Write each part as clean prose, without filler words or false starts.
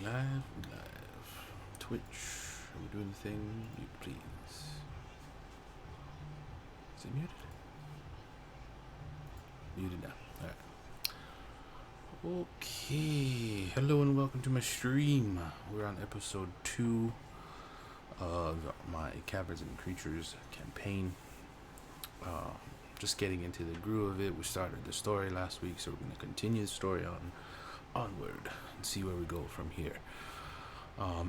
We live. Twitch. Are we doing the thing? You please. Is it muted? Muted now. Alright. Okay. Hello and welcome to my stream. We're on episode 2 of my Caverns and Creatures campaign. Just getting into the groove of it. We started the story last week, so we're going to continue the story onward and see where we go from here.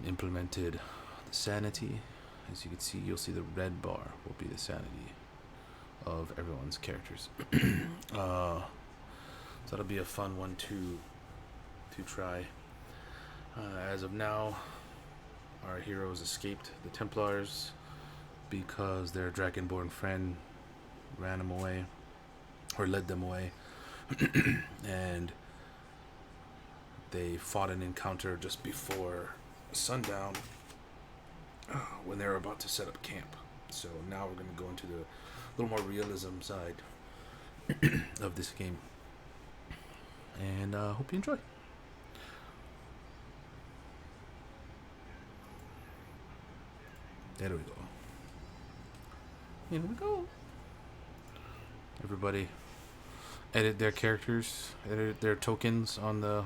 Implemented the sanity. As you can see, you'll see the red bar will be the sanity of everyone's characters. So that'll be a fun one to try. As of now, our heroes escaped the Templars because their dragonborn friend ran them away, or led them away, and they fought an encounter just before sundown when they were about to set up camp. So now we're going to go into the little more realism side of this game, and hope you enjoy. There we go. Here we go. Everybody edit their characters, edit their tokens on the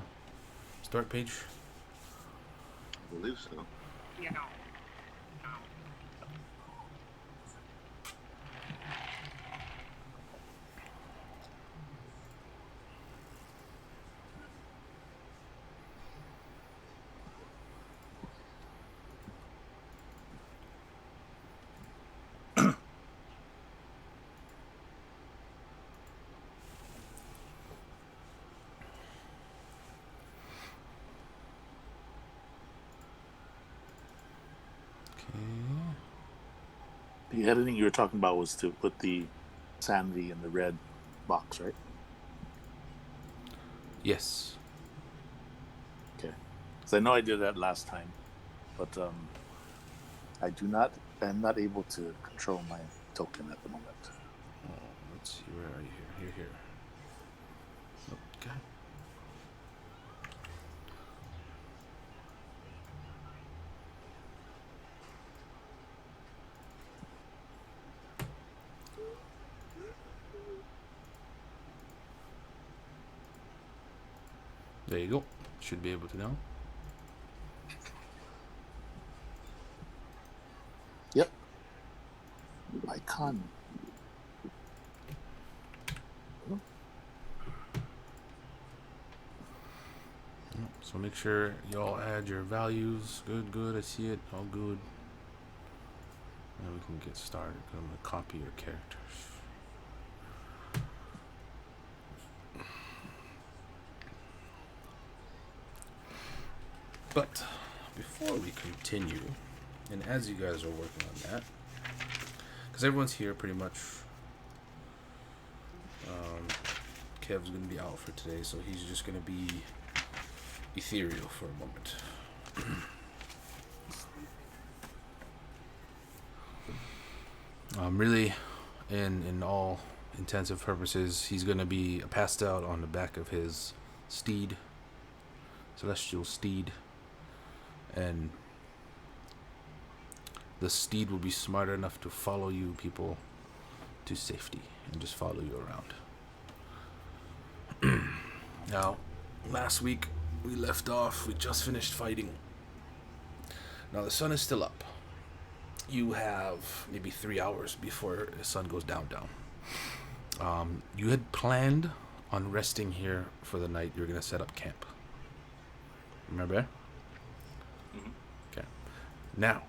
start page. I believe so. Yeah. The editing you were talking about was to put the sanity in the red box, right? Yes. Okay. Because I know I did that last time, but I'm not able to control my token at the moment. Let's see, where are you here? Okay. There you go. Should be able to now. Yep. Icon. So make sure y'all add your values. Good. I see it. All good. And we can get started. I'm going to copy your characters. But before we continue, and as you guys are working on that, because everyone's here pretty much, Kev's going to be out for today, so he's just going to be ethereal for a moment. Really, in all intensive purposes, he's going to be passed out on the back of his steed, celestial steed, and the steed will be smart enough to follow you people to safety and just follow you around. Now, last week we left off, we just finished fighting. Now the sun is still up. You have maybe 3 hours before the sun goes down. You had planned on resting here for the night. You were going to set up camp. Remember? Mm-hmm. Okay. Now,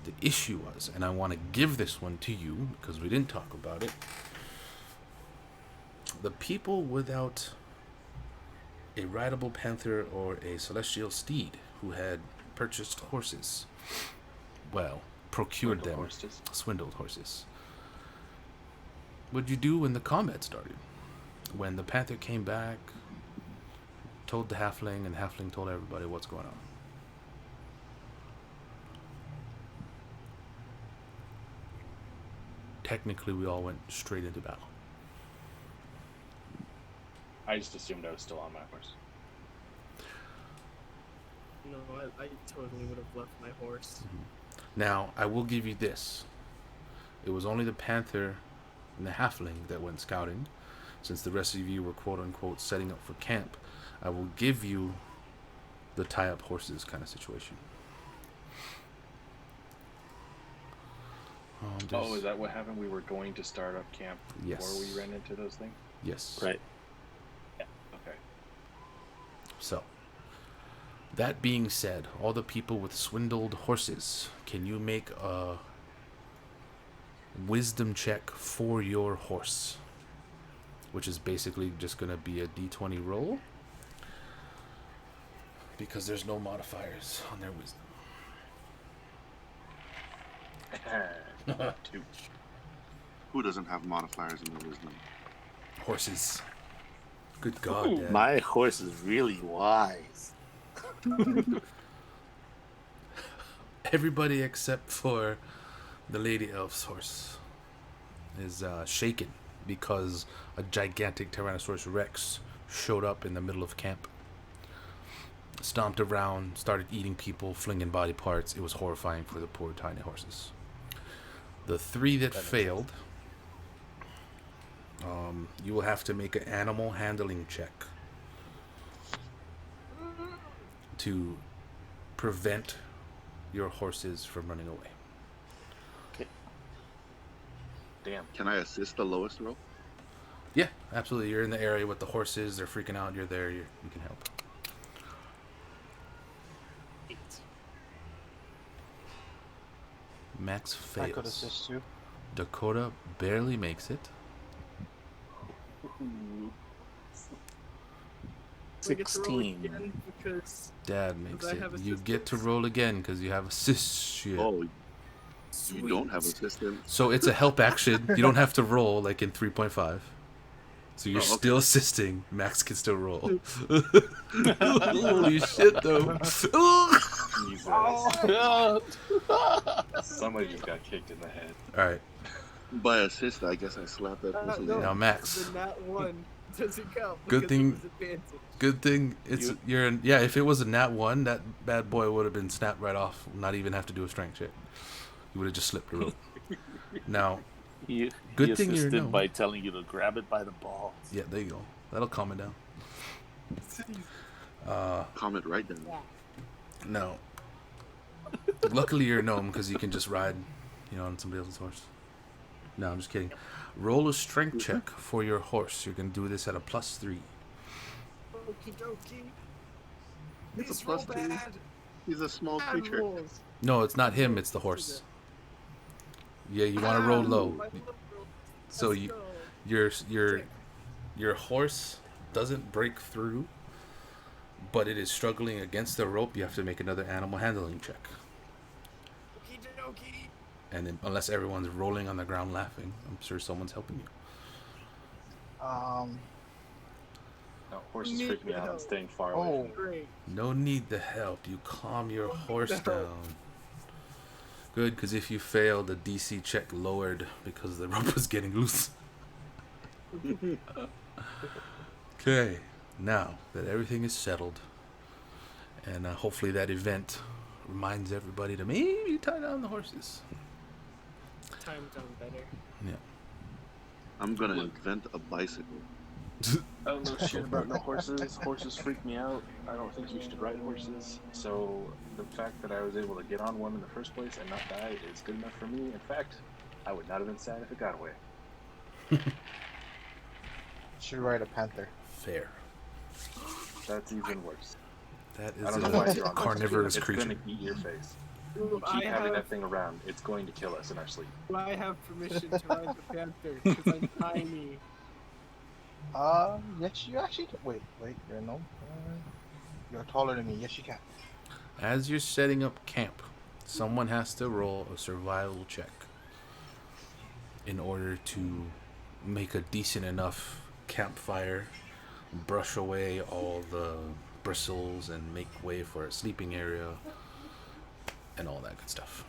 the issue was, and I want to give this one to you because we didn't talk about it, the people without a rideable panther or a celestial steed who had purchased horses, well, procured swindled horses. What'd you do when the combat started? When the panther came back, told the halfling, and halfling told everybody what's going on. Technically, we all went straight into battle. I just assumed I was still on my horse. No, I totally would have left my horse. Now, I will give you this. It was only the panther and the halfling that went scouting, since the rest of you were quote-unquote setting up for camp. I will give you the tie-up horses kind of situation. Is that what happened? We were going to start up camp before we ran into those things? Yes. Right. Yeah. Okay. So, that being said, all the people with swindled horses, can you make a wisdom check for your horse? Which is basically just going to be a d20 roll. Because there's no modifiers on their wisdom. 2. Who doesn't have modifiers in their wisdom? Horses. Good God, Dad. My horse is really wise. Everybody except for the Lady Elf's horse is shaken because a gigantic Tyrannosaurus Rex showed up in the middle of camp. Stomped around, started eating people, flinging body parts. It was horrifying for the poor tiny horses. The 3 that failed, you will have to make an animal handling check to prevent your horses from running away. Okay. Damn. Can I assist the lowest roll? Yeah, absolutely. You're in the area with the horses. They're freaking out. You're there. You can help. 8. Max fails. I could assist you. Dakota barely makes it. Do I get to roll 16. again because Dad makes I it. have You get to assistance? roll again because you have assist shit. Oh, you Sweet. don't have assistance. So it's a help action. You don't have to roll like in 3.5. So you're Oh, okay. still assisting. Max can still roll. Holy shit, though. Jesus. Oh. Somebody just got kicked in the head. All right. By assist, I guess I slapped that person. no. Now, Max. The nat 1 doesn't count. Good because thing- it was advantage. Good thing you're in. Yeah, if it was a nat 1, that bad boy would have been snapped right off. Not even have to do a strength check. You would have just slipped the rope. Now, He Good thing you're assisted no. by telling you to grab it by the balls. yeah, there you go. That'll calm it down. Comment right down. No. Luckily, you're a gnome because you can just ride, on somebody else's horse. No, I'm just kidding. Roll a strength check for your horse. You can do this at a +3. Okie dokie. It's a These roll +2. bad. He's a small Bad creature. rolls. No, it's not him. It's the horse. Yeah, you want to roll low. My little roll. So Let's you, go. your horse doesn't break through, but it is struggling against the rope. You have to make another animal handling check. Okie dokie. And then, unless everyone's rolling on the ground laughing, I'm sure someone's helping you. No, horses Need freak me out. I'm help. staying far away. Oh. From them. Great. No need the help. You calm your horse help. down. Good, because if you fail, the DC check lowered because the rope was getting loose. Okay, now that everything is settled, and hopefully that event reminds everybody to maybe tie down the horses. Time done better. Yeah. I'm gonna invent a bicycle. I don't know shit about no horses. Horses freak me out. I don't think you should ride horses. So the fact that I was able to get on one in the first place and not die is good enough for me. In fact, I would not have been sad if it got away. Should ride a panther. Fair. That's even worse. That I is don't know why a you're on this. carnivorous It's creature. gonna eat your face. Ooh, You I keep having that have, thing around. It's going to kill us in our sleep. I have permission to ride the panther because I'm tiny. Yes, you actually can. Wait, you're no. You're taller than me. Yes, you can. As you're setting up camp, someone has to roll a survival check in order to make a decent enough campfire, brush away all the bristles, and make way for a sleeping area, and all that good stuff.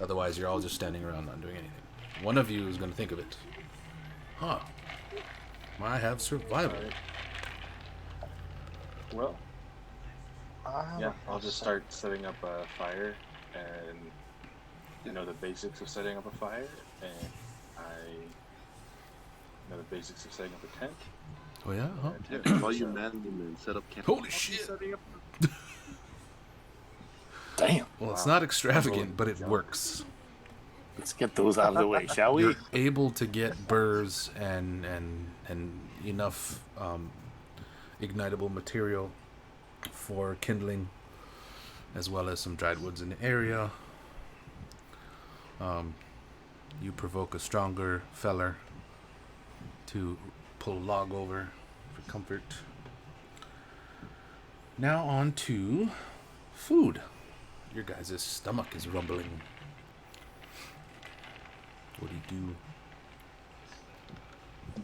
Otherwise, you're all just standing around not doing anything. One of you is going to think of it. Huh. I have survival. Well, I have yeah, a I'll just start setting up a fire and the basics of setting up a fire, and I know the basics of setting up a tent. Oh yeah, And huh? a Yeah, tent is call you so manly men. Set up camp. Holy I'll be shit! setting up. Damn. Well, it's wow. not I'm extravagant, going but it jealous. works. Let's get those out of the way, shall You're we? able to get burrs and enough ignitable material for kindling, as well as some dried woods in the area. You provoke a stronger feller to pull a log over for comfort. Now on to food. Your guys' stomach is rumbling. What do you do?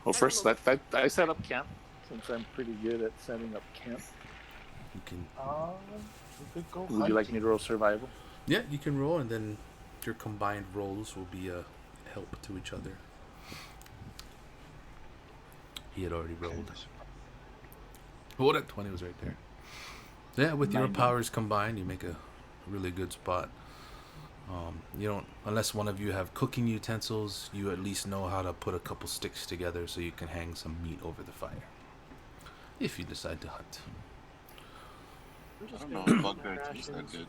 Well, first, I set up camp since I'm pretty good at setting up camp. You can, we could go Would you like me hunting. to roll survival? yeah, you can roll, and then your combined rolls will be a help to each other. He had already rolled. Oh, that 20 was right there. Yeah, with your 90. powers combined, you make a really good spot. You don't, unless one of you have cooking utensils, you at least know how to put a couple sticks together so you can hang some meat over the fire. If you decide to hunt. I don't know if bugbear tastes that good.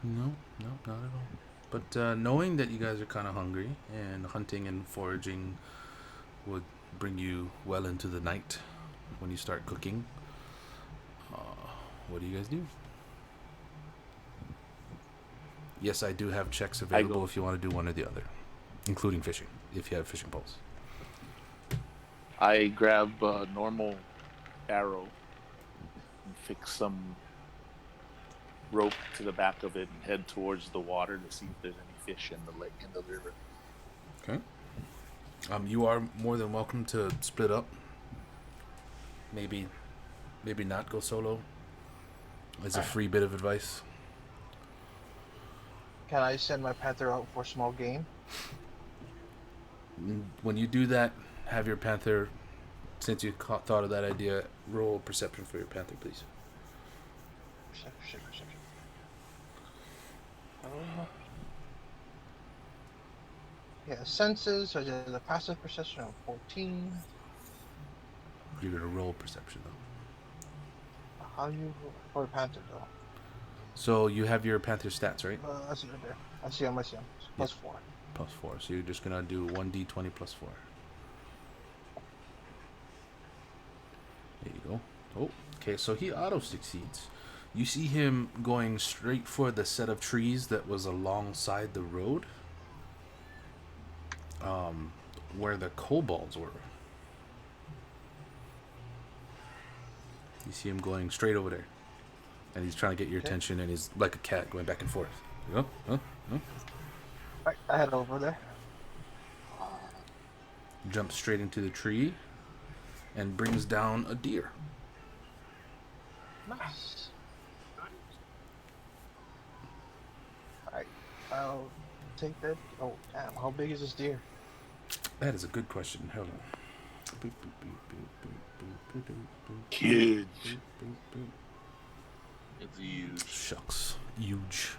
No, not at all. But knowing that you guys are kind of hungry, and hunting and foraging would bring you well into the night when you start cooking, what do you guys do? Yes, I do have checks available if you want to do one or the other, including fishing, if you have fishing poles. I grab a normal arrow and fix some rope to the back of it and head towards the water to see if there's any fish in the lake, in the river. Okay. You are more than welcome to split up. Maybe not go solo. As a free bit of advice. Can I send my panther out for small game? When you do that, have your panther, since you thought of that idea, roll perception for your panther, please. Perception. Yeah, senses. So the passive perception of 14. You're gonna roll perception though. How you for a panther though? So you have your panther stats, right? I see right there. I see him. Plus 4. Plus 4. So you're just gonna do 1d20 plus 4. There you go. Oh, okay. So he auto succeeds. You see him going straight for the set of trees that was alongside the road, where the kobolds were. You see him going straight over there, and he's trying to get your attention, and he's like a cat going back and forth. Right, I head over there. Jumps straight into the tree, and brings down a deer. Nice. Alright, I'll take that. Oh, damn, how big is this deer? That is a good question. Hold on. Boop, boop, boop, boop, boop, boop, boop, boop, boop, Huge. boop, boop. It's huge. Shucks. Huge.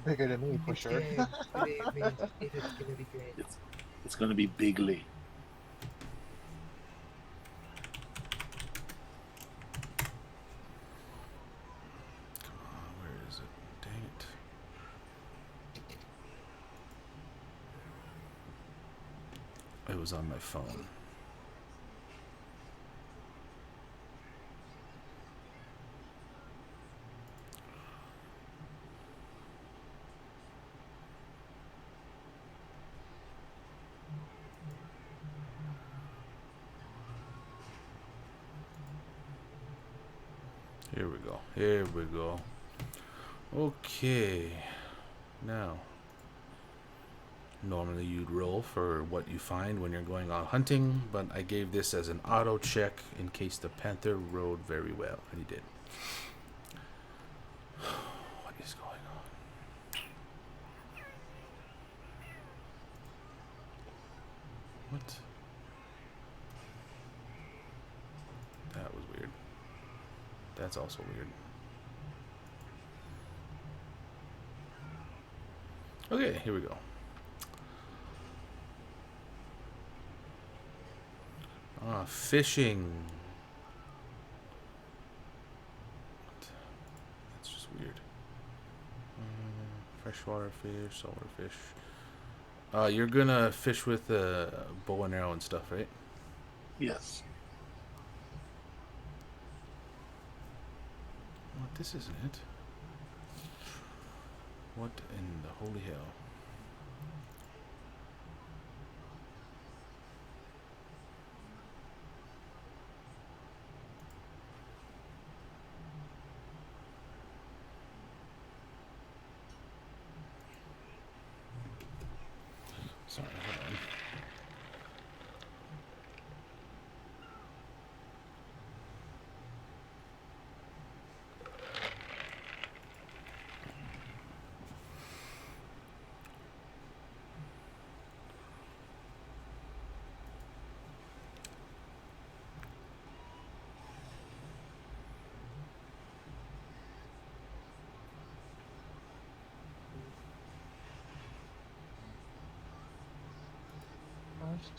Bigger than me, for sure. It is gonna be great. It's gonna be bigly. Come on, where is it? Dang it. It was on my phone. Here we go. Okay. Now, normally you'd roll for what you find when you're going out hunting, but I gave this as an auto check in case the panther rode very well, and he did. What is going on? What? That was weird. That's also weird. Okay, here we go. Fishing. That's just weird. Freshwater fish, saltwater fish. You're gonna fish with a bow and arrow and stuff, right? Yes. What? This isn't it. What in the holy hell? Sorry, hold on. First.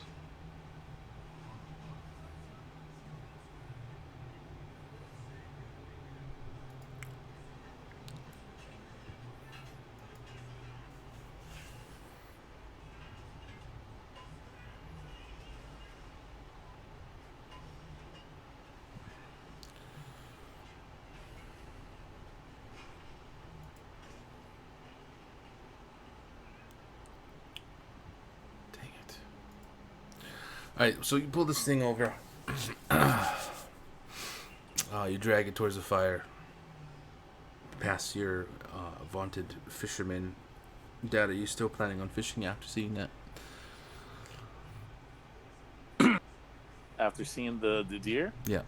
Dang it. Alright, so you pull this thing over. You drag it towards the fire. Past your vaunted fisherman. Dad, are you still planning on fishing after seeing that? After seeing the deer, Yeah.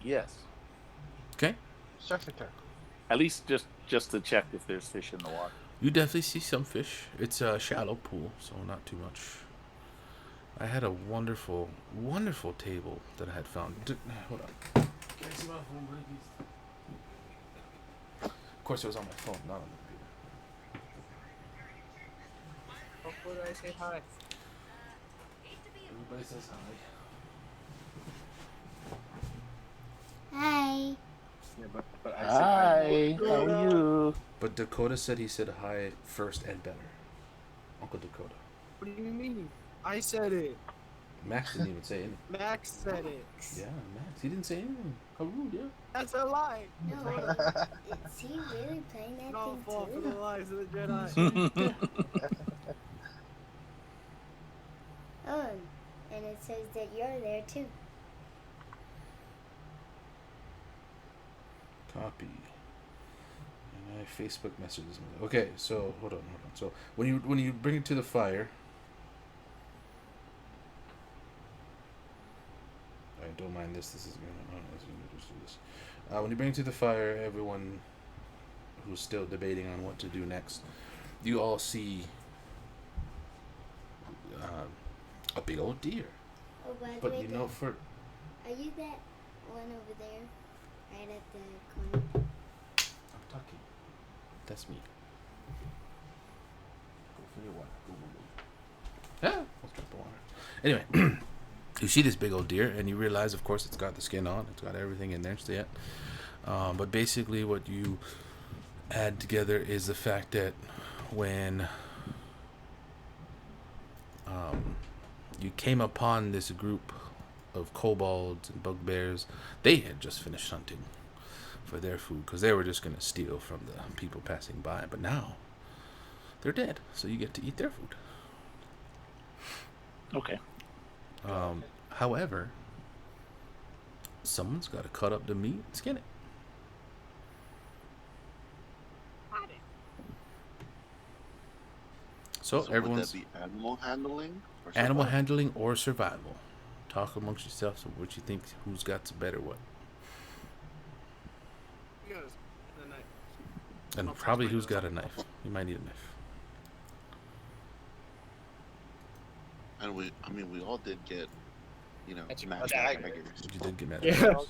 yes. Okay. Surfing. At least just to check if there's fish in the water. You definitely see some fish. It's a shallow pool, so not too much. I had a wonderful, wonderful table that I had found. Hold on. Can I see my phone, please? Of course, it was on my phone, not on the computer. Before I say hi. Everybody says hi. Hi. Yeah, but I said hi. Hi, how are you? But Dakota said he said hi first and better. Uncle Dakota. What do you mean? I said it. Max didn't even say anything. Max said it. Yeah, Max. He didn't say anything. How rude, yeah. That's a lie. No, is he really playing that Don't thing fall for the too? lies of the Jedi. Oh, and it says that you're there too. Copy. And I Facebook messages. Okay, so hold on. So when you bring it to the fire, I don't mind this. This is gonna just do this. When you bring it to the fire, everyone who's still debating on what to do next, you all see a big old deer. Oh, by the But way, you know, Dad, for are you that one over there, right at the corner? I'm talking. That's me. Go for your water. Go. Ah, let's drop the water. Anyway, you see this big old deer, and you realize, of course, it's got the skin on. It's got everything in there still yet. But basically, what you add together is the fact that when you came upon this group of kobolds and bugbears, they had just finished hunting for their food because they were just going to steal from the people passing by. But now they're dead, so you get to eat their food. Okay. However, someone's got to cut up the meat and skin it. So everyone's Would that be animal handling? Or animal survival? handling or survival. Talk amongst yourselves of what you think, who's got the better what. He goes, the knife. And I'll probably touch my who's got a nose. knife. You might need a knife. And we all did get, That's magic dagger. daggers. You did get magic. Yeah. daggers.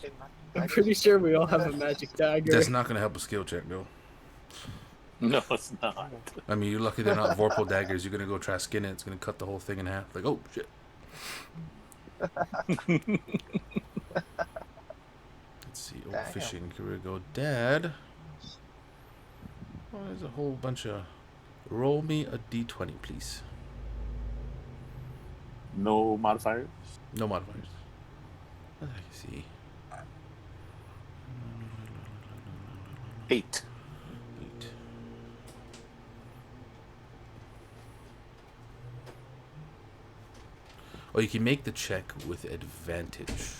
I'm pretty sure we all have a magic dagger. That's not gonna help a skill check, though. No, it's not. I mean, you're lucky they're not Vorpal daggers. You're gonna go try skin it. It's gonna cut the whole thing in half. Like, oh shit. Let's see. Oh, Damn. fishing. Here we go, Dad. Oh, there's a whole bunch of. Roll me a d20, please. No modifiers. No modifiers. Let's see. 8. 8. Oh, you can make the check with advantage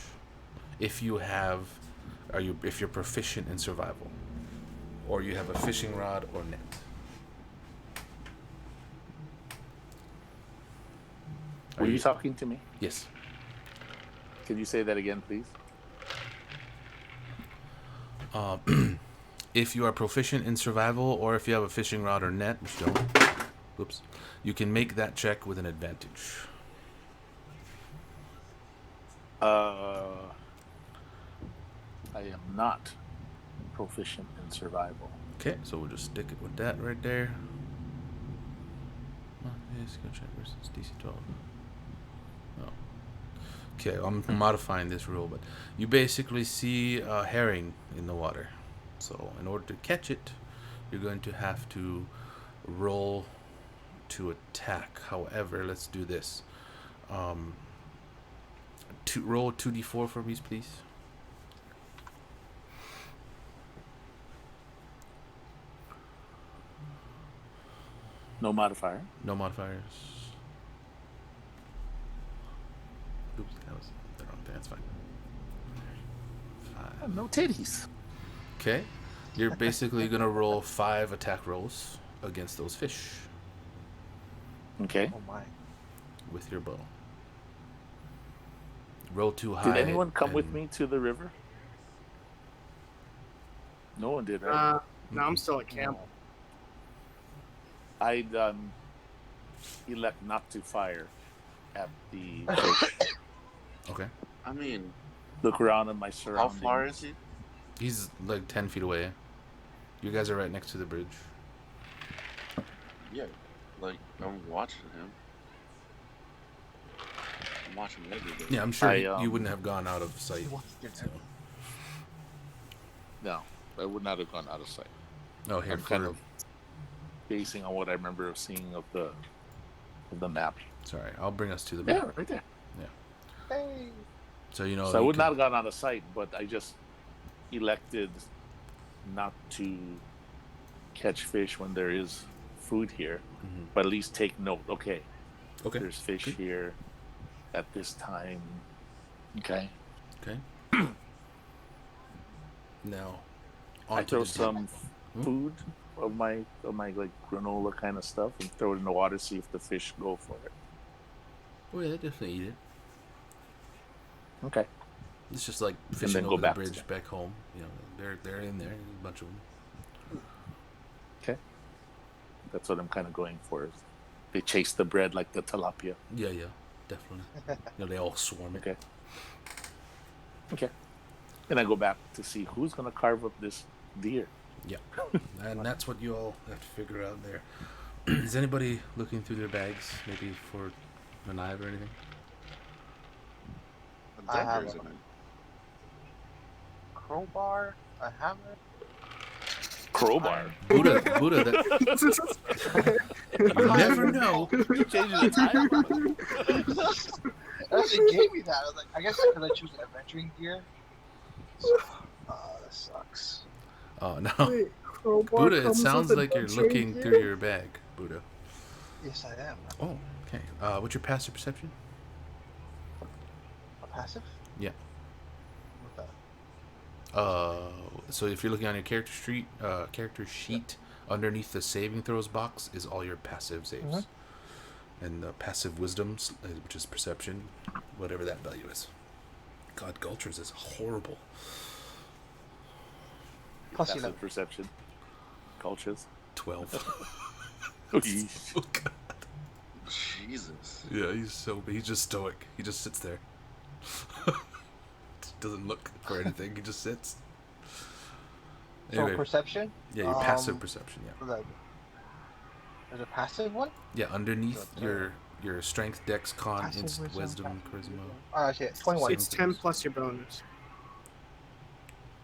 if you have, if you're proficient in survival, or you have a fishing rod or net. Were you talking to me? Yes. Could you say that again, please? If you are proficient in survival, or if you have a fishing rod or net, which don't, oops, you can make that check with an advantage. I am not proficient in survival. Okay, so we'll just stick it with that right there. Skill check versus DC 12. Oh. Okay, I'm modifying this rule, but you basically see a herring in the water. So in order to catch it, you're going to have to roll to attack. However, let's do this. Roll 2d4 for me, please. No modifier. No modifiers. Oops, that was the wrong thing. That's fine. 5. No titties. Okay, you're basically gonna roll 5 attack rolls against those fish Okay. Oh my. with your bow. Roll too high. Did anyone come with and- me to the river? No one did, right? No, I'm still at camp. I'd elect not to fire at the fish. Okay, I mean, Look around at my how surroundings. far is he? he's like 10 feet away. You guys are right next to the bridge. Yeah, like I'm watching him. I'm watching every day. Yeah, I'm sure I, you wouldn't have gone out of sight. So. No, I would not have gone out of sight. Oh, here I'm for kind of basing on what I remember of seeing of the map. Sorry, I'll bring us to the Yeah, map. right there. Hey. So you know. So I you would can- not have gone out of sight, but I just elected not to catch fish when there is food here. Mhm. But at least take note. Okay, Okay. there's fish Good. here at this time. Okay. Okay. Now, I onto throw the some Hmm? food of my like granola kind of stuff and throw it in the water, see if the fish go for it. Oh yeah, they definitely eat it. Okay. It's just like then fishing go over the back to bridge them. back home. You know, they're in there. There's a bunch of them. Okay. That's what I'm kind of going for. Is they chase the bread like the tilapia. Yeah, yeah, definitely. You know, they all swarm it. Okay. Okay. Then I go back to see who's gonna carve up this deer. Yeah, and that's what you all have to figure out there. Is anybody looking through their bags, maybe for a knife or anything? A I have dagger's a- in it. Crowbar, a hammer. Crowbar. Buddha, that you never know. Changing the time. They gave me that. I was like, I guess because I choose an adventuring gear. Oh, that sucks. Oh no, Wait, crowbar Buddha! It comes sounds with like you're adventuring looking gear? through your bag, Buddha. Yes, I am. Oh, okay. What's your passive perception? A passive? Yeah. What the? So if you're looking on your character sheet, underneath the saving throws box is all your passive saves, Mhm. and the passive wisdoms, which is perception, whatever that value is. God, Gulchers is horrible. Plus Passive 11. perception. Cultures. 12. Yeesh. Oh, God. Jesus. Yeah, he's just stoic. He just sits there. Doesn't look for anything. He just sits. So Anyway, perception. yeah, your passive perception. Yeah. There's a passive one. Yeah, underneath So your strength, dex, con, Passive wisdom, charisma. Oh, I see it. 21. It's 10 plus your bonus.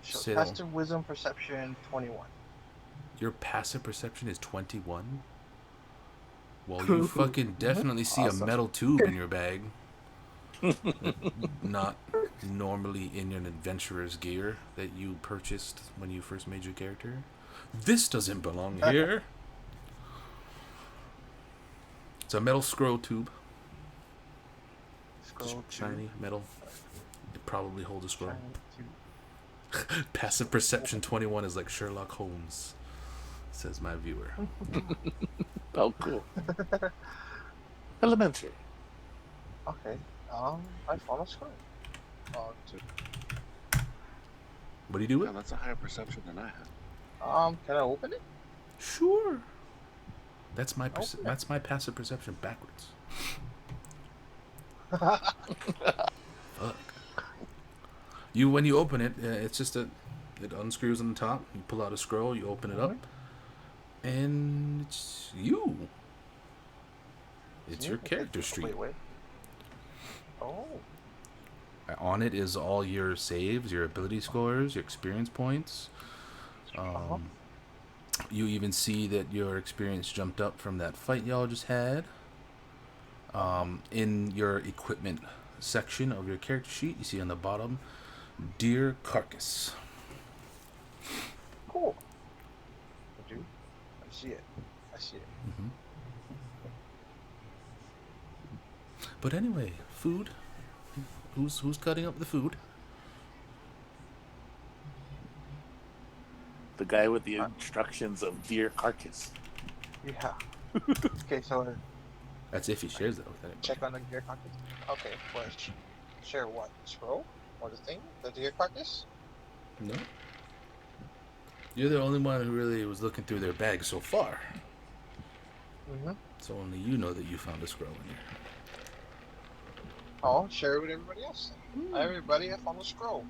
So Say that one. passive wisdom perception 21. Your passive perception is 21. Well, you fucking definitely see Awesome. a metal tube in your bag. Not normally in your adventurer's gear that you purchased when you first made your character. This doesn't belong here. It's a metal scroll tube. Scroll Shiny metal. It probably holds a scroll. Shiny tube. Passive perception 21 is like Sherlock Holmes, says my viewer. Oh, cool. Elementary. Okay. I follow scroll. Two. What do you do with Yeah, it? that's a higher perception than I had. Can I open it? Sure. That's my Okay. that's my passive perception backwards. Fuck. You when you open it, it's just it unscrews on the top. You pull out a scroll, you open it up, and it's you. It's your character sheet. Wait. Oh. On it is all your saves, your ability scores, your experience points. You even see that your experience jumped up from that fight y'all just had. In your equipment section of your character sheet, you see on the bottom, Deer Carcass. Cool. I do. I see it. Mm-hmm. But anyway, food. Who's cutting up the food? The guy with the instructions of deer carcass. Yeah. Okay, so That's if he shares that with anybody. check on the deer carcass. Okay, well, share what? Scroll? Or the thing? The deer carcass? No. You're the only one who really was looking through their bag so far. Mm-hmm. So only you know that you found a scroll in there. Oh, share it with everybody else. Everybody, I found a scroll.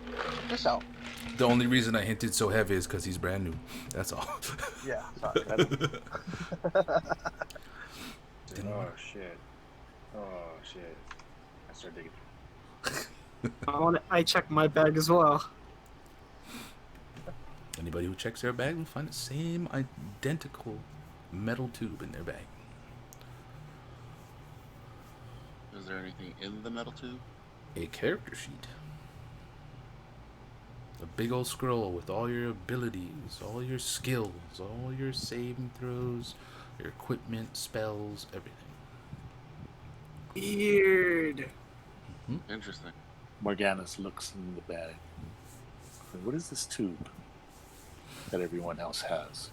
Check this out. The only reason I hinted so heavy is because he's brand new. That's all. Yeah, sorry. Oh shit. I start digging. I check my bag as well. Anybody who checks their bag will find the same identical metal tube in their bag. Is there anything in the metal tube? A character sheet. A big old scroll with all your abilities, all your skills, all your saving throws, your equipment, spells, everything. Weird. Interesting. Morganus looks in the bag. What is this tube that everyone else has?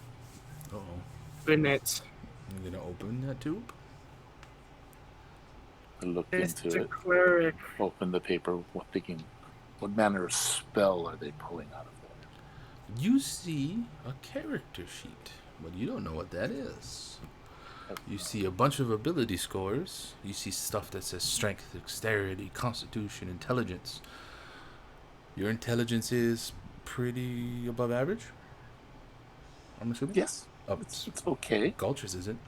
Uh-oh. Open it. I'm gonna open that tube. I look It's into the it, cleric. open the paper, thinking, what manner of spell are they pulling out of there? You see a character sheet, but you don't know what that is. You see a bunch of ability scores. You see stuff that says strength, dexterity, constitution, intelligence. Your intelligence is pretty above average, I'm assuming? Yes, Oh, it's okay. Gulch's isn't.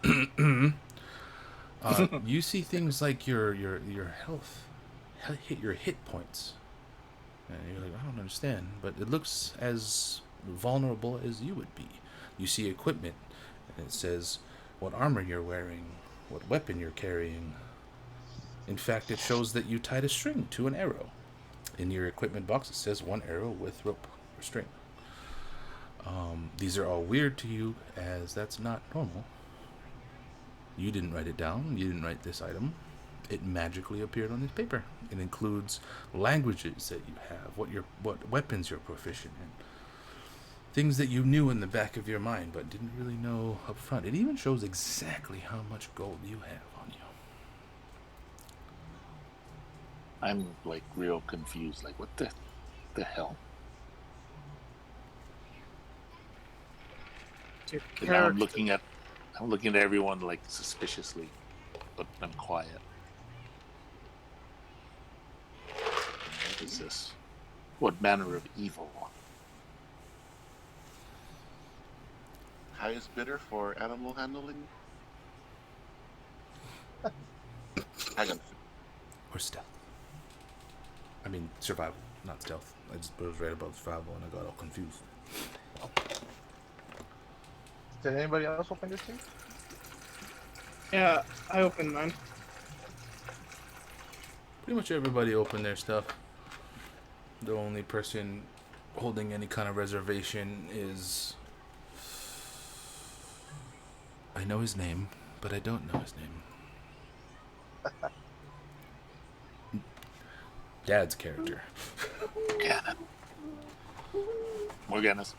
You see things like your health, hit your hit points. And you're like, I don't understand, but it looks as vulnerable as you would be. You see equipment, and it says what armor you're wearing, what weapon you're carrying. In fact, it shows that you tied a string to an arrow. In your equipment box, it says 1 arrow with rope or string. These are all weird to you, as that's not normal. You didn't write it down. You didn't write this item. It magically appeared on this paper. It includes languages that you have, what weapons you're proficient in, things that you knew in the back of your mind but didn't really know up front. It even shows exactly how much gold you have on you. I'm like real confused. Like, what the hell? Your And now I'm character. looking at everyone like suspiciously, but I'm quiet. is this? What manner of evil? Highest bidder for animal handling? I got Or stealth. I mean, survival, not stealth. I just was right about survival and I got all confused. Did anybody else open this thing? Yeah, I opened mine. Pretty much everybody opened their stuff. The only person holding any kind of reservation is... I know his name, but I don't know his name. Dad's character. Morganus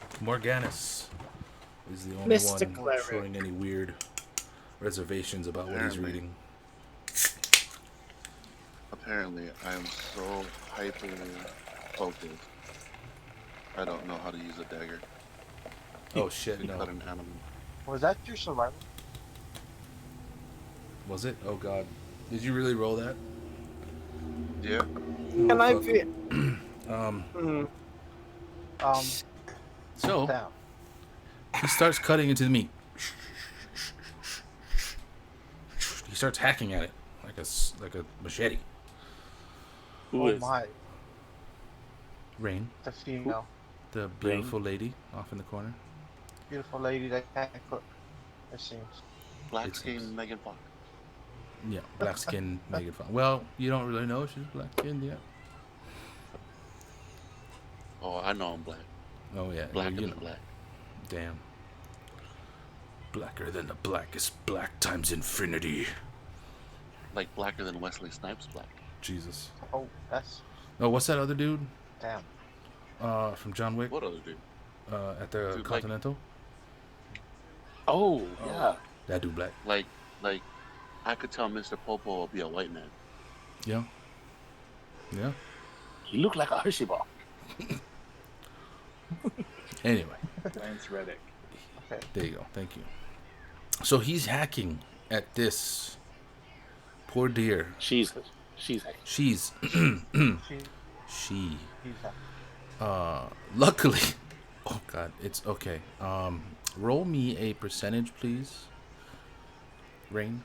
is the only Mystic one cleric. showing any weird reservations about what he's Apparently. reading. Apparently, I am so hyper focused. I don't know how to use a dagger Oh shit, to cut no. an animal. Was that your survival? Was it? Oh god. Did you really roll that? Yeah, Can I fuck. be? Um, so, Damn. he starts cutting into the meat. He starts hacking at it like a machete. Who Oh is? my. Rain, The female. the beautiful lady off in the corner. Beautiful lady that can't cook. It seems. black It skin seems. Megan Fox. Yeah, black skin Megan Fox. Well, you don't really know she's black skinned yet. Oh, I know I'm black. Oh yeah, Blacker you than know. black. Damn. Blacker than the blackest black times infinity. Like blacker than Wesley Snipes black. Jesus. Oh, that's Oh, what's that other dude? damn. From John Wick. What other dude? At the Dude, like- Continental. Oh, yeah. That dude black. Like, I could tell Mr. Popo will be a white man. Yeah. Yeah. He looked like a Hershey bar. Anyway, Lance Reddick. Okay. there you go. Thank you. So he's hacking at this poor deer. She's She's She, she. he's happy. Luckily, oh god, it's okay. Roll me a percentage, please. Rain.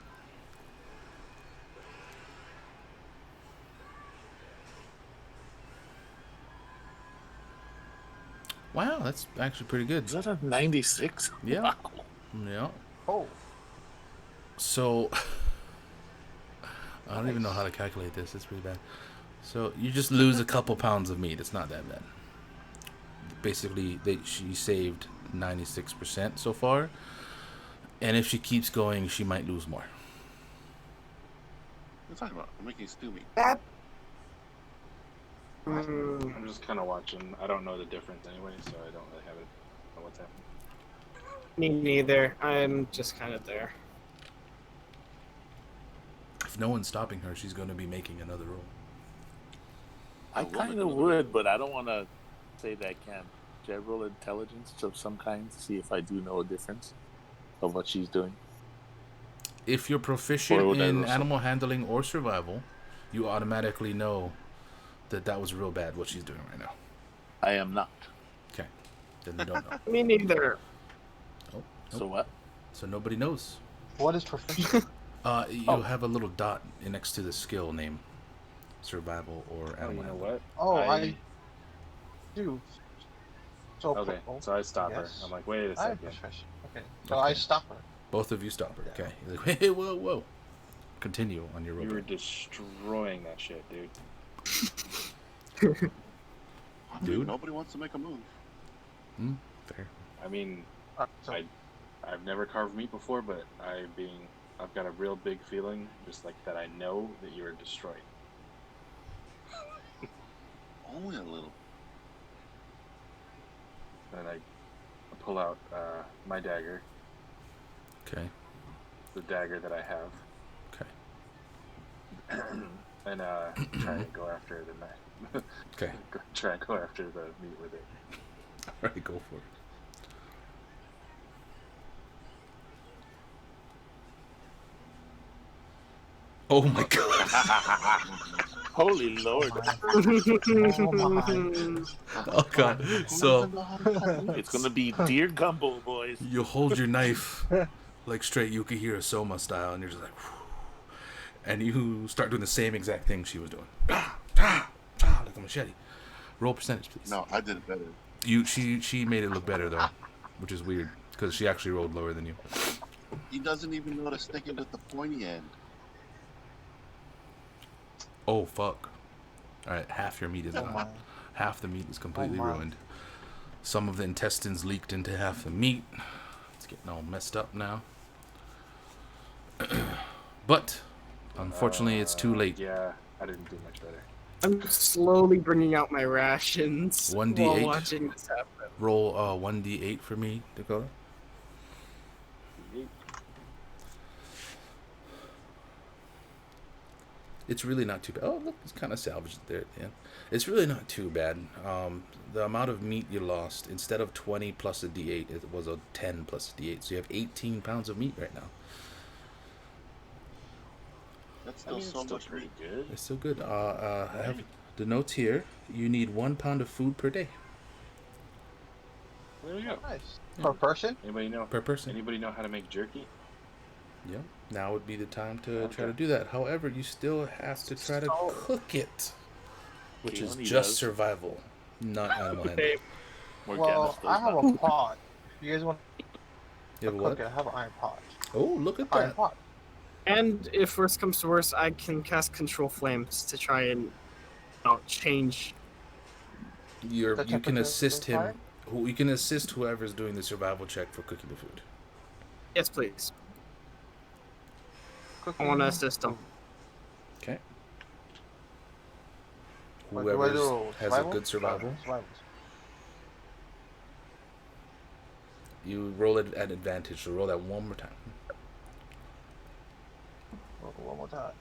Wow, that's actually pretty good. Is that a 96? Yeah. Wow. Yeah. Oh, So, I don't even know how to calculate this. It's pretty bad. So you just lose a couple pounds of meat. It's not that bad. Basically, she saved 96% so far, and if she keeps going, she might lose more. What are you talking about? I'm making stew meat. I'm just kind of watching. I don't know the difference anyway, so I don't really have it. Know what's happening. Me neither. I'm just kind of there. If no one's stopping her, she's going to be making another roll. I kind of would, but I don't want to say that I can't. Should I roll intelligence of some kind to see if I do know a difference of what she's doing? If you're proficient Or would I in roll some- animal handling or survival, you automatically know that was real bad what she's doing right now. I am not. Okay. Then you don't know. Me neither. Oh, So nope. what? So nobody knows. what is proficient? You'll have a little dot next to the skill name. Survival or Oh, animal you know handling. what? Oh, I do. So Okay, so I stop her. yes. I'm like, wait a I'm second. proficient. Okay, so I Okay. stop her. Both of you stop her. Yeah. Okay. You're like, hey, whoa, whoa. Continue on your roll. You were destroying that shit, dude. I mean, Dude. nobody wants to make a move. Fair. I mean, So, I've never carved meat before, but I've got a real big feeling, just like that I know that you are destroyed. Only a little. And I pull out my dagger, Okay. the dagger that I have, Okay. and try and go after the knife. Okay. Try and go after the meat with it. All right, go for it. Oh my god. Holy Lord. Oh my. Oh god. So It's going to be deer gumbo, boys. you hold your knife like straight Yukihiro Soma style, and you're just like, whew, and you start doing the same exact thing she was doing. Like a machete. Roll percentage, please. No, I did it better. She made it look better though, which is weird because she actually rolled lower than you. He doesn't even know to stick it with the pointy end. Oh fuck! All right, half your meat is Oh gone. my. Half the meat is completely Oh my. ruined. Some of the intestines leaked into half the meat. It's getting all messed up now. But unfortunately, it's too late. Yeah, I didn't do much better. I'm slowly bringing out my rations 1d8. while watching this happen. Roll 1d8 for me, Dakota. It's really not too bad. Oh, look, it's kind of salvaged there at the end. It's really not too bad. The amount of meat you lost, instead of 20 plus a d8, it was a 10 plus a d8. So you have 18 pounds of meat right now. That's I still mean, it's so still much pretty meat. good. It's still good. I have the notes here. You need 1 pound of food per day. There we go. Nice. Per person? Anybody know? Per person. Anybody know how to make jerky? Yeah. Now would be the time to try to Okay. do that. However, you still have to try to So- cook it, which is Keone just does. survival, not animal handling. Okay, Well, Morganis I does have not. a pot. You guys want You have to a cook what? it? I have an iron pot. Oh, look at Iron that. pot. and if worst comes to worst, I can cast Control Flames to try and change. The You can temperature assist of him. fire? You can assist whoever's doing the survival check for cooking the food. Yes, please. I Cooking want to assist him. Okay. What do I Whoever do? has a Survival? good survival, Survival. you roll it at advantage. So roll that one more time. One more time.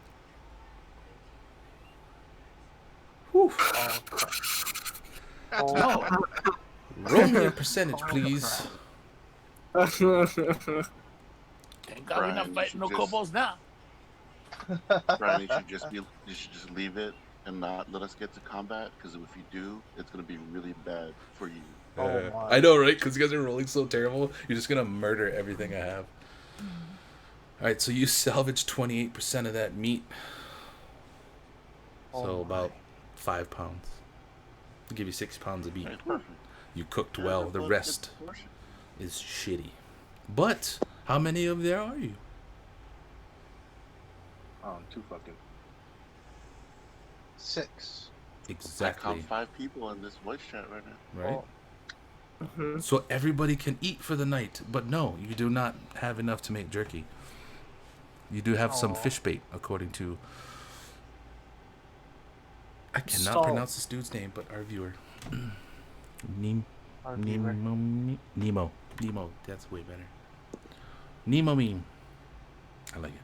Whew. Oh, crap. No. Roll me a percentage, Oh, please. Thank God we're Brian, not you fighting should no just- kobolds now. Brian, you should just leave it and not let us get to combat, because if you do, it's gonna be really bad for you. Oh my. I know, right? Because you guys are rolling so terrible. You're just gonna murder everything I have. All right, so you salvage 28% of that meat. Oh So my. about 5 pounds. I'll give you 6 pounds of meat. Right, perfect. You cooked Yeah, well. The but rest it's portion. is shitty. But how many of there are you? Too fucking. 6. I Exactly. count 5 people in this voice chat right now. Right. Oh, Mhm. So everybody can eat for the night, but no, you do not have enough to make jerky. You do have some Aw. fish bait, according to. I cannot So- pronounce this dude's name, but our viewer. our viewer. Nemo. That's way better. Nemo meme. I like it.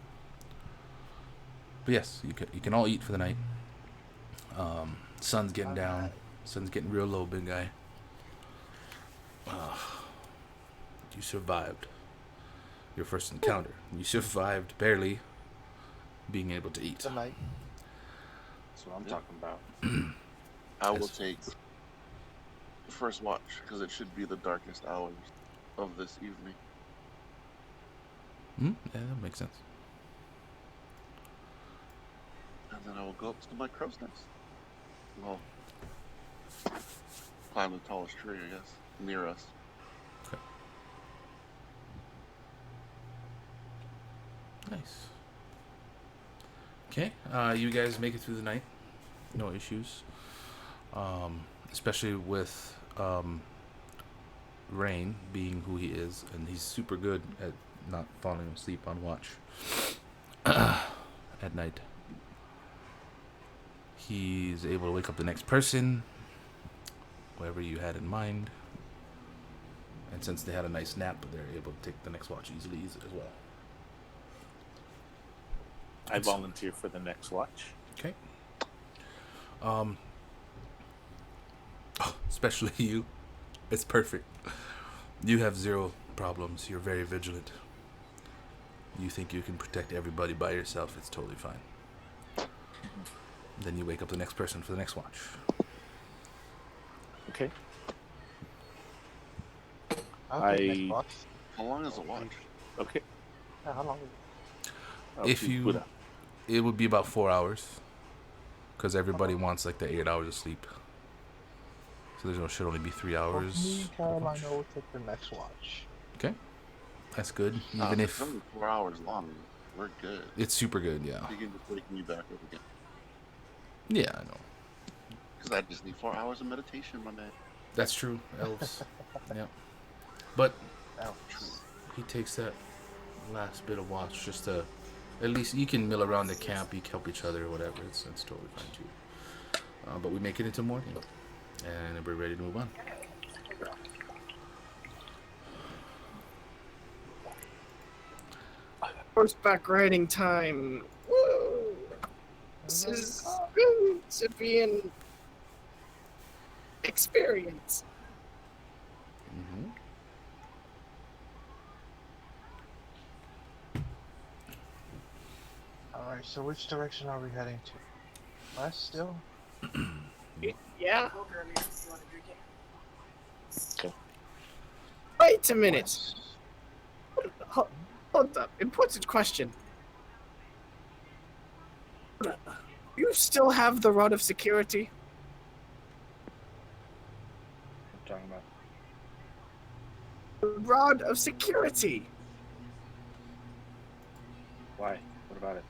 But yes, you can all eat for the night. Sun's getting down. Alright. Sun's getting real low, big guy. You survived your first encounter. You survived barely being able to eat. Tonight. That's what I'm talking about. I will Yes. take the first watch, because it should be the darkest hours of this evening. Yeah, that makes sense. And then I will go up to my crow's nest. Well, climb the tallest tree, I guess, near us. Nice. Okay, you guys make it through the night. No issues. Especially with Rain being who he is, and he's super good at not falling asleep on watch at night. He's able to wake up the next person, whoever you had in mind. And since they had a nice nap, they're able to take the next watch easily as well. I volunteer for the next watch. Okay. Especially you. It's perfect. You have 0 problems. You're very vigilant. You think you can protect everybody by yourself. It's totally fine. Then you wake up the next person for the next watch. Okay. I'll take I- next watch. How long is a watch? Okay. Yeah, how long is it? If Okay, you- Buddha. It would be about 4 hours. Because everybody wants like the 8 hours of sleep. So there's no should only be 3 Well, hours. me and of Carolina watch. will take the next watch. Okay. That's good. Nah, Even if if it's only 4 hours long, we're good. it's super good, yeah. You can just wake me back up again. Yeah, I know. Because I just need 4 hours of meditation, my man. That's true. Elves. Yeah. But Ouch. he takes that last bit of watch just to at least you can mill around the camp, you can help each other or whatever. It's totally fine too. But we make it into morning and we're ready to move on. Horseback riding time. Woo! This is going to be an experience. Mm-hmm. Alright, so which direction are we heading to? West still? Yeah. Okay. Wait a minute. West. Hold up. Important question. You still have the rod of security? What are you talking about? The rod of security. Why? What about it?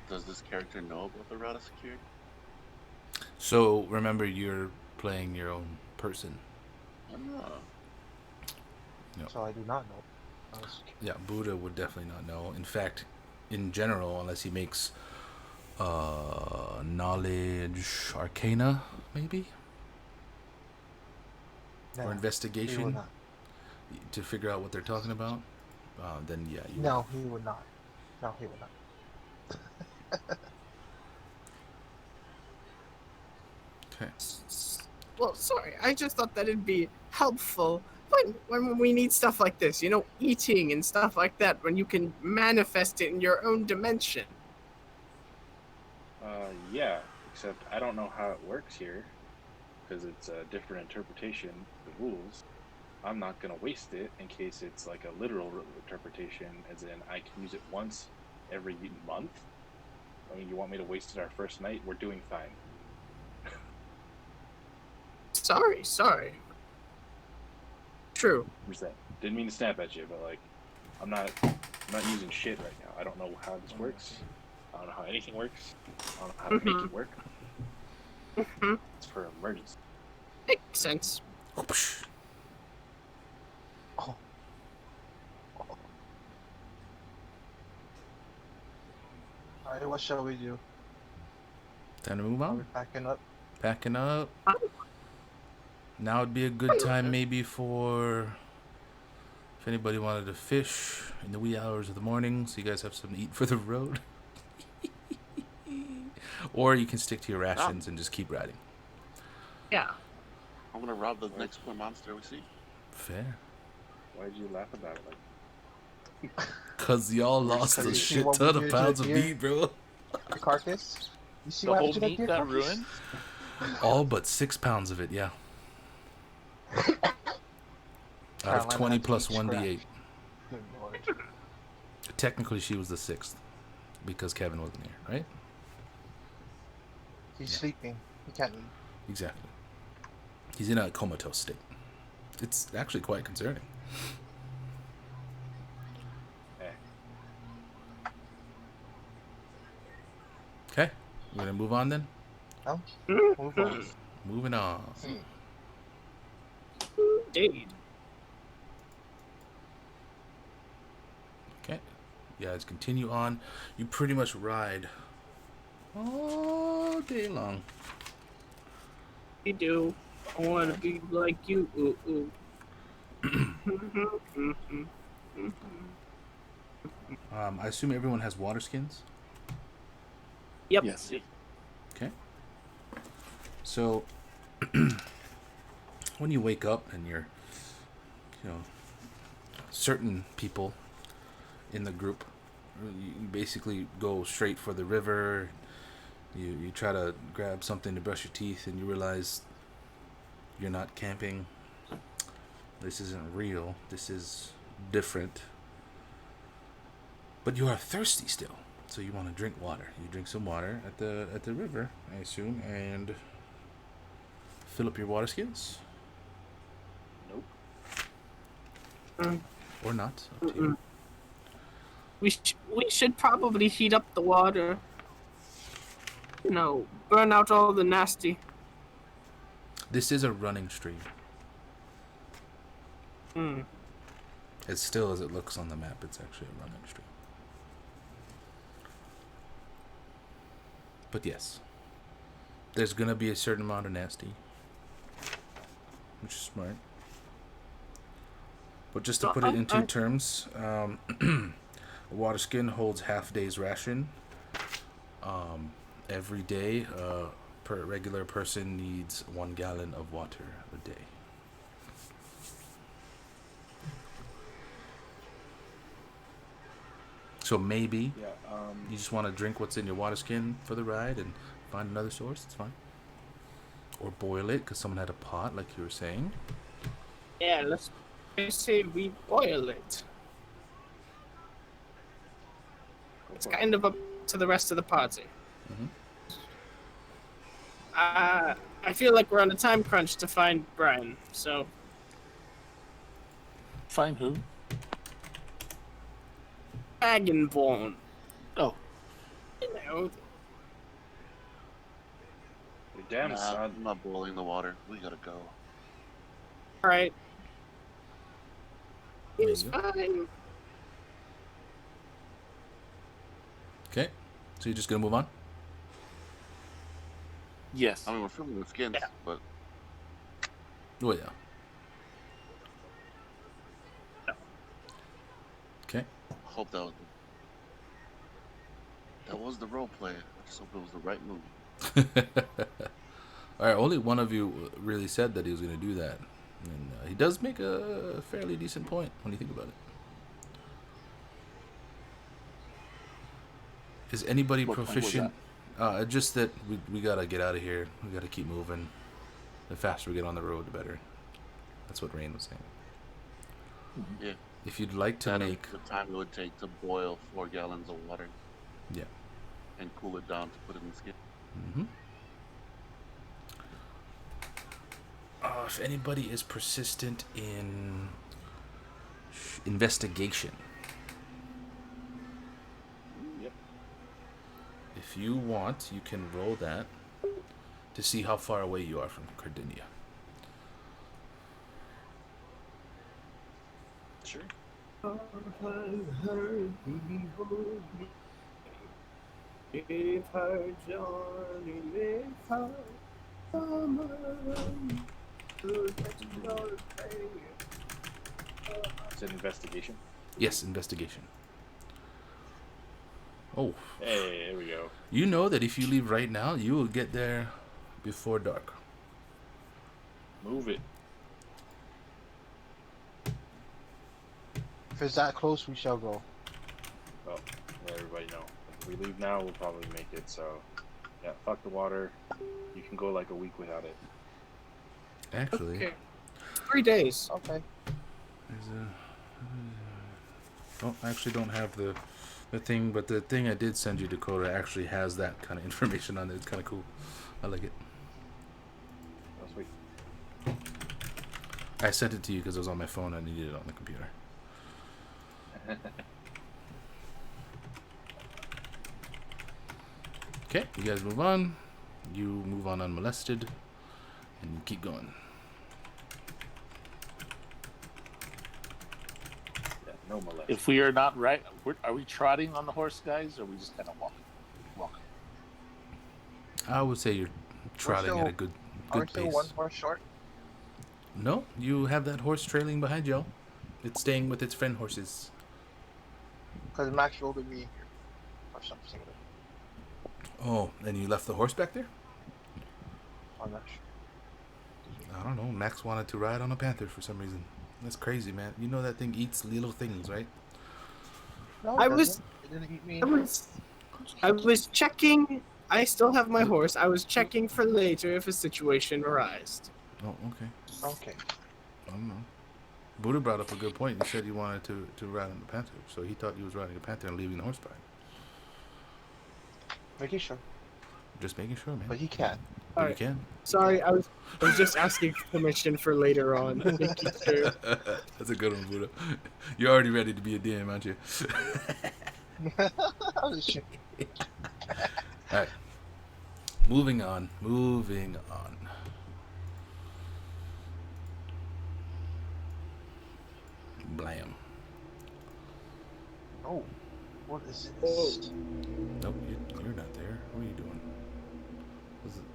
Does this character know about the route of security? So remember, you're playing your own person. I don't know. So I do not know. I was- Yeah, Buddha would definitely not know. In fact, in general, unless he makes knowledge arcana, maybe, No, or he will investigation not. to figure out what they're talking about, then yeah, you No, he would not. No, he would not. Okay. Well, sorry. I just thought that it'd be helpful when we need stuff like this. You know, eating and stuff like that. When you can manifest it in your own dimension. Yeah, except I don't know how it works here, because it's a different interpretation of the rules. I'm not gonna waste it in case it's like a literal interpretation, as in I can use it once every month. I mean, you want me to waste it our first night? We're doing fine. Sorry. True. Didn't mean to snap at you, but like, I'm not using shit right now. I don't know how this works. I don't know how anything works. I don't know how to make it work. Mhm. It's for emergency. Makes sense. Whoopsh. Oh. Alright, what shall we do? Time to move Are we on. packing up? Packing up. Now would be a good time maybe for if anybody wanted to fish in the wee hours of the morning, so you guys have something to eat for the road. Or you can stick to your rations and just keep riding. Yeah. I'm gonna rob the next poor monster we see. Fair. Why'd you laugh about it? Like, Cause y'all lost Because a you see shit what we ton did of to pounds the of deer? meat, bro. The carcass? You see The what whole happened to that meat deer got carcass? ruined. All but 6 pounds of it, yeah. Out of Carolina 20 had to plus eat 1d8. Good lord. Technically, she was the 6th because Kevin wasn't here, right? He's Yeah. sleeping. He can't eat. Exactly. He's in a comatose state. It's actually quite concerning. eh. Okay, we're gonna move on then. No? Move on. Moving on. Indeed. Okay, you guys continue on. You pretty much ride all day long. We do. I want to be like you. Ooh, ooh. I assume everyone has water skins. Yep. Yes. Okay. So when you wake up and you're, certain people in the group, you basically go straight for the river. You try to grab something to brush your teeth, and you realize you're not camping. This isn't real. This is different. But you are thirsty still, so you want to drink water. You drink some water at the river, I assume, and fill up your water skins. Nope. Or not. Up to you. We should probably heat up the water. Burn out all the nasty. This is a running stream. As still as it looks on the map, it's actually a running stream. But yes, there's gonna be a certain amount of nasty, which is smart. But just to put it into terms, a water skin holds half day's ration. Every day, per regular person needs 1 gallon of water a day. So maybe you just want to drink what's in your water skin for the ride and find another source. It's fine. Or boil it because someone had a pot, like you were saying. Yeah, let's say we boil it. It's kind of up to the rest of the party. I feel like we're on a time crunch to find Brian, so... Find who? Dragonborn. Oh. You're damn son. I'm not boiling the water. We gotta go. Alright. There It's you go. fine. Okay, so you're just gonna move on. Yes. I mean, we're filling the skins, Yeah. but Oh yeah. Okay. hope that was the role play. I just hope it was the right move. All right. Only one of you really said that he was gonna do that, and he does make a fairly decent point when you think about it. Is anybody What point was proficient? Just that we gotta get out of here. We gotta keep moving. The faster we get on the road, the better. That's what Rain was saying. Yeah. If you'd like to And make, the time it would take to boil 4 gallons of water. Yeah. And cool it down to put it in the skin. If anybody is persistent in investigation, Yep. if you want, you can roll that to see how far away you are from Cardinia. Sure. Is it investigation? Yes, investigation. Oh, Hey, there we go. you know that if you leave right now, you will get there before dark. Move it. If it's that close, we shall go. Well, let everybody know. If we leave now, we'll probably make it. So, yeah, fuck the water. You can go like a week without it. Actually, Okay. 3 days. Okay. there's I actually don't have the thing, but the thing I did send you, Dakota, actually has that kind of information on it. It's kind of cool. I like it. Oh, sweet. I sent it to you because it was on my phone. I needed it on the computer. Okay, you guys move on. You move on unmolested, and you keep going. Yeah, no molest. If we are not right, are we trotting on the horse, guys, or are we just kind of walking? I would say you're trotting still- at a good Are we good still pace. one horse short? No, you have that horse trailing behind you. It's staying with its friend horses. Because Max rolled at me or something. Oh, and you left the horse back there? I'm not sure. I don't know. Max wanted to ride on a panther for some reason. That's crazy, man. You know that thing eats little things, right? No, I it was- doesn't. It didn't eat me. I was checking I still have my horse. I was checking for later if a situation arised. Oh, okay. Okay. I don't know. Buddha brought up a good point. He said he wanted to ride on the panther, so he thought he was riding a panther and leaving the horseback. Making sure. Just making sure, man. But he can. But Alright. you can. Sorry, I was just asking permission for later on. Making sure. That's a good one, Buddha. You're already ready to be a DM, aren't you? Oh, shit. All right. Moving on. Blam. Oh, what is this? Nope, you're not there. What are you doing?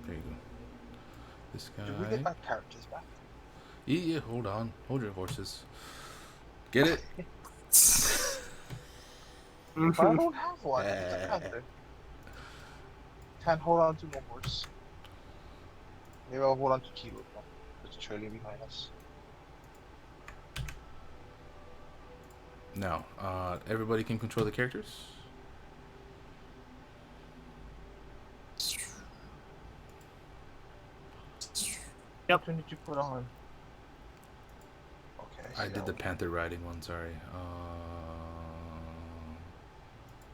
There you go. This guy. Did we get our characters back? Yeah, hold on. Hold your horses. Get it? But I don't have one. It's a panther. Can't hold on to no horse. Maybe I'll hold on to Kilo. It's trailing behind us. Now, everybody can control the characters? Yep. Which one did you put on? Okay. I see did the that panther riding one, sorry.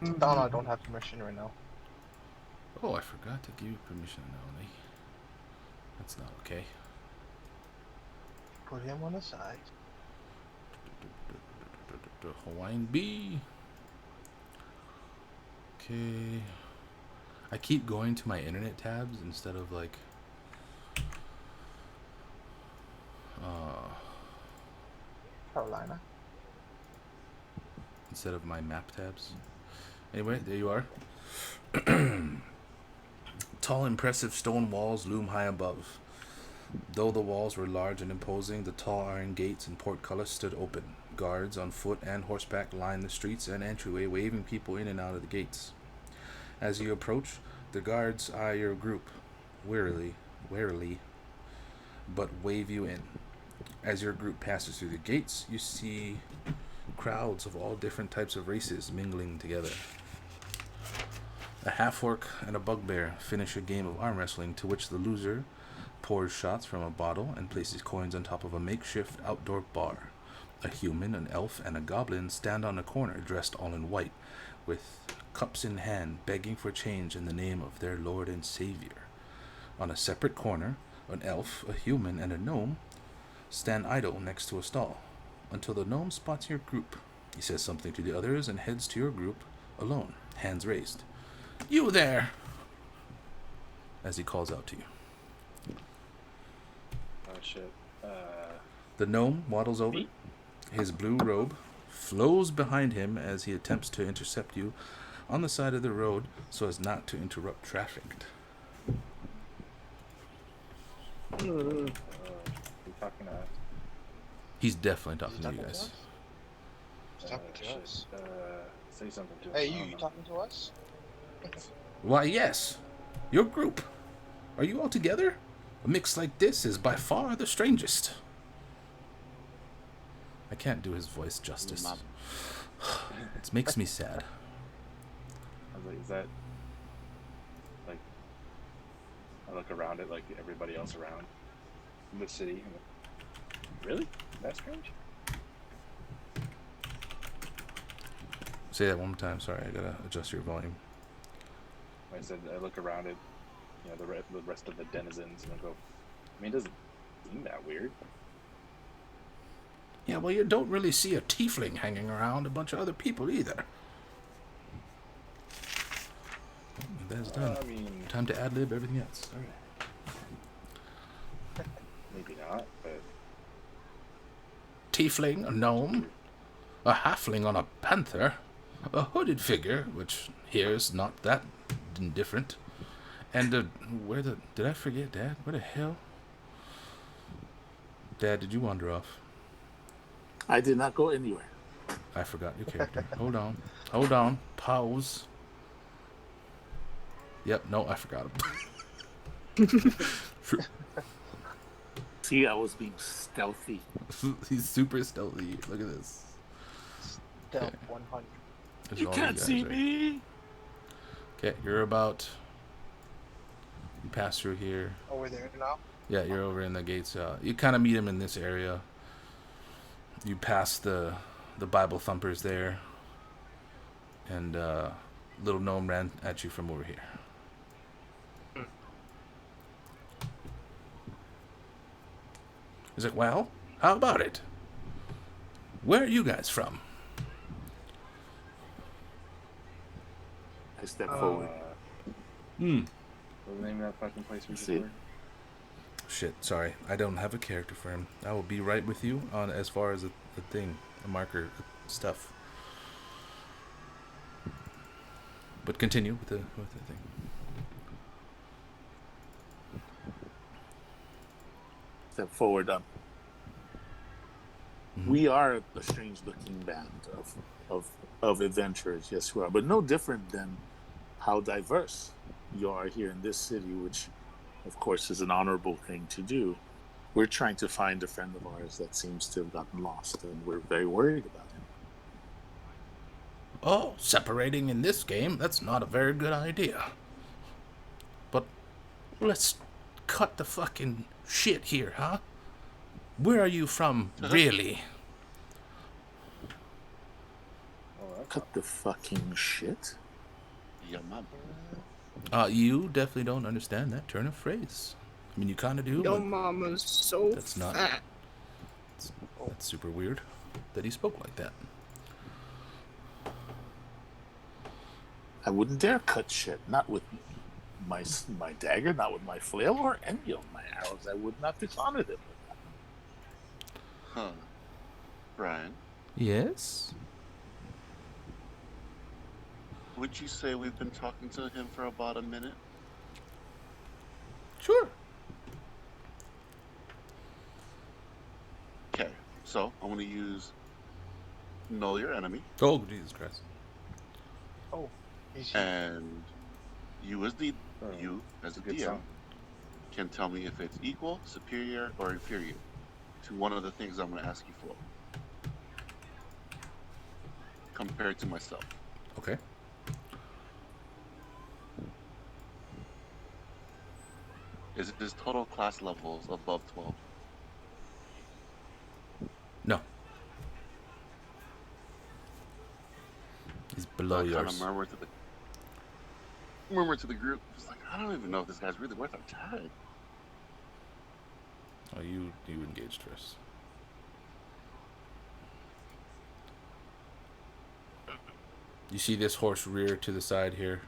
one. Donna, I don't have permission right now. Oh, I forgot to give you permission, Melanie. That's not okay. Put him on the side. Hawaiian bee. Okay. I keep going to my internet tabs instead of like Carolina. instead of my map tabs. Anyway, there you are. Tall, impressive stone walls loom high above. Though the walls were large and imposing, the tall iron gates and portcullis stood open. Guards on foot and horseback lined the streets and entryway, waving people in and out of the gates. As you approach, the guards eye your group, warily, but wave you in. As your group passes through the gates, you see crowds of all different types of races mingling together. A half-orc and a bugbear finish a game of arm wrestling to which the loser pours shots from a bottle and places coins on top of a makeshift outdoor bar. A human, an elf, and a goblin stand on a corner dressed all in white, with cups in hand, begging for change in the name of their Lord and Savior. On a separate corner, an elf, a human, and a gnome stand idle next to a stall, until the gnome spots your group. He says something to the others and heads to your group alone, hands raised. "You there!" as he calls out to you. Oh shit. The gnome waddles over. Me? His blue robe flows behind him as he attempts to intercept you on the side of the road so as not to interrupt traffic. You talking to us? He's definitely talking He's to you talking to guys. us? He's talking to Shit. us. Say something to Hey, him. I you don't know. talking to us? Why, yes. Your group. Are you all together? A mix like this is by far the strangest. I can't do his voice justice. Not- It makes me sad. I was like, is that like? I look around at like everybody else around the city. And really? That's strange. Say that one more time. Sorry, I gotta adjust your volume. I said I look around at the rest of the denizens and I go, I mean, it doesn't seem that weird. Yeah, well, you don't really see a tiefling hanging around a bunch of other people either. That's done. I mean, Time to ad-lib everything else. All right. maybe not, but Tiefling, a gnome, a halfling on a panther, a hooded figure, which here's not that indifferent, and did I forget, Dad? Where the hell? Dad, did you wander off? I did not go anywhere. I forgot your character. Hold on. Pause. Yep, no, I forgot him. See, I was being stealthy. He's super stealthy. Look at this. Stealth Okay. 100. There's You all can't guys see right- me. Okay, you're about pass through here. Over there now. Yeah, you're over in the gates. You kind of meet him in this area. You pass the Bible thumpers there, and little gnome ran at you from over here. He's like, well, how about it? Where are you guys from? I step forward. What's the name of that fucking place we That's just it. were? Shit, sorry. I don't have a character for him. I will be right with you on as far as a thing, a marker, stuff. But continue with the thing. Step forward. We are a strange-looking band of adventurers. Yes, we are, but no different than how diverse you are here in this city, which, of course, is an honorable thing to do. We're trying to find a friend of ours that seems to have gotten lost, and we're very worried about him. Oh, separating in this game, that's not a very good idea. But let's cut the fucking shit here, huh? Where are you from, really? Cut the fucking shit. Yeah, man. You definitely don't understand that turn of phrase. I mean, you kind of do, Your but mama's so that's not... fat. That's super weird that he spoke like that. I wouldn't dare cut shit. Not with my dagger, not with my flail, or any of my arrows. I would not dishonor them with that. Huh. Brian, Yes? would you say we've been talking to him for about a minute? Sure. Okay, so I'm going to use Know Your Enemy, Oh, Jesus Christ. Oh, is he? and you as the Oh, you as a good DM song. can tell me if it's equal, superior, or inferior to one of the things I'm going to ask you for, compared to myself. Okay. Is it his total class levels above 12? No. He's below I kind yours. of murmur to the group. It's like, I don't even know if this guy's really worth our time. Oh, you engaged first. You see this horse rear to the side here.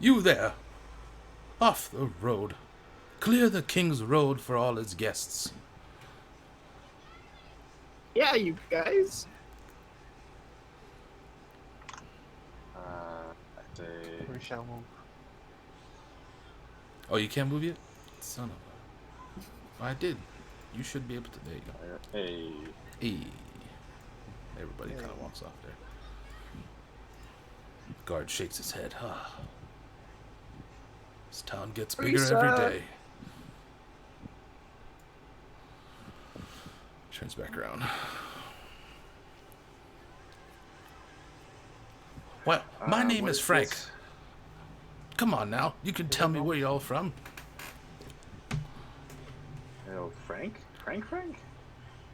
You there! Off the road. Clear the king's road for all his guests. Yeah, you guys. I'd say We shall move. Oh, you can't move yet? Son of a... I did. You should be able to... There you go. hey, Hey. Everybody kind of walks off there. Guard shakes his head. Ah. This town gets bigger every day. Turns back around. Well, my name what is is Frank. this? Come on now. You can tell me where you're all from. Oh, Frank? Frank?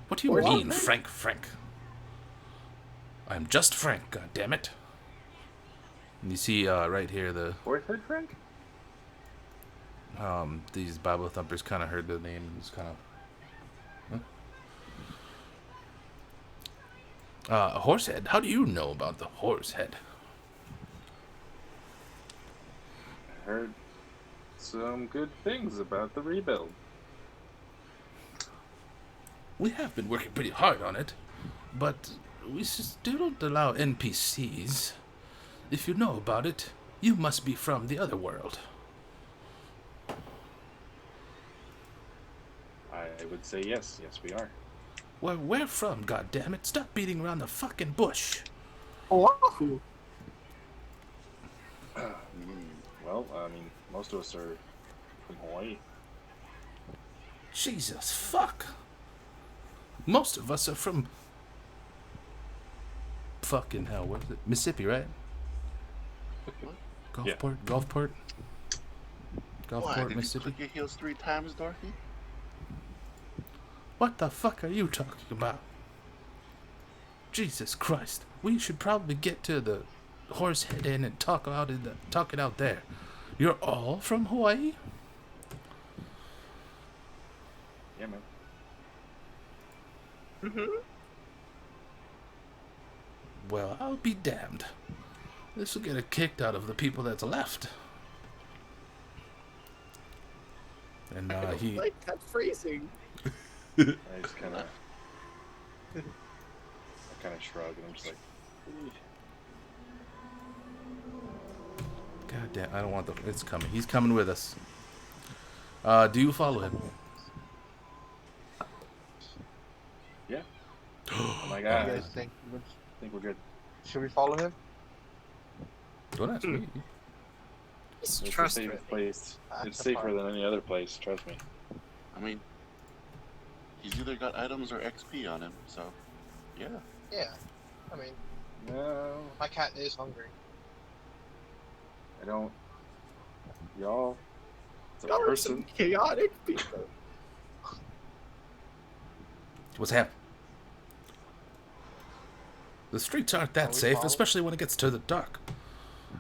What do you What? mean, Frank? I'm just Frank, goddammit. And you see right here Fourth head Frank? these Bible thumpers kind of heard the name and just kind of... Huh? Horsehead? How do you know about the Horsehead? I heard some good things about the rebuild. We have been working pretty hard on it, but we still don't allow NPCs. If you know about it, you must be from the other world. I would say yes. Yes, we are. Well, where from, goddammit? Stop beating around the fucking bush. Oahu. Well, I mean, most of us are from Hawaii. Jesus fuck. Most of us are from fucking hell, what is it? Mississippi, right? What? Gulfport? Yeah. Gulfport? Why? Gulfport, Did you Mississippi. click your heels 3 times, Dorothy? What the fuck are you talking about? Jesus Christ. We should probably get to the Horse Head Inn and talk it out there. You're all from Hawaii? Yeah, man. Mm-hmm. Well, I'll be damned. This will get it kicked out of the people that's left. And I don't he like that phrasing. I just kind of, shrug, and I'm just like, God damn, I don't want the. It's coming. He's coming with us. Do you follow him? yeah. Oh my You god. guys think I think we're good. should we follow him? Don't ask me. It's It's a trustworthy. safe place. That's It's a safer part. than any other place. Trust me. I mean, he's either got items or XP on him, so yeah. Yeah. I mean, No, my cat is hungry. I don't. Y'all. It's a Y'all are some person. chaotic people. What's happening? The streets aren't that we safe, follow? especially when it gets to the dark.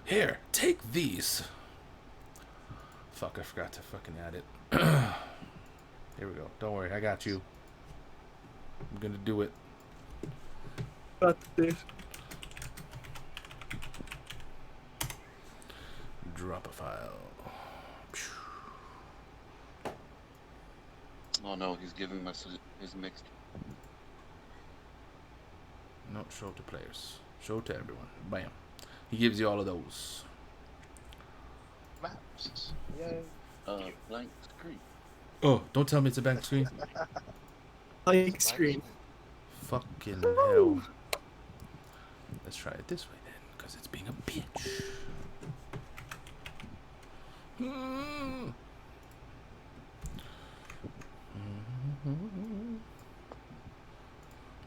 Here, take these. Fuck, I forgot to fucking add it. Here we go. Don't worry, I got you. I'm gonna do it. But this. Drop a file. Oh no, he's giving us his mixed. Not show to players. Show to everyone. Bam. He gives you all of those. Maps. Yay. Blank screen. Oh, don't tell me it's a blank screen. Blank screen. Fucking hell. Let's try it this way then, because it's being a bitch.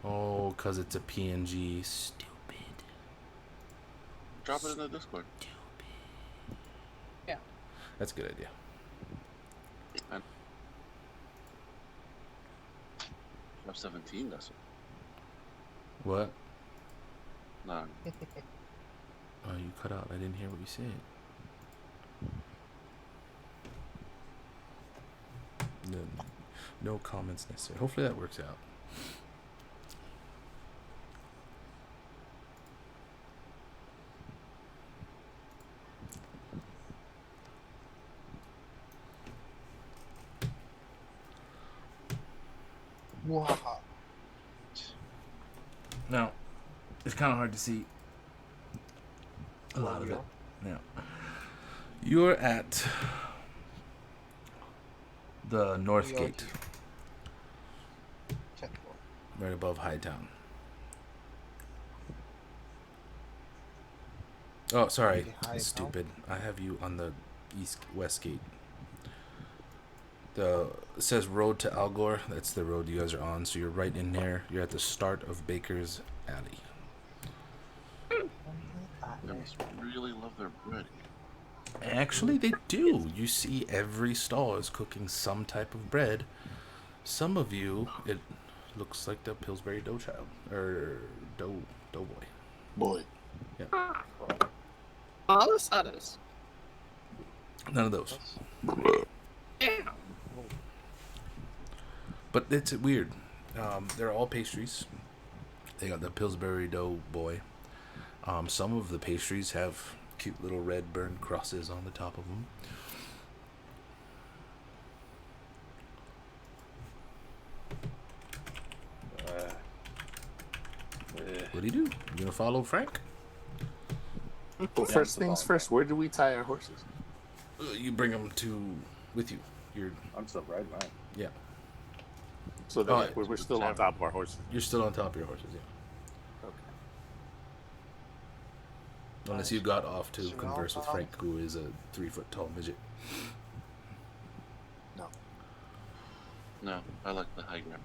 Oh, because it's a PNG. Stupid. Drop it in the Discord. Yeah. That's a good idea. Drop 17, that's What? nah. Oh, you cut out. I didn't hear what you said. No comments necessary. Hopefully that works out. Wow. Now, it's kind of hard to see a lot of it. Now, you're at the North We are Gate, to 10th floor. right above Hightown. Oh, sorry. Okay, Hightown. Stupid. I have you on the west gate. It says Road to Al Gore. That's the road you guys are on. So you're right in there. You're at the start of Baker's Alley. They must really love their bread. Actually, they do. You see every stall is cooking some type of bread. Some of you, it looks like the Pillsbury Doughchild. Or Doughboy. Boy. Malasadas. None of those. Damn. But it's weird. They're all pastries. They got the Pillsbury Doughboy. Some of the pastries have cute little red burned crosses on the top of them. What do you do? You gonna follow Frank? Well, first things first, where do we tie our horses? You bring them with you. I'm still riding mine. Yeah. So that Oh, we're still on top of our horses. You're still on top of your horses, yeah. Okay. Unless you got off to So converse with I'll- Frank, who is a 3-foot tall midget. No. No, I like the high ground.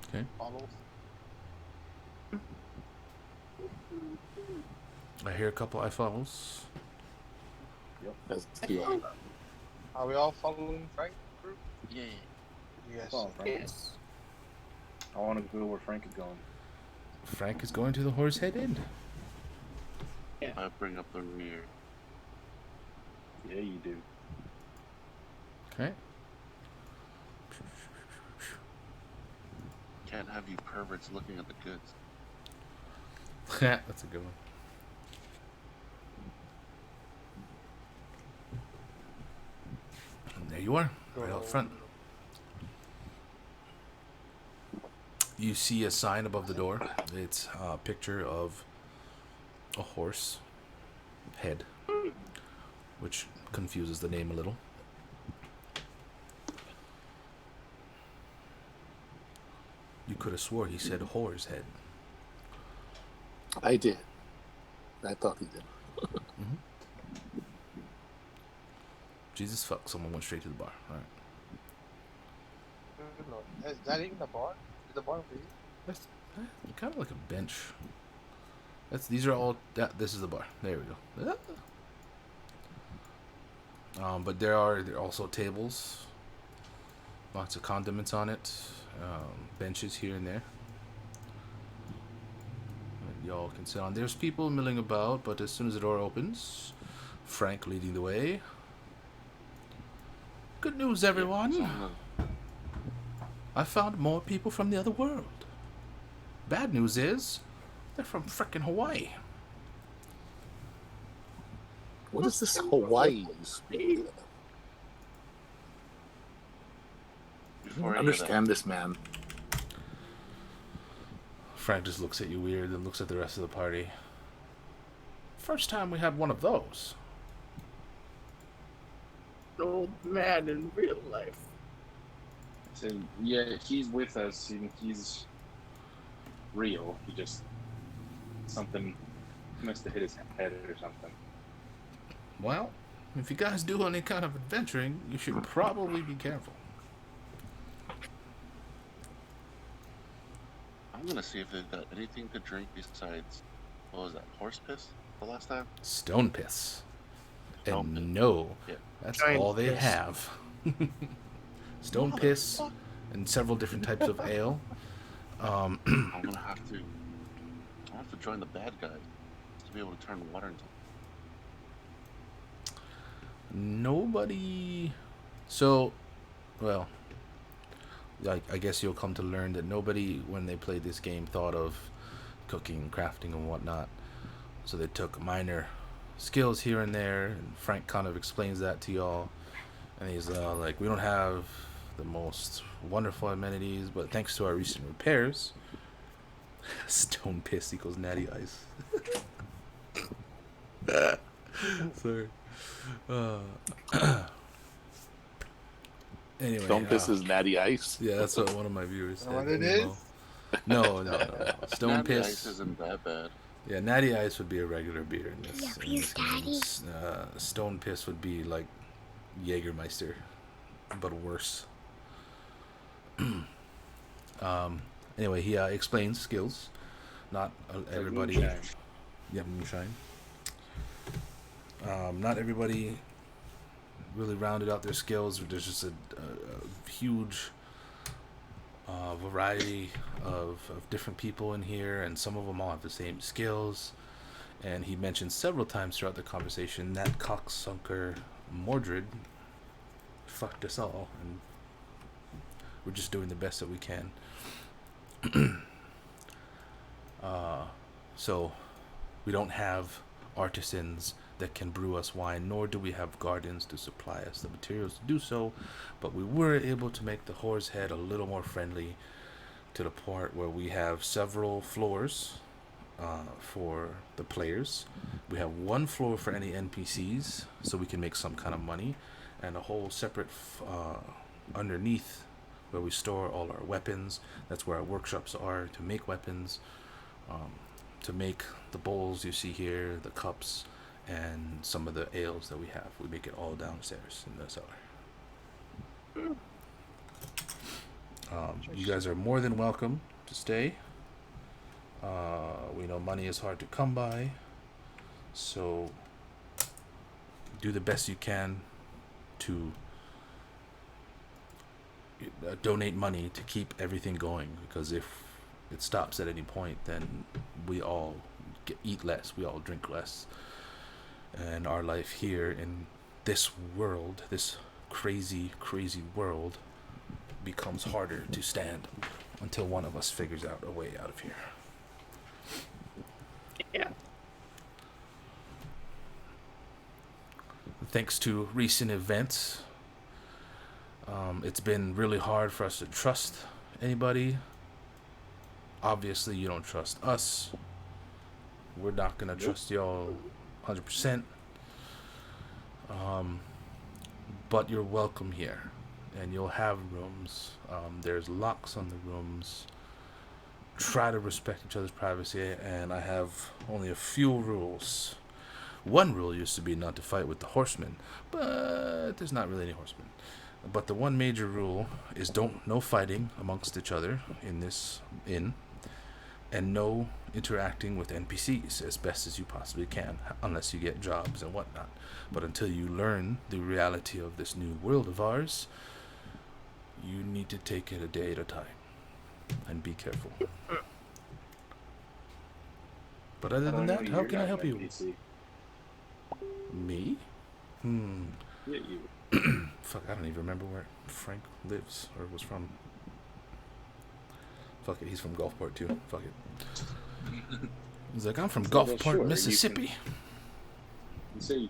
Okay. Follow. I hear a couple I follows. As do I. Are we all following Frank? Yeah. Yes. Oh, Frank. Yes. I want to go where Frank is going. Frank is going to the Horsehead Inn. I bring up the rear. Yeah, you do. Okay. Can't have you perverts looking at the goods. That's a good one. And there you are, right out front. You see a sign above the door. It's a picture of a horse head, which confuses the name a little. You could have swore he said whore's head. I did. I thought he did. Jesus fuck, someone went straight to the bar. Alright. Is that even the bar? Is the bar for you? That's kind of like a bench. These are all. This is the bar. There we go. But there are also tables. Lots of condiments on it. Benches here and there. And y'all can sit on. There's people milling about, but as soon as the door opens, Frank leading the way. Good news, everyone. I found more people from the other world. Bad news is, they're from frickin' Hawaii. What is this Hawaii? I don't understand this man. Frank just looks at you weird and looks at the rest of the party. First time we had one of those. An old man in real life. So yeah, he's with us and he's real. He just something must have hit his head or something. Well, if you guys do any kind of adventuring, you should probably be careful. I'm gonna see if they've got anything to drink besides, what was that, horse piss the last time? Stone piss. Stone piss. And no, Yeah. that's Giant all they piss. have. Stone piss and several different types of ale. I'm gonna have to join the bad guy to be able to turn water into. Nobody. So, well, I guess you'll come to learn that nobody, when they played this game, thought of cooking, crafting, and whatnot. So they took minor skills here and there, and Frank kind of explains that to y'all. And he's like, we don't have the most wonderful amenities, but thanks to our recent repairs, stone piss equals natty ice. Sorry. Anyway, Stone piss is natty ice. yeah, that's what one of my viewers said. What it as is? well. No. Stone Natty piss. ice isn't that bad. Yeah, natty ice would be a regular beer in this. Yeah, in this please, game. Daddy. Stone piss would be like Jägermeister, but worse. Anyway, he explains skills. Not everybody. moonshine. Yeah, moonshine. Not everybody really rounded out their skills. There's just a huge variety of different people in here, and some of them all have the same skills. And he mentioned several times throughout the conversation that cocksunker Mordred fucked us all, and we're just doing the best that we can. So we don't have artisans that can brew us wine, nor do we have gardens to supply us the materials to do so, but we were able to make the Whore's Head a little more friendly, to the point where we have several floors for the players. We have one floor for any NPCs, so we can make some kind of money, and a whole separate underneath where we store all our weapons. That's where our workshops are to make weapons, to make the bowls you see here, the cups, and some of the ales that we have. We make it all downstairs in the cellar. You guys are more than welcome to stay. We know money is hard to come by, so do the best you can to donate money to keep everything going, because if it stops at any point, then we all eat less, we all drink less, and our life here in this world, this crazy world, becomes harder to stand until one of us figures out a way out of here. Yeah. Thanks to recent events, it's been really hard for us to trust anybody. Obviously, you don't trust us. We're not gonna trust y'all 100%. But you're welcome here, and you'll have rooms. There's locks on the rooms. Try to respect each other's privacy, and I have only a few rules. One rule used to be not to fight with the horsemen, but there's not really any horsemen. But the one major rule is no fighting amongst each other in this inn, and no interacting with NPCs as best as you possibly can, unless you get jobs and whatnot. But until you learn the reality of this new world of ours, you need to take it a day at a time and be careful. But other than that, how can I help you? NPC. Me? Yeah, you. Fuck, I don't even remember where Frank lives or was from. Fuck it, he's from Gulfport too. Fuck it. He's like, I'm from Gulfport, sure, Mississippi. Sure, you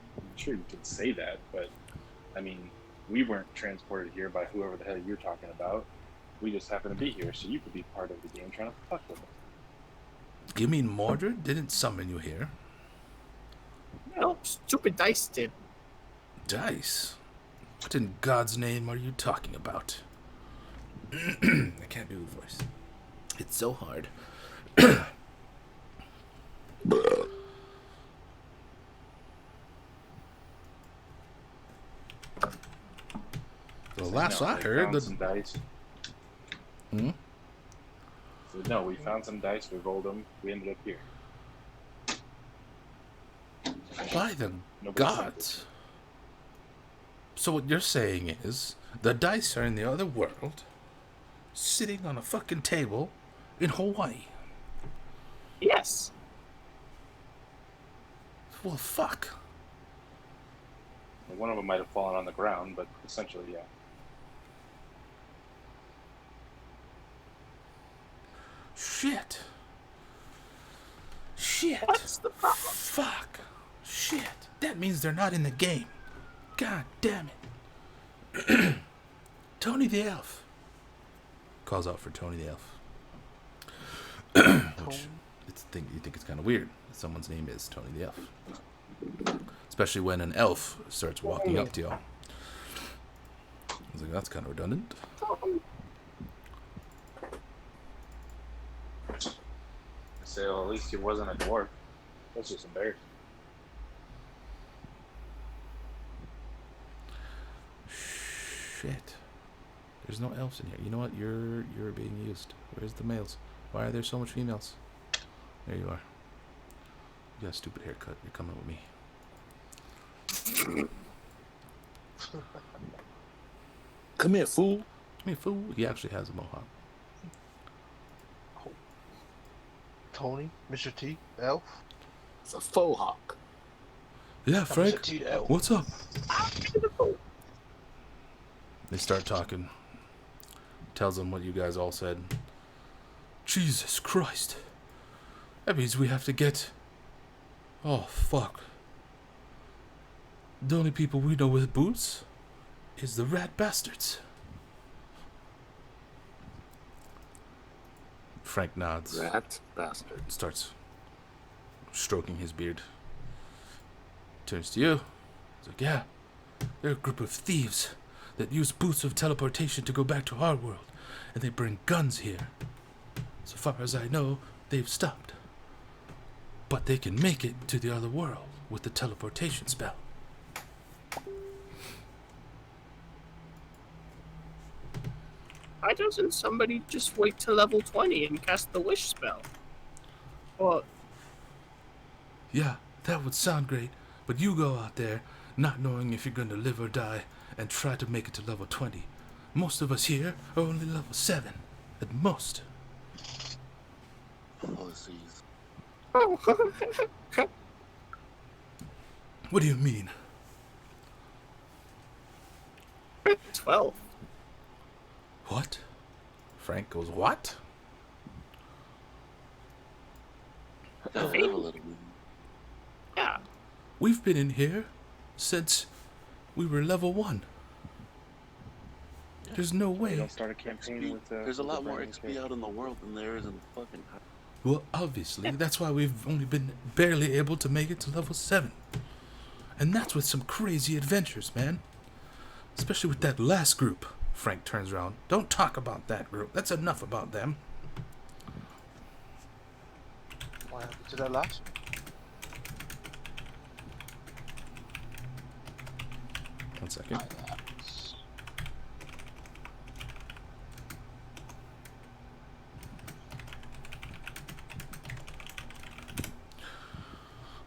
can say that, but I mean, we weren't transported here by whoever the hell you're talking about. We just happen to be here, so you could be part of the game trying to fuck with us. You mean Mordred didn't summon you here? No, stupid dice did. Dice? What in God's name are you talking about? I can't do the voice. It's so hard. The last I heard, found some dice. Hmm? So, no, we found some dice, we rolled them, we ended up here. By the Nobody gods. So what you're saying is, the dice are in the other world, sitting on a fucking table in Hawaii. Yes. Well, fuck. One of them might have fallen on the ground, but essentially, yeah. Shit. Shit. What's the problem? Fuck. Shit. That means they're not in the game. God damn it. Tony the Elf. Calls out for Tony the Elf. Which you think it's kind of weird. Someone's name is Tony the Elf. Especially when an elf starts walking up to y'all. I was like, that's kind of redundant. I say, well, at least he wasn't a dwarf. That's just embarrassing. Shit. There's no elves in here. You know what? You're being used. Where's the males? Why are there so much females? There you are. You got a stupid haircut. You're coming with me. Come here, fool. Come here, fool. He actually has a mohawk. Tony, Mr. T, Elf. It's a faux hawk. Yeah, Frank. Mr. T, the Elf. What's up? They start talking. Tells them what you guys all said. Jesus Christ. That means we have to get... Oh, fuck. The only people we know with boots is the rat bastards. Frank nods. Rat bastard. Starts stroking his beard. Turns to you. He's like, yeah, they're a group of thieves that use boots of teleportation to go back to our world, and they bring guns here. So far as I know, they've stopped. But they can make it to the other world with the teleportation spell. Why doesn't somebody just wait till level 20 and cast the wish spell? Well, Yeah, that would sound great, but you go out there, not knowing if you're going to live or die, and try to make it to level 20. Most of us here are only level 7, at most. Pussies. What do you mean? 12. What? Frank goes, what? Have a little bit. Yeah. We've been in here since we were level 1. There's no You way. don't start a campaign with There's a with lot more brand new XP character. out in the world than there is in fucking. Well, obviously, that's why we've only been barely able to make it to level 7. And that's with some crazy adventures, man. Especially with that last group. Frank turns around. Don't talk about that group. That's enough about them. What happened to that last one? 1 second.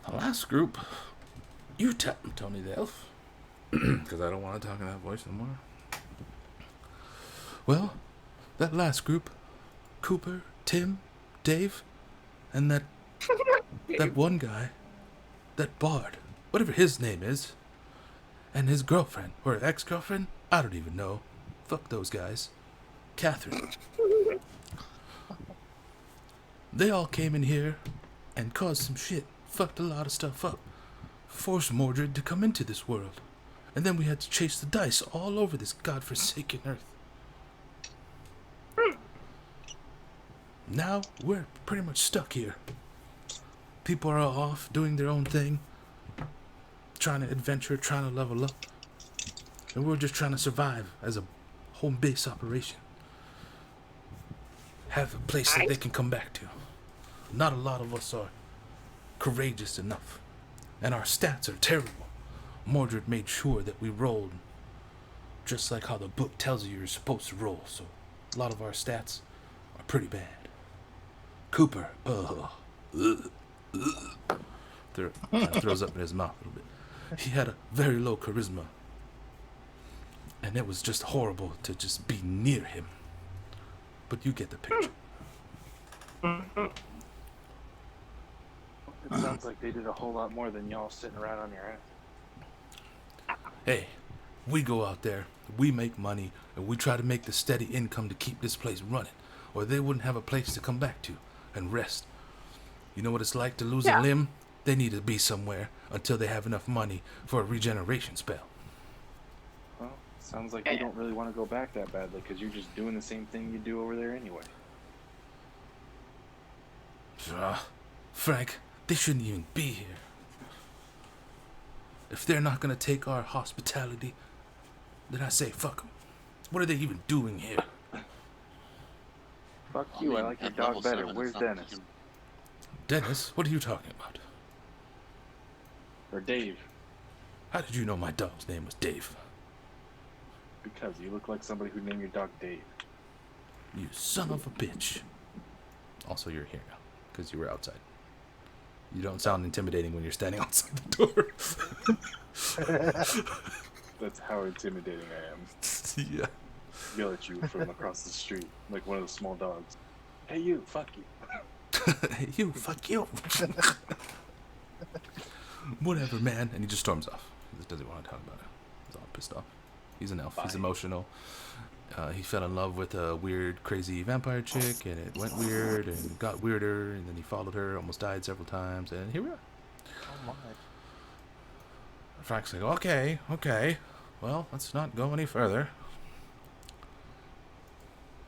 The last group, you tell them, Tony the Elf, because I don't want to talk in that voice anymore. Well, that last group, Cooper, Tim, Dave, and that one guy, that Bard, whatever his name is, and his girlfriend, or ex-girlfriend, I don't even know. Fuck those guys. Catherine. They all came in here and caused some shit. Fucked a lot of stuff up. Forced Mordred to come into this world. And then we had to chase the dice all over this godforsaken earth. Now we're pretty much stuck here. People are all off doing their own thing. Trying to adventure, trying to level up. And we're just trying to survive as a home base operation. Have a place that they can come back to. Not a lot of us are courageous enough. And our stats are terrible. Mordred made sure that we rolled just like how the book tells you you're supposed to roll. So a lot of our stats are pretty bad. Cooper, throws up in his mouth a little bit. He had a very low charisma. And it was just horrible to just be near him. But you get the picture. It sounds like they did a whole lot more than y'all sitting around on your ass. Hey, we go out there, we make money, and we try to make the steady income to keep this place running. Or they wouldn't have a place to come back to and rest. You know what it's like to lose a limb? They need to be somewhere until they have enough money for a regeneration spell. Well, sounds like you don't really want to go back that badly because you're just doing the same thing you do over there anyway. Frank, they shouldn't even be here. If they're not gonna take our hospitality, then I say fuck them. What are they even doing here? Fuck you, I like your dog better. Where's Dennis? Dennis? What are you talking about? Or Dave? How did you know my dog's name was Dave? Because you look like somebody who named your dog Dave. You son of a bitch. Also, you're here now, because you were outside. You don't sound intimidating when you're standing outside the door. That's how intimidating I am. Yeah. Yell at you from across the street, like one of the small dogs. Hey you, fuck you. Hey, you, fuck you. Whatever, man. And he just storms off. He just doesn't want to talk about it. He's all pissed off. He's an elf. Bye. He's emotional. He fell in love with a weird, crazy vampire chick, and it went weird and got weirder, and then he followed her, almost died several times, and here we are. Oh my. Frank's like, okay. Well, let's not go any further.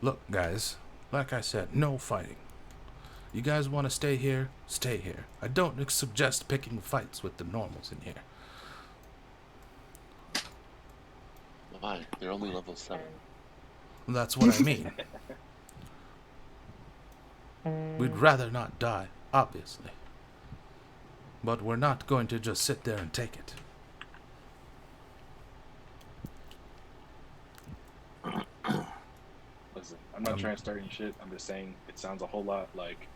Look, guys, like I said, no fighting. You guys want to stay here? Stay here. I don't suggest picking fights with the normals in here. Why? They're only level 7. That's what I mean. We'd rather not die, obviously. But we're not going to just sit there and take it. Listen, I'm not trying to start any shit. I'm just saying it sounds a whole lot like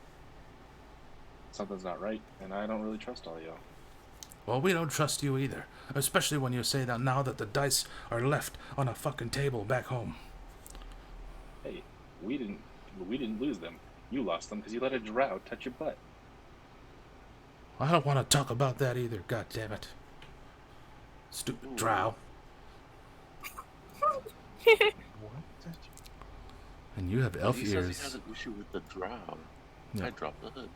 something's not right, and I don't really trust all y'all. Well, we don't trust you either. Especially when you say that now that the dice are left on a fucking table back home. Hey, we didn't lose them. You lost them because you let a drow touch your butt. I don't want to talk about that either, god damn it. Stupid drow. What? And you have elf He says ears. he has an issue with the drow. Yeah. I dropped the hood.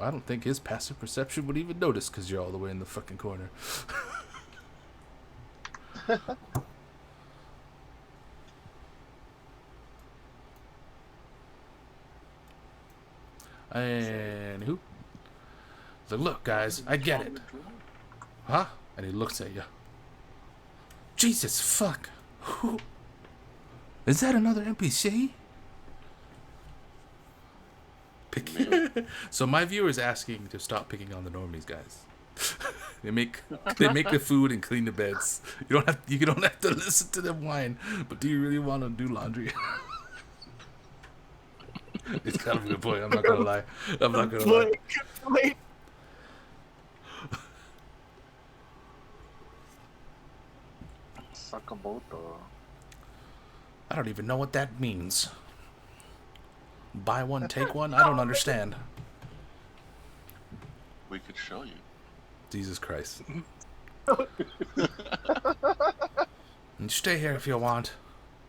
I don't think his passive perception would even notice because you're all the way in the fucking corner. And who? He's like, look, guys, I get it. Huh? And he looks at you. Jesus fuck. Who? Is that another NPC? So my viewer's asking to stop picking on the normies, guys. they make the food and clean the beds. You don't have to listen to them whine. But do you really want to do laundry? It's kind of a good point. I'm not gonna lie. I'm not gonna lie. Wait. Sakamoto. I don't even know what that means. Buy one, take one? I don't understand. We could show you. Jesus Christ. And stay here if you want.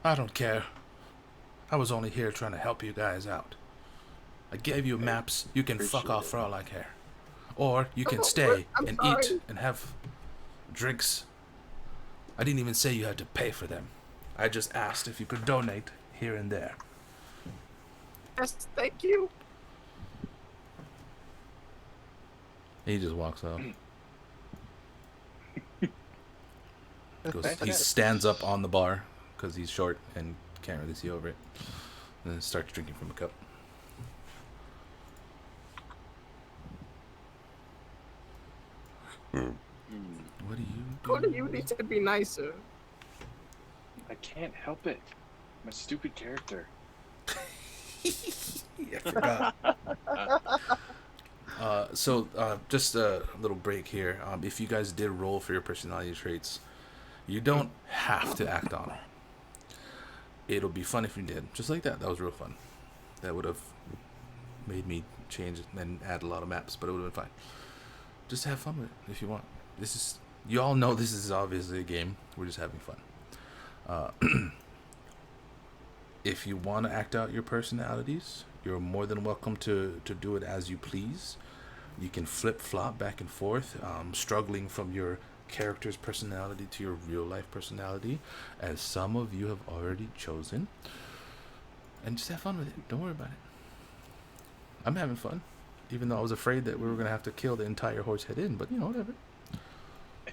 I don't care. I was only here trying to help you guys out. I gave you maps. You can fuck off for all I care. Or you can stay and eat and have drinks. I didn't even say you had to pay for them. I just asked if you could donate here and there. Yes, thank you. He just walks off. He stands up on the bar because he's short and can't really see over it. And then starts drinking from a cup. What do you do? Cody, you need to be nicer. I can't help it. I'm a stupid character. I forgot. Just a little break here. If you guys did roll for your personality traits, you don't have to act on them. It'll be fun if you did. Just like that. That was real fun. That would have made me change and add a lot of maps, but it would have been fine. Just have fun with it if you want. You all know this is obviously a game. We're just having fun. If you want to act out your personalities, you're more than welcome to do it as you please. You can flip-flop back and forth, struggling from your character's personality to your real-life personality, as some of you have already chosen. And just have fun with it. Don't worry about it. I'm having fun, even though I was afraid that we were going to have to kill the entire horse head in, but, whatever.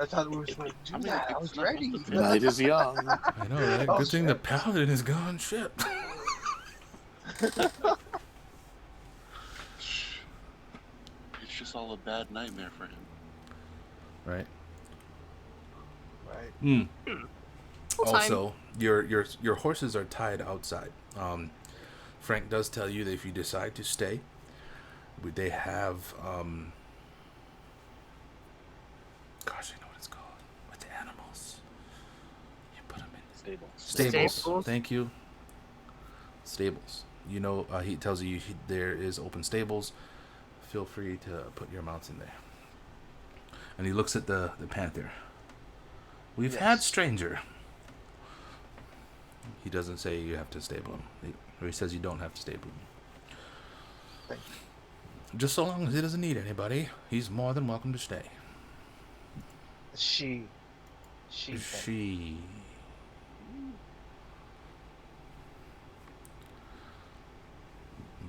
I thought we were supposed to do that. I was ready. Night is young. I know, right? Oh, Good thing shit. the paladin is gone. Shit. It's just all a bad nightmare for him. Right. Right. Also, your horses are tied outside. Frank does tell you that if you decide to stay, they have gosh, I know what it's called with the animals. You put them in Stables. Stables. Thank you. Stables. He tells you there is open stables. Feel free to put your mounts in there. And he looks at the panther. We've had stranger. He doesn't say you have to stable him. Or he says you don't have to stable him. Thank Just so long as he doesn't need anybody, he's more than welcome to stay. She.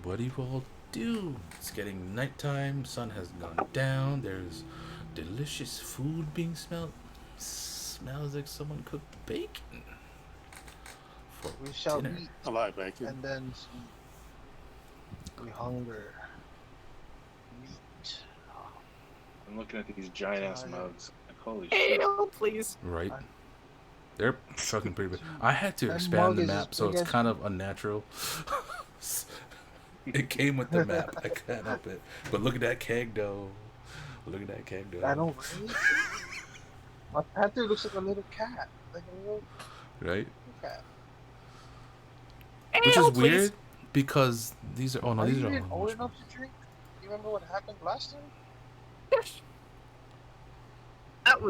What do you all do? It's getting nighttime. Sun has gone down. There's delicious food being smelled. Smells like someone cooked bacon. For We shall dinner. eat, I like bacon. and then sleep. We hunger. Meat. I'm looking at these giant ass mugs. Like, holy shit. Ale, please. Right. They're fucking pretty big. I had to That expand mug the is map, as so big it's as- kind of unnatural. It came with the map. I can't help it. But look at that keg, though. Look at that cat I dog. know, right? My panther looks like a little cat. Like a little Right? cat. Which is Ale, please. weird because these are. Oh no, Are these you are even all old much enough to drink? You remember what happened last time? Yes. That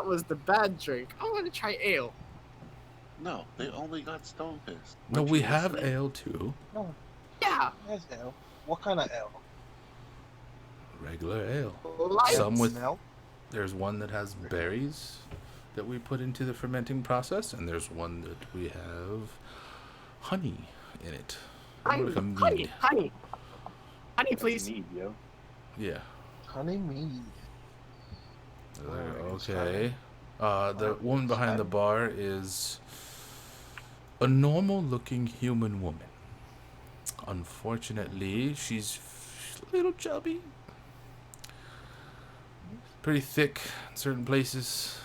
was the bad drink. I want to try ale. No, they only got stone pissed. No, Weren't we you have listening? ale too. No, Yeah, yes, ale. What kind of ale? Regular ale. light. Some with. milk. There's one that has berries that we put into the fermenting process, and there's one that we have honey in it. More like a mead. Honey, That's please. need, yo. Yeah. Honey mead. Okay. The Alright, woman behind the Skyrim. bar is a normal-looking human woman. Unfortunately, she's a little chubby. Pretty thick in certain places.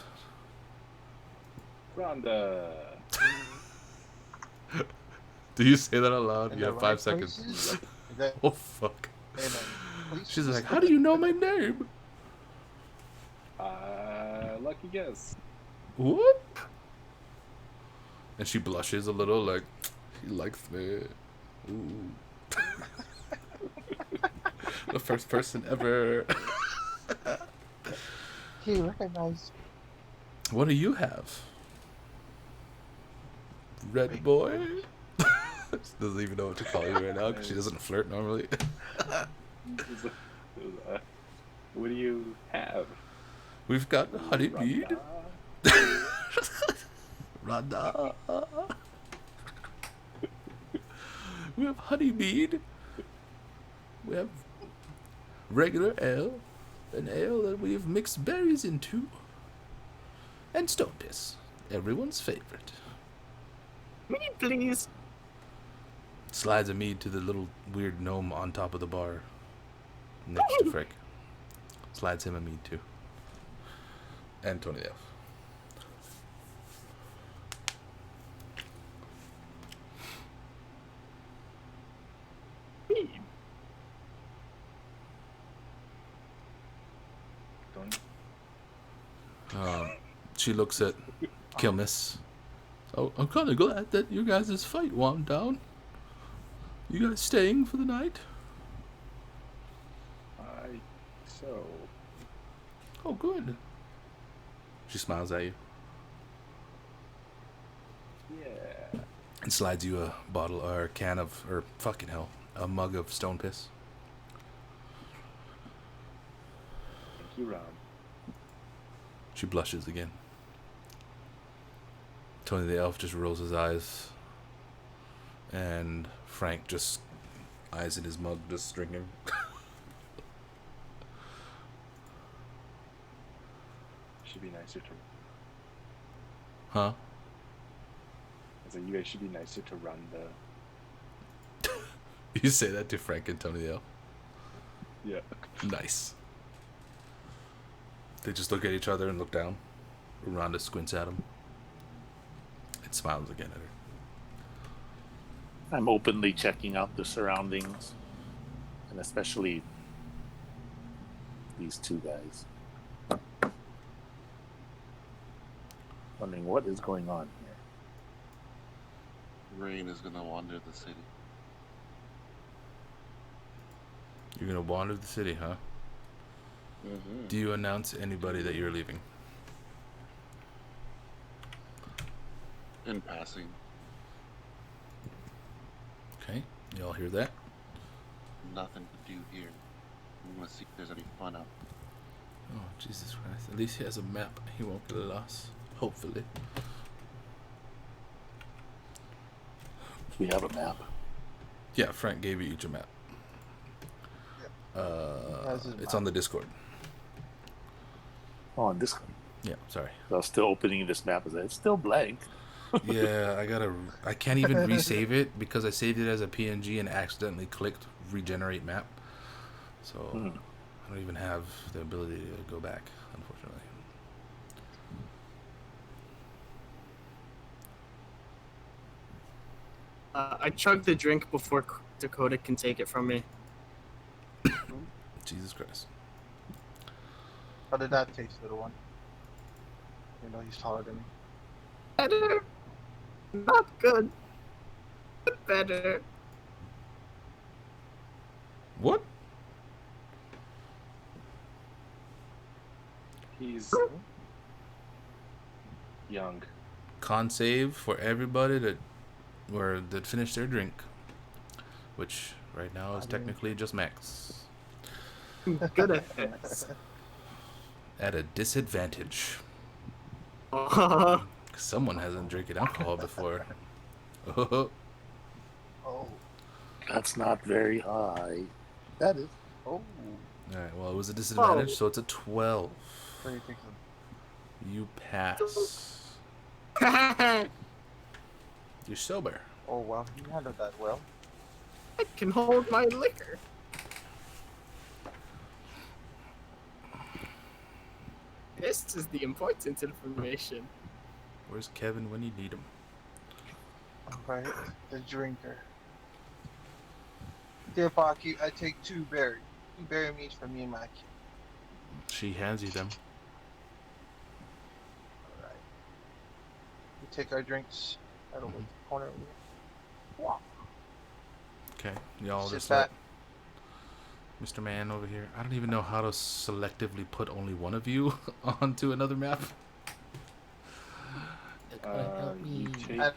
Rhonda. Do you say that out loud? In You the have right 5 seconds. places? Is that- Oh, fuck. Hey, man, please She's just- like, how do you know my name? Lucky guess. What? And she blushes a little like, he likes me. Ooh. The first person ever. He recognized. What do you have? Red boy? She doesn't even know what to call you right now because she doesn't flirt normally. What do you have? We've got honeymead. Rhonda. Rada. We have honeymead. We have regular ale. An ale that we've mixed berries into. And stone piss. Everyone's favorite. Mead, please. Slides a mead to the little weird gnome on top of the bar. Next to Frick. Slides him a mead too. And Tony F. Mead. She looks at Kilmis. Oh, I'm kind of glad that you guys' fight wound down. You guys staying for the night? So. Oh, good. She smiles at you Yeah. and slides you a bottle or a can of, or fucking hell, a mug of stone piss. Thank you, Ron. She blushes again. Tony the elf just rolls his eyes, and Frank just eyes in his mug, just drinking. Should be nicer to. Huh? I said you guys should be nicer to Rhonda. You say that to Frank and Tony the elf? Yeah. Nice. They just look at each other and look down. Rhonda squints at him and smiles again at her. I'm openly checking out the surroundings, and especially these two guys. Wondering what is going on here. Rain is gonna wander the city. You're gonna wander the city, huh? Mm-hmm. Do you announce to anybody that you're leaving? In passing. Okay, y'all hear that? Nothing to do here. I'm gonna see if there's any fun out. Oh, Jesus Christ. At least he has a map. He won't get lost. Hopefully. We have a map. Yeah, Frank gave you each a map. Has his It's map. on the Discord. Oh, and this. Yeah, sorry. I was still opening this map. It's still blank. Yeah, I can't even resave it because I saved it as a PNG and accidentally clicked regenerate map. So I don't even have the ability to go back, unfortunately. I chugged the drink before Dakota can take it from me. Jesus Christ. How did that taste, little one? You know he's taller than me. Better. Not good. But better. What? He's young. Con save for everybody that finished their drink, which right now is technically just Max. Good at this. At a disadvantage. Someone hasn't drinking alcohol before. Oh, That's not very high. That is. oh. Alright, well, it was a disadvantage, Oh. so it's a 12. What do you think? You pass. You're sober. Oh, wow, you handled that well. I can hold my liquor. This is the important information. Where's Kevin when you need him? Alright, the drinker. Dear Pocky, I take 2 berry. 2 berry meats for me and my kid. She hands you them. Alright. We take our drinks out of the corner over here. Wow. Okay, y'all Sit just back. let Mr. Man over here. I don't even know how to selectively put only one of you onto another map. You take, And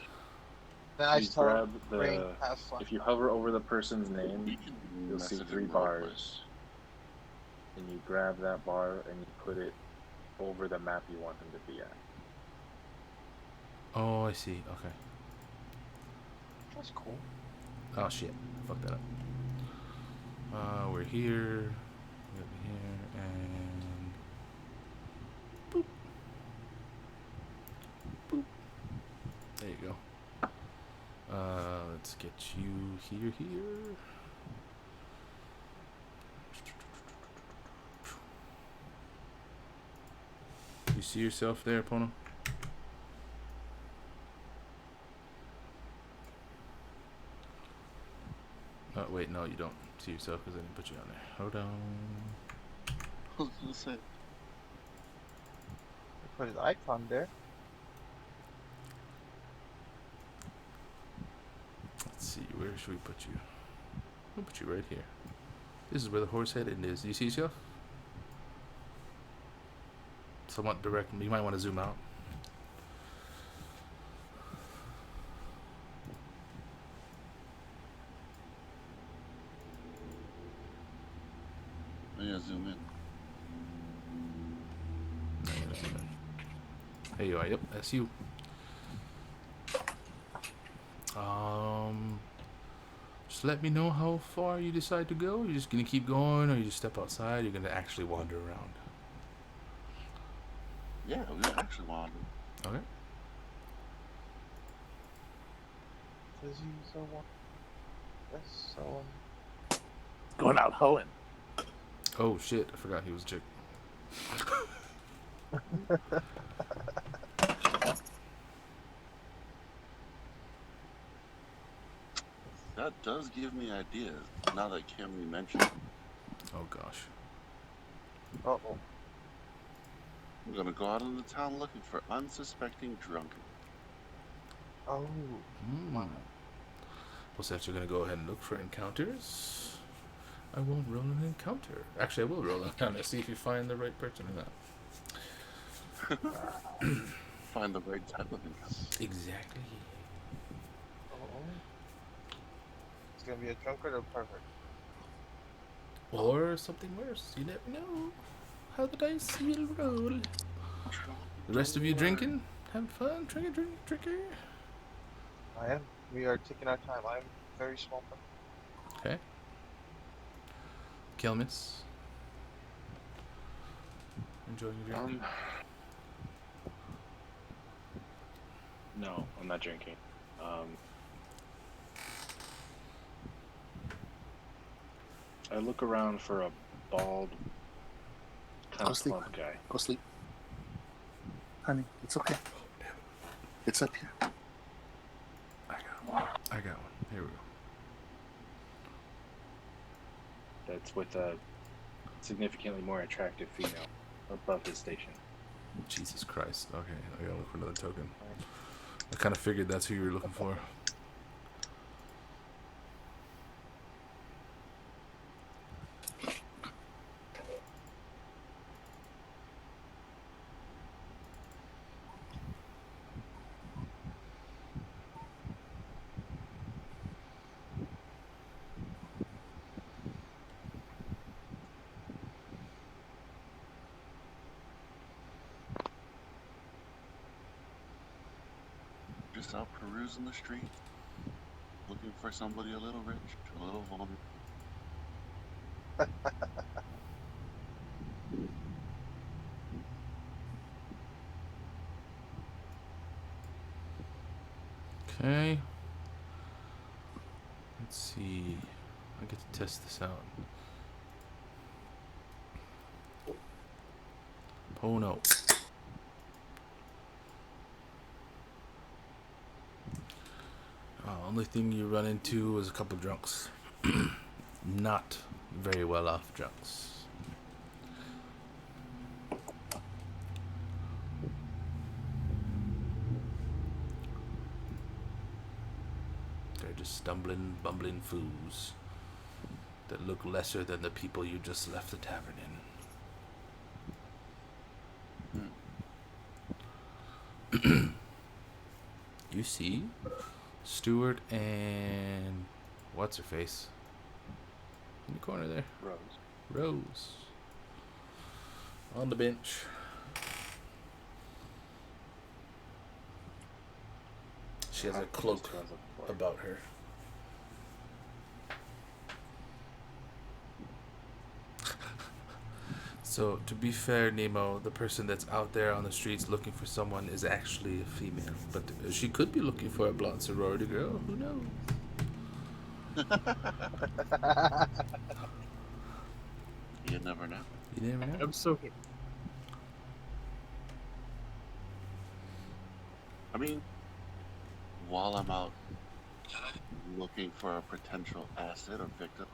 then I you start grab bring the. have fun. If you hover over the person's You name, can you'll mess see it 3 in real quick. bars, and you grab that bar and you put it over the map you want them to be at. Oh, I see. Okay. That's cool. Oh shit. Fuck that up. We're here. We're over here and boop. Boop. There you go. Let's get you here. You see yourself there, Pono? Oh, wait, no, you don't see yourself because I didn't put you on there. Hold on. I was gonna say, Put his icon there. Let's see, where should we put you? We'll put you right here. This is where the horse head end is. Do you see yourself? Somewhat direct. You might want to zoom out. oh yeah, zoom in. No, you gotta zoom in. There you are. Yep, that's you. Just let me know how far you decide to go. You're just gonna keep going, or you just step outside. You're gonna actually wander around. Yeah, we actually wanted. Okay. Does he so want? Yes, so Going out hoeing. Oh shit! I forgot he was a chick. That does give me ideas. Now that Cammy mentioned it. Oh gosh. oh. I'm gonna go out in the town looking for unsuspecting drunken. Oh. Well, since you're gonna go ahead and look for encounters, I won't roll an encounter. Actually, I will roll an encounter. See if you find the right person or not. Find the right type of encounter. Exactly. Oh. It's gonna be a drunkard or pervert. Or something worse. You never know how the dice will roll. The rest of you drinking? Having fun? Drinking. I am. We are taking our time. I'm very small. Okay. Kelmis. Enjoying your drink? No, I'm not drinking. I look around for a bald, kind Go of sleep. plump guy. Go sleep. Honey, it's okay. It's up here. I got one. Here we go. That's with a significantly more attractive female. above his station. Jesus Christ. Okay, I gotta look for another token. I kind of figured that's who you were looking for. Just out perusing the street, looking for somebody a little rich, a little vulnerable. Okay. Let's see. I get to test this out. Oh no. Only thing you run into was a couple drunks. Not very well off drunks. They're just stumbling, bumbling fools that look lesser than the people you just left the tavern in. You see Stuart and what's her face in the corner there? Rose. On the bench. She has a cloak about her. So, to be fair, Nemo, the person that's out there on the streets looking for someone is actually a female. But she could be looking for a blonde sorority girl. Who knows? You never know. You never know. Absolutely. I mean, while I'm out looking for a potential asset or victim,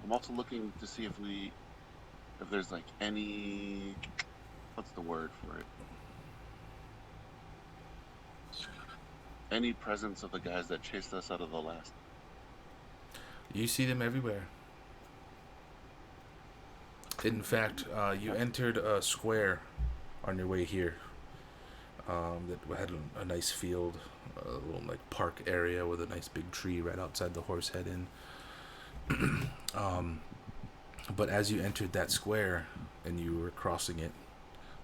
I'm also looking to see if there's like any, what's the word for it? Any presence of the guys that chased us out of the last. You see them everywhere. In fact, you entered a square on your way here that had a nice field, a little like park area with a nice big tree right outside the horse head inn. But as you entered that square and you were crossing it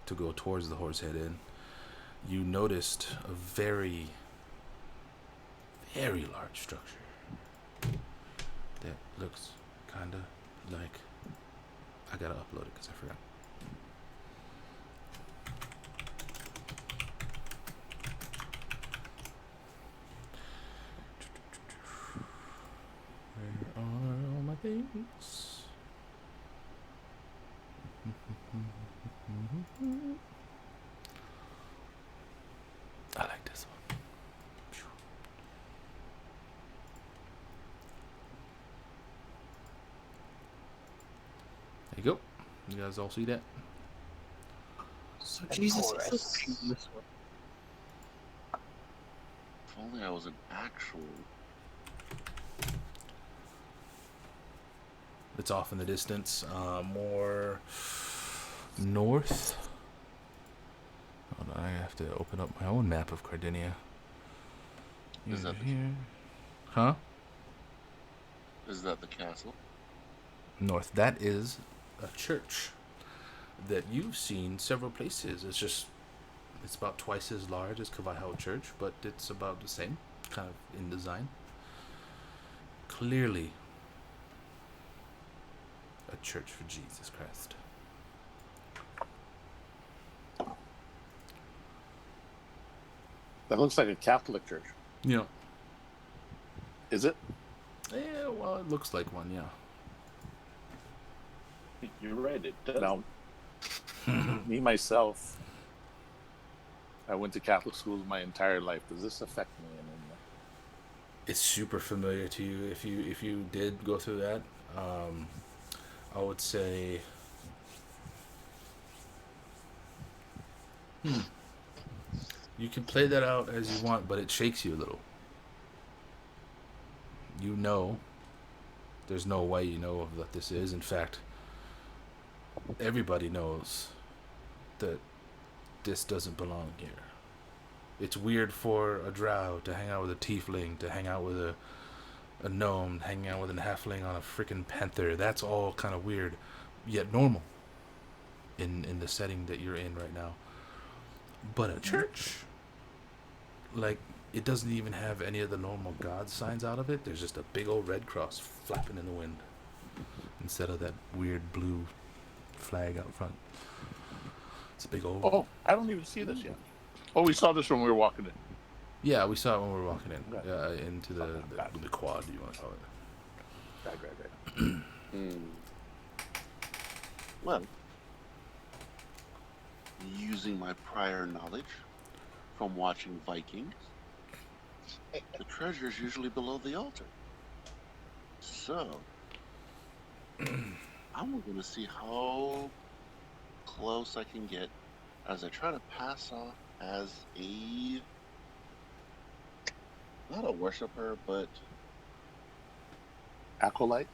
to go towards the horse head inn, you noticed a very, very large structure that looks kind of like... I gotta upload it because I forgot. Where are all my things? I like this one. There you go. You guys all see that? So Jesus is course. looking this way. If only I was an actual. It's off in the distance, more north. Hold on, I have to open up my own map of Cardinia. Is that Here. Huh? Is that the castle? North. That is a church that you've seen several places. It's about twice as large as Cavaiho Church, but it's about the same kind of in design. Clearly a church for Jesus Christ. That looks like a Catholic church. Yeah. Is it? Yeah, well, it looks like one, yeah. You're right, it does. Now, me, myself, I went to Catholic schools my entire life. Does this affect me in any way? It's super familiar to you if you did go through that. I would say You can play that out as you want, but it shakes you a little. You know, there's no way you know of what this is. In fact, everybody knows that this doesn't belong here. It's weird for a drow to hang out with a tiefling, to hang out with a gnome, hanging out with a halfling on a freaking panther. That's all kind of weird, yet normal in the setting that you're in right now. But a church, like, it doesn't even have any of the normal god signs out of it. There's just a big old red cross flapping in the wind instead of that weird blue flag out front. It's a big old... Oh, I don't even see this yet. Oh, we saw this when we were walking in. Yeah, we saw it when we were walking in. Okay. Into the quad, you want to call it. Right. Well, using my prior knowledge from watching Vikings, the treasure is usually below the altar. So, I'm going to see how close I can get as I try to pass off as not a worshiper, but Acolyte?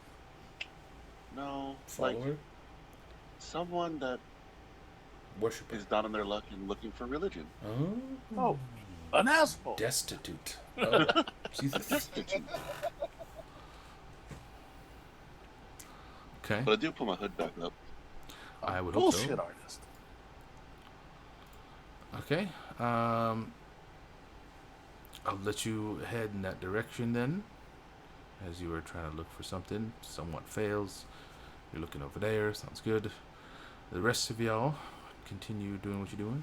no, Follower? like someone that Worshiper. is down on their luck and looking for religion. Oh, an asshole. Destitute. Oh, Jesus. Destitute. Okay. But I do put my hood back up. I would hope so. Bullshit artist. Okay. I'll let you head in that direction then. As you were trying to look for something, somewhat fails. You're looking over there. Sounds good. The rest of y'all continue doing what you're doing.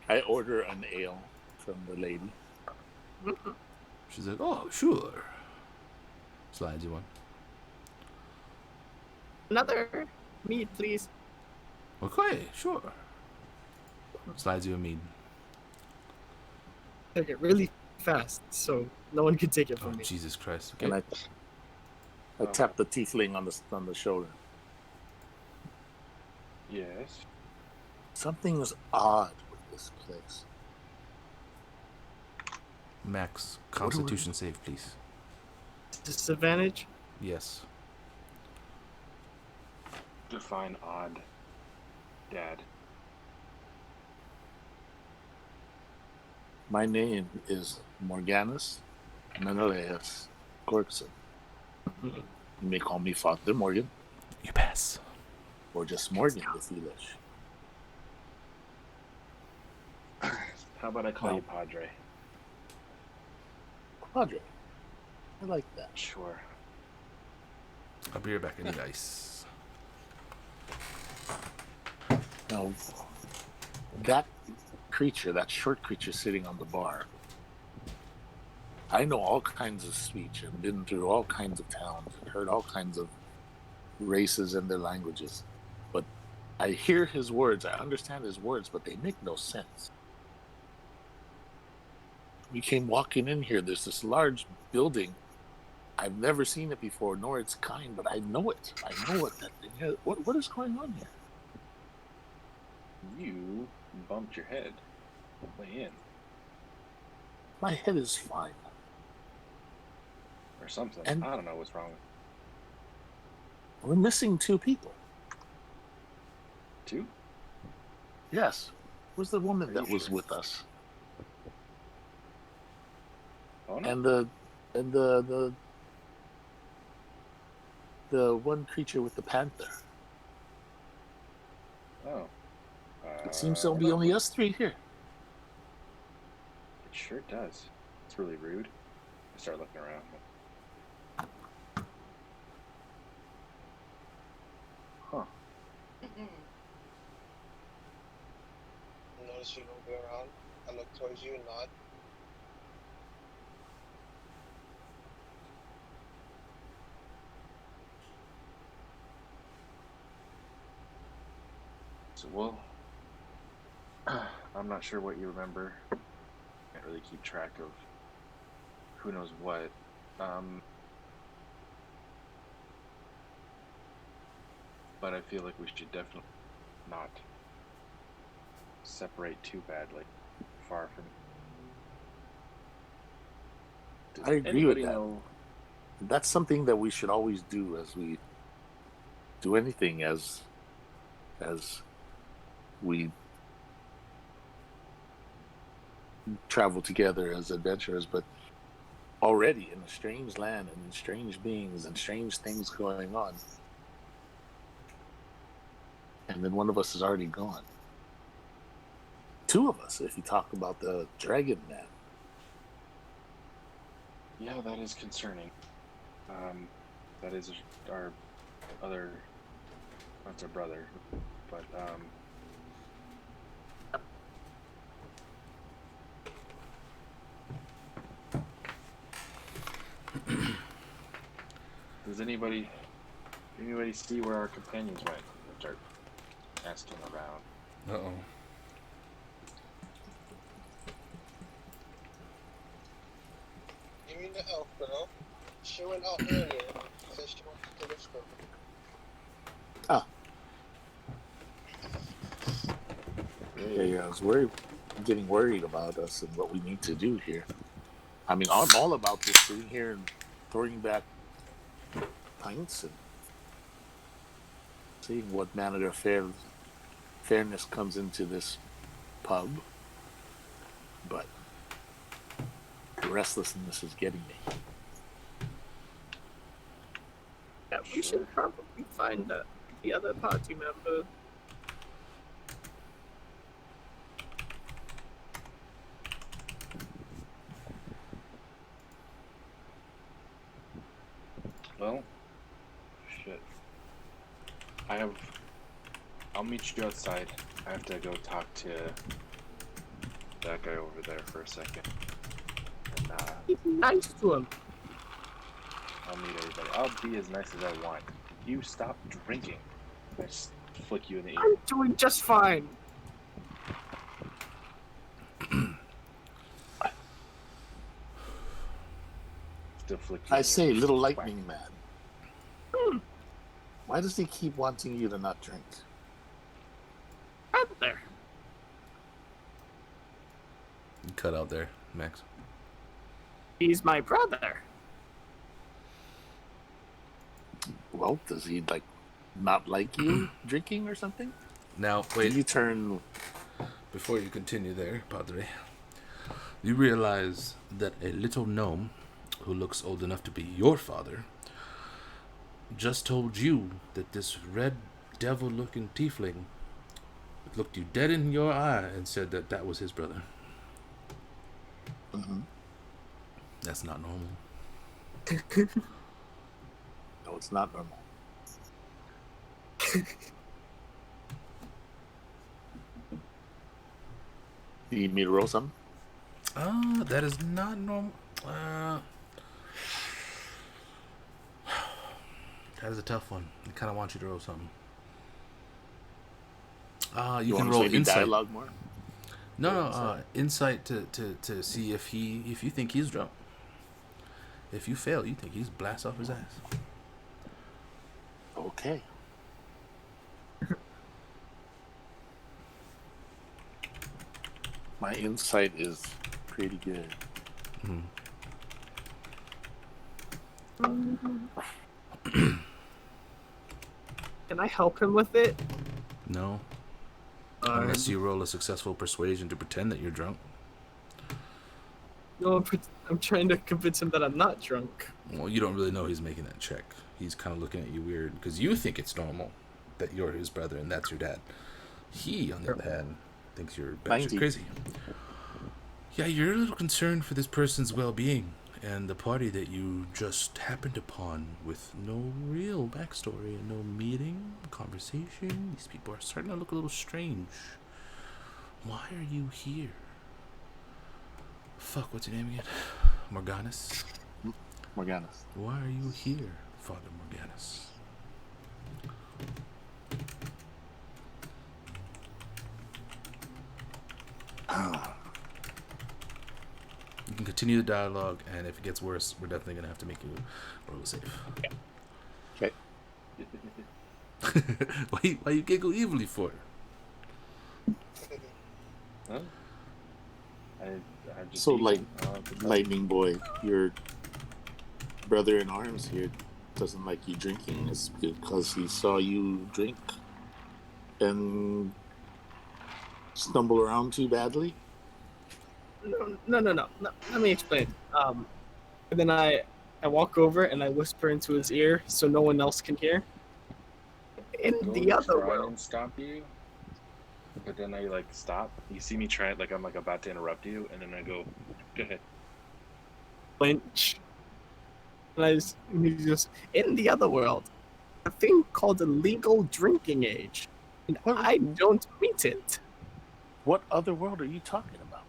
I order an ale from the lady. She's like, oh, sure. Slides you one. Another mead, please. Okay, sure. Slides you a mead. Take it really fast so no one can take it Oh, from me. Jesus Christ. And Okay. I tap the tiefling on the shoulder. Yes. Something is odd with this place. Max, Constitution save, please. Disadvantage? Yes. Define odd, Dad. My name is Morganus Menelaus Gorkson. You may call me Father Morgan, You pass. or just Morgan if you wish. How about I call No. you Padre? Padre. I like that. Sure. I'll be right back. I need ice. Now, that creature, that short creature sitting on the bar, I know all kinds of speech and been through all kinds of towns and heard all kinds of races and their languages. But I hear his words, I understand his words, but they make no sense. We came walking in here, there's this large building. I've never seen it before, nor its kind, but I know it. I know it. What is going on here? You bumped your head way in, My head is fine. or something. And- I don't know what's wrong. We're missing 2 people. 2? Yes. Where's the woman Are that you was sure? with us? Oh no. And the one creature with the panther. Oh. It seems to be only us 3 here. It sure does. It's really rude. I start looking around. Huh. Notice you moving around. I look towards you and nod. So, well, I'm not sure what you remember. Can't really keep track of who knows what. But I feel like we should definitely not separate too badly. Far from. Does I agree with anybody that. know? That's something that we should always do as we do anything, as we travel together as adventurers, but already in a strange land and in strange beings and strange things going on. And then one of us is already gone. Two of us, if you talk about the dragon man. Yeah, that is concerning. That is our other. That's our brother, but does anybody see where our companions went? Start asking around. Uh-oh. You mean the elf girl? She went out earlier. Said she wants to the store. Ah. Yeah, I was worried. I'm getting worried about us and what we need to do here. I mean, I'm all about just sitting here and throwing back pints and seeing what manner of fairness comes into this pub. But the restlessness is getting me. Yeah, we should probably find the other party member. Well, shit. I'll meet you outside. I have to go talk to that guy over there for a second. And Be nice to him. I'll meet everybody. I'll be as nice as I want. You stop drinking. I just flick you in the ear. I'm doing just fine. Still flick you I in the say, ear. little lightning man. Why does he keep wanting you to not drink? Out there. You cut out there, Max. He's my brother. Well, does he not like you drinking or something? Now, Did wait. you turn? Before you continue there, Padre, you realize that a little gnome who looks old enough to be your father just told you that this red devil-looking tiefling looked you dead in your eye and said that that was his brother. Mm-hmm. That's not normal. No, it's not normal. Do you need me to roll some? That is not normal. That is a tough one. I kind of want you to roll something. You can wanna roll say insight. dialogue more? No, insight to see if you think he's drunk. If you fail, you think he's blast off his ass. Okay. My insight is pretty good. Can I help him with it? No. Unless you roll a successful persuasion to pretend that you're drunk. No, I'm trying to convince him that I'm not drunk. Well, you don't really know he's making that check. He's kind of looking at you weird because you think it's normal that you're his brother and that's your dad. He, on the other hand, thinks you're batshit crazy. Yeah, you're a little concerned for this person's well-being and the party that you just happened upon with no real backstory and no meeting, conversation. These people are starting to look a little strange. Why are you here? Fuck, what's your name again? Morganus? Morganus. Why are you here, Father Morganus? You can continue the dialogue, and if it gets worse, we're definitely going to have to make you roll a save. Okay. Why you giggle evilly for? Huh? I just So, eat like, them. Lightning Boy, your brother in arms here doesn't like you drinking. It's because he saw you drink and stumble around too badly. No. Let me explain. And then I walk over and I whisper into his ear so no one else can hear. In Go the to other try world, and stop you, but then I like stop. You see me try it, like I'm like about to interrupt you, and then I go, "Go ahead." flinch. And he's just in the other world, a thing called a legal drinking age, and I don't meet it. What other world are you talking about?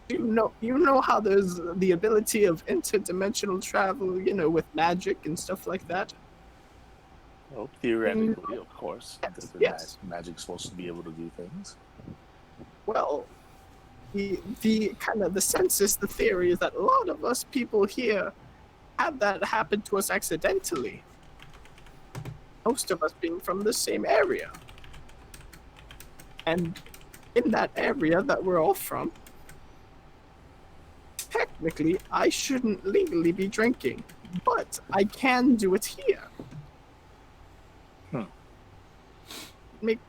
You know how there's the ability of interdimensional travel, with magic and stuff like that. Well, theoretically, of course. Yes. Magic's supposed to be able to do things. Well, the kind of the census, the theory is that a lot of us people here had that happen to us accidentally. Most of us being from the same area. And in that area that we're all from, technically, I shouldn't legally be drinking, but I can do it here.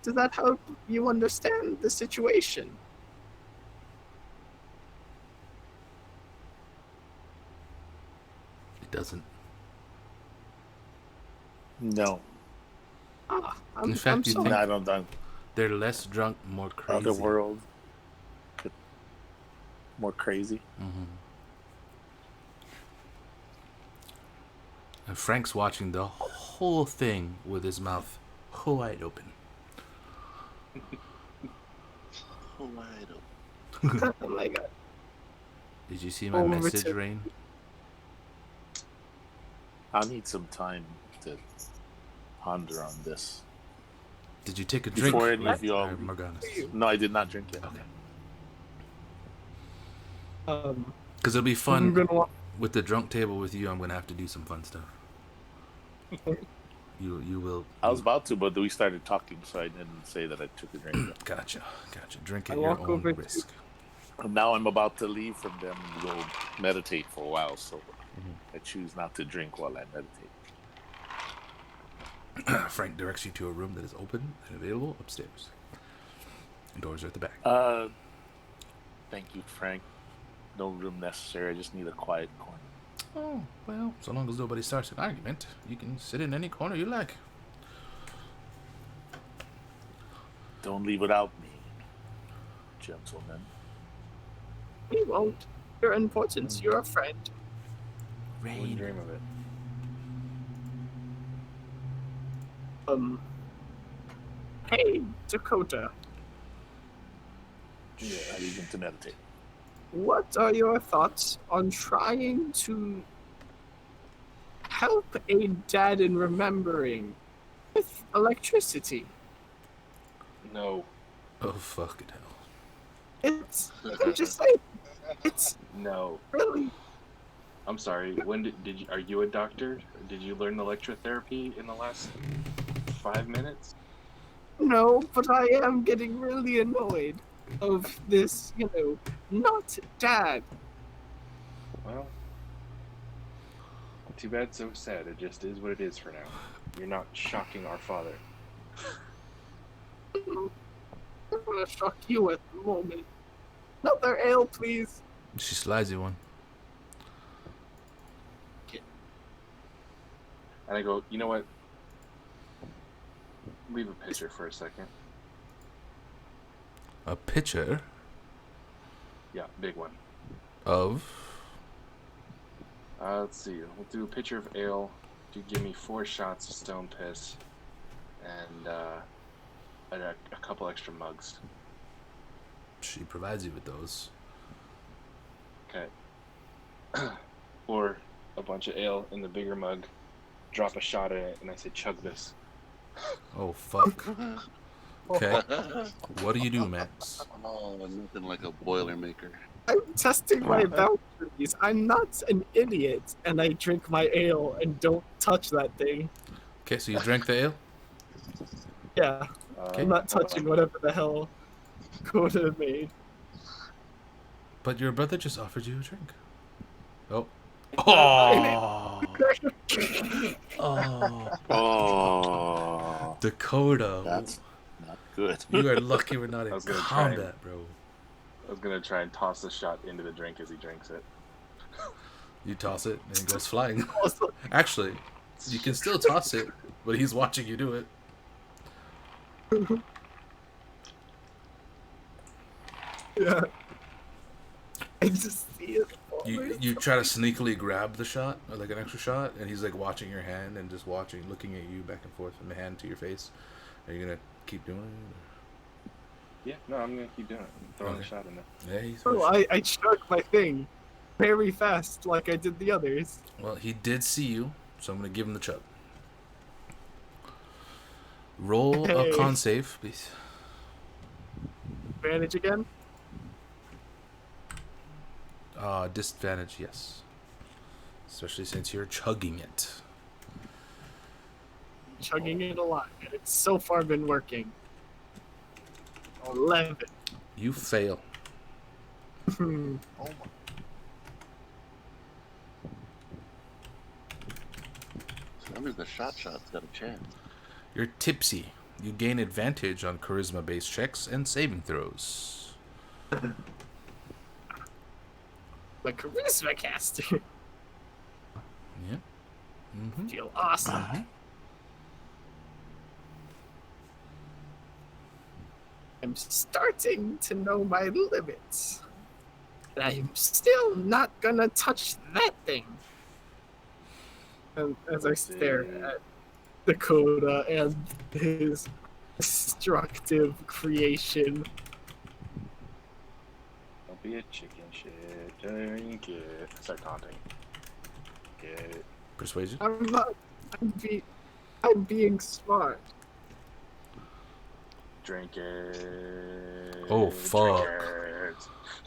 Does that help you understand the situation? It doesn't. No. I'm You sorry. think I don't. they're less drunk, more crazy? Other world. More crazy. Mm-hmm. And Frank's watching the whole thing with his mouth wide open. Wide open. Oh my god. Did you see my message, Rain? I'll need some time to ponder on this. Did you take a drink? Before any of you all... Morganas? No, I did not drink it. Okay. Because it'll be fun with the drunk table with you. I'm gonna have to do some fun stuff. You will. I was about to, but we started talking, so I didn't say that I took a drink. Gotcha. Drink at your own risk. And now I'm about to leave from them and go meditate for a while, so I choose not to drink while I meditate. Frank directs you to a room that is open and available upstairs. Doors are at the back. Thank you, Frank. No room necessary. I just need a quiet corner. Oh, well, so long as nobody starts an argument, you can sit in any corner you like. Don't leave without me, gentlemen. We won't. You're important. You're a friend. I wouldn't dream of it. Hey, Dakota. Yeah, I begin to meditate. What are your thoughts on trying to help a dad in remembering with electricity? No. Oh, fucking hell. I'm just saying, it's No. really... I'm sorry. When did you? Are you a doctor? Did you learn electrotherapy in the last 5 minutes? No, but I am getting really annoyed of this, not dad. Well, too bad, so sad. It just is what it is for now. You're not shocking our father. I'm gonna shock you at the moment. Another ale, please. She slides you one. And I go, you know what? Leave a picture for a second. A picture? Yeah, big one. Of? Let's see. We'll do a picture of ale. You give me 4 shots of stone piss, and a couple extra mugs. She provides you with those. Okay. Or a bunch of ale in the bigger mug. Drop a shot in it, and I say, "Chug this." Oh, fuck. Okay. What do you do, Max? Oh, nothing like a Boilermaker. I'm testing my boundaries. I'm not an idiot, and I drink my ale and don't touch that thing. Okay, so you drank the ale? Yeah. I'm not touching whatever the hell Coda made. But your brother just offered you a drink. Oh. I Oh. Oh, Dakota. that's not good. You are lucky we're not I in was gonna combat, bro. I was gonna try and toss the shot into the drink as he drinks it. You toss it and it goes flying. Also, Actually, you can still toss it, but he's watching you do it. yeah. I just see it. You try to sneakily grab the shot, or like an extra shot, and he's like watching your hand and just watching, looking at you back and forth from the hand to your face. Are you gonna keep doing it? Yeah, no, I'm gonna keep doing it. I'm throwing the shot in there. Yeah, he's Oh, I chugged my thing very fast like I did the others. Well, he did see you, so I'm gonna give him the chug. Roll a Hey. con save, please. Advantage again? Disadvantage, yes. Especially since you're chugging it. Chugging it a lot. It's so far been working. 11. You fail. Oh my. So that means the shot's got a chance. You're tipsy. You gain advantage on charisma-based checks and saving throws. The charisma caster. Yeah. Mm-hmm. Feel awesome. I'm starting to know my limits. And I'm still not gonna touch that thing. And as I stare at Dakota and his destructive creation. Don't be a chicken shit. Drink it. Start taunting. Get it. Persuasion? I'm not. I'm being smart. Drink it. Oh, fuck. Drink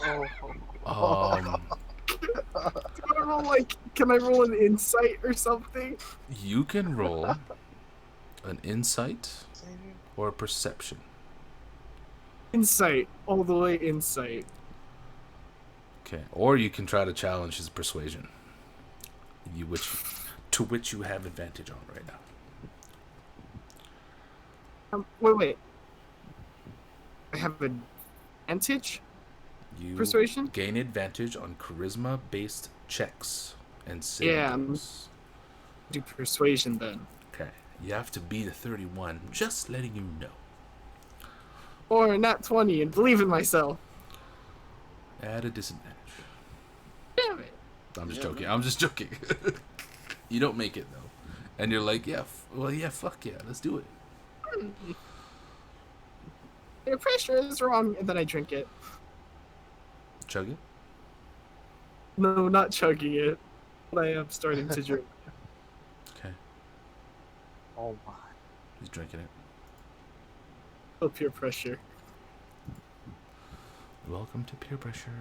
it. Oh. Do I roll can I roll an insight or something? You can roll an insight or a perception. Insight. All the way insight. Okay. Or you can try to challenge his persuasion. To which you have advantage on right now. Wait. I have advantage? You Persuasion? gain advantage on charisma-based checks and Yeah, saves. do persuasion then. Okay. You have to beat a 31. Just letting you know. Or not 20 and believe in myself. At a disadvantage. Damn it. I'm just joking. I'm just joking. You don't make it though, and you're like, yeah, fuck yeah, let's do it. Your pressure is wrong, and then I drink it. Chug it. No, not chugging it. But I am starting to drink. Okay. Oh my. He's drinking it. Oh, peer pressure. Welcome to peer pressure.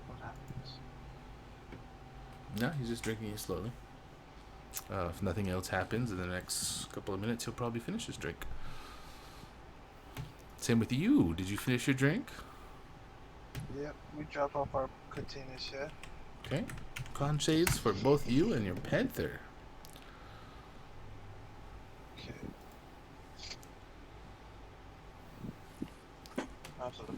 What happens? No, he's just drinking it slowly. If nothing else happens in the next couple of minutes, he'll probably finish his drink. Same with you. Did you finish your drink? Yep, we drop off our containers here. Okay. Con saves for both you and your panther. Okay. Absolutely.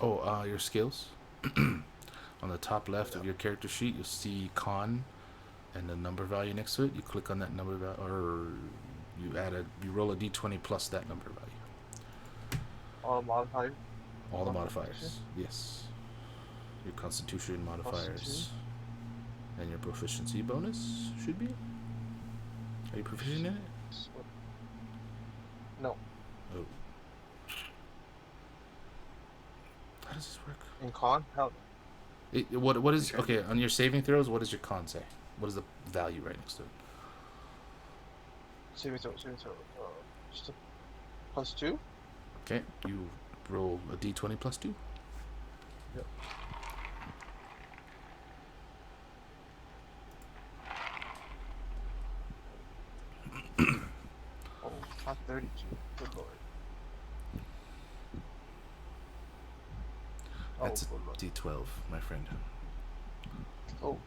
Oh, your skills. On the top left of your character sheet, you'll see con and the number value next to it. You click on that number value, or you roll a d20 plus that number value. All modifiers. All the modifiers. Yes. Your constitution modifiers. Constitution. And your proficiency bonus should be. Are you proficient in it? No. Oh. How does this work? In con? Hell What is okay on your saving throws? What does your con say? What is the value right next to it? saving throw. Just a +2? Okay, you roll a d20 plus 2. Yep. Oh, not 32. Good lord. That's good a lord. d12, my friend. Oh.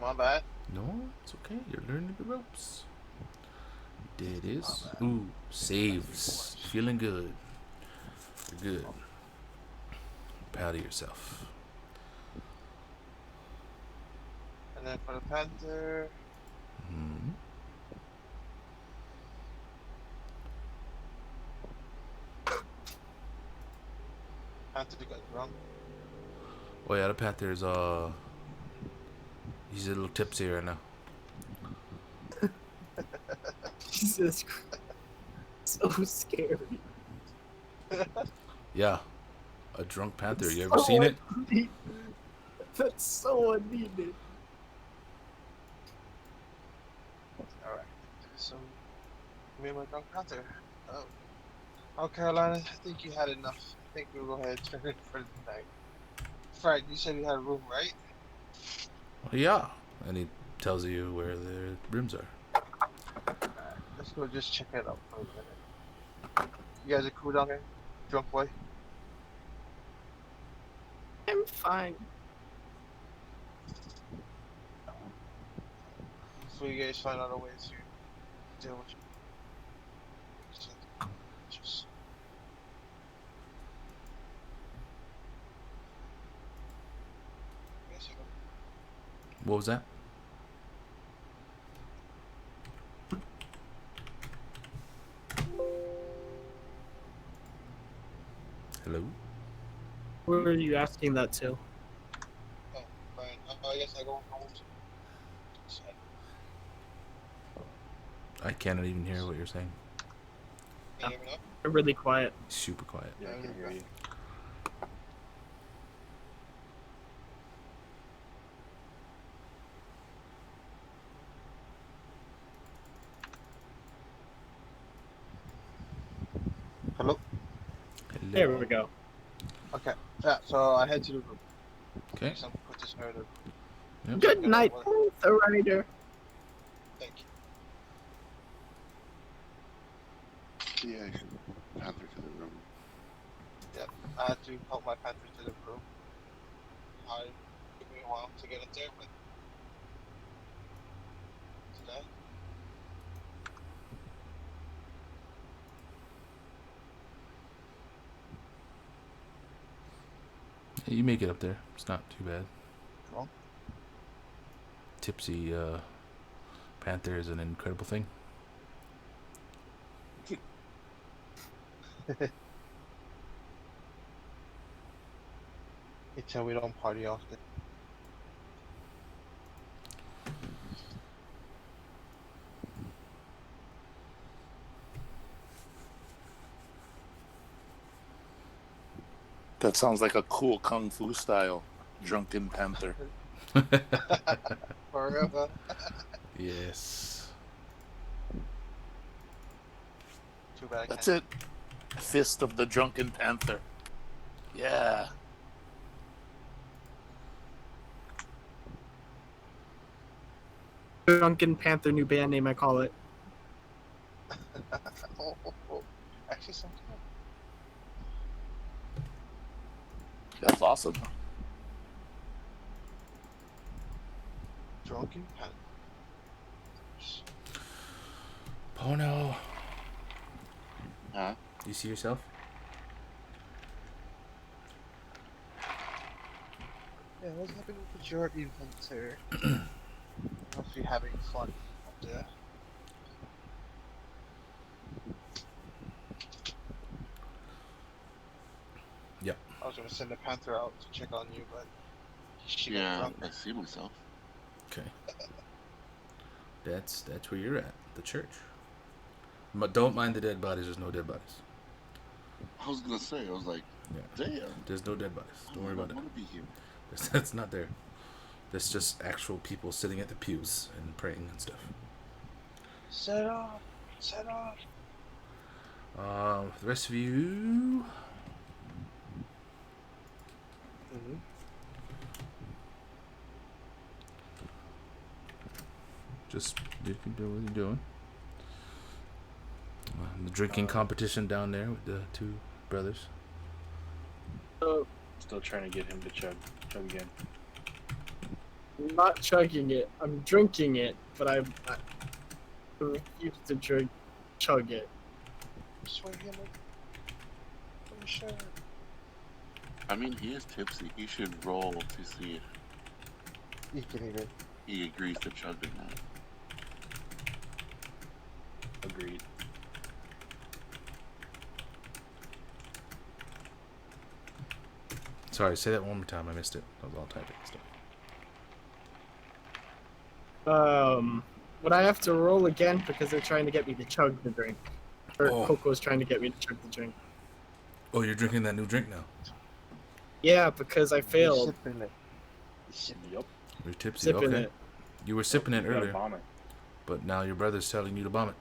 My bad. No, it's okay. You're learning the ropes. There it is. My bad. Ooh, saves. Feeling good. You're good. Proud of yourself. And then for the Panther, Hmm. Panther got drunk. Oh yeah, the Panther's he's a little tipsy right now. Jesus Christ. So scary. Yeah, a drunk panther. It's You ever so seen it? unneeded. That's so unneeded. Alright. So, me and my drunk Panther. Oh, Carolina, I think you had enough. I think we'll go ahead and turn it for the night. Frank, you said you had a room, right? Yeah, and he tells you where the rooms are. Alright, let's go just check it out for a minute. You guys are cool down here? Drunk boy? I'm fine. So you guys find out a way to deal with just yes, you know. What was that? Hello? Where are you asking that to? Oh, fine. I guess I go home. I cannot even hear what you're saying. Can you hear me now? I'm really quiet. Super quiet. Yeah, I can hear you. Hello? Hello. There we go. Okay. Yeah, so I head to the room. Okay. Some put this narrative. Yep. Good night, Panther Rider. Thank you. Yeah, I should Panther to the room. I had to help my Panther to the room. It took me a while to get it there, but today. Yeah, you make it up there. It's not too bad. Drunk? Tipsy panther is an incredible thing. You tell we don't party often. That sounds like a cool kung fu style drunken panther. Forever. Yes. Too bad I That's can't. it. Fist of the drunken panther. Yeah. Drunken Panther, new band name, I call it. Oh. Actually, sounds good. That's awesome. Drunken Panther. Pono. Huh? You see yourself? Yeah, what's happening with your inventor? Must be having fun up there. Yep. I was gonna send the Panther out to check on you, but she got Yeah, drunk. I see myself. Okay. That's where you're at. The church. But don't mind the dead bodies. There's no dead bodies. I was gonna say, I was like, Yeah. Damn. There's no dead bodies. Don't worry I about don't it. want to be here. That's not there. There's just actual people sitting at the pews and praying and stuff. Set off. Set off. The rest of you. Mm-hmm. Just you can do what you're doing. The drinking competition down there with the two brothers. Still trying to get him to chug again. I'm not chugging it. I'm drinking it, but I refuse to chug it. Swing him. I'm sure. I mean, he is tipsy. He should roll to see if You can even. he agrees to chug or not. Agreed. Sorry, say that one more time. I missed it. I was all typing and stuff. Would I have to roll again because they're trying to get me to chug the drink? Or Oh. Coco's trying to get me to chug the drink. Oh, you're drinking that new drink now. Yeah, because I failed Sipping it. Yup. You're tipsy. sipping Okay. it. You were sipping it You gotta earlier, bomb it. but now your brother's telling you to bomb it.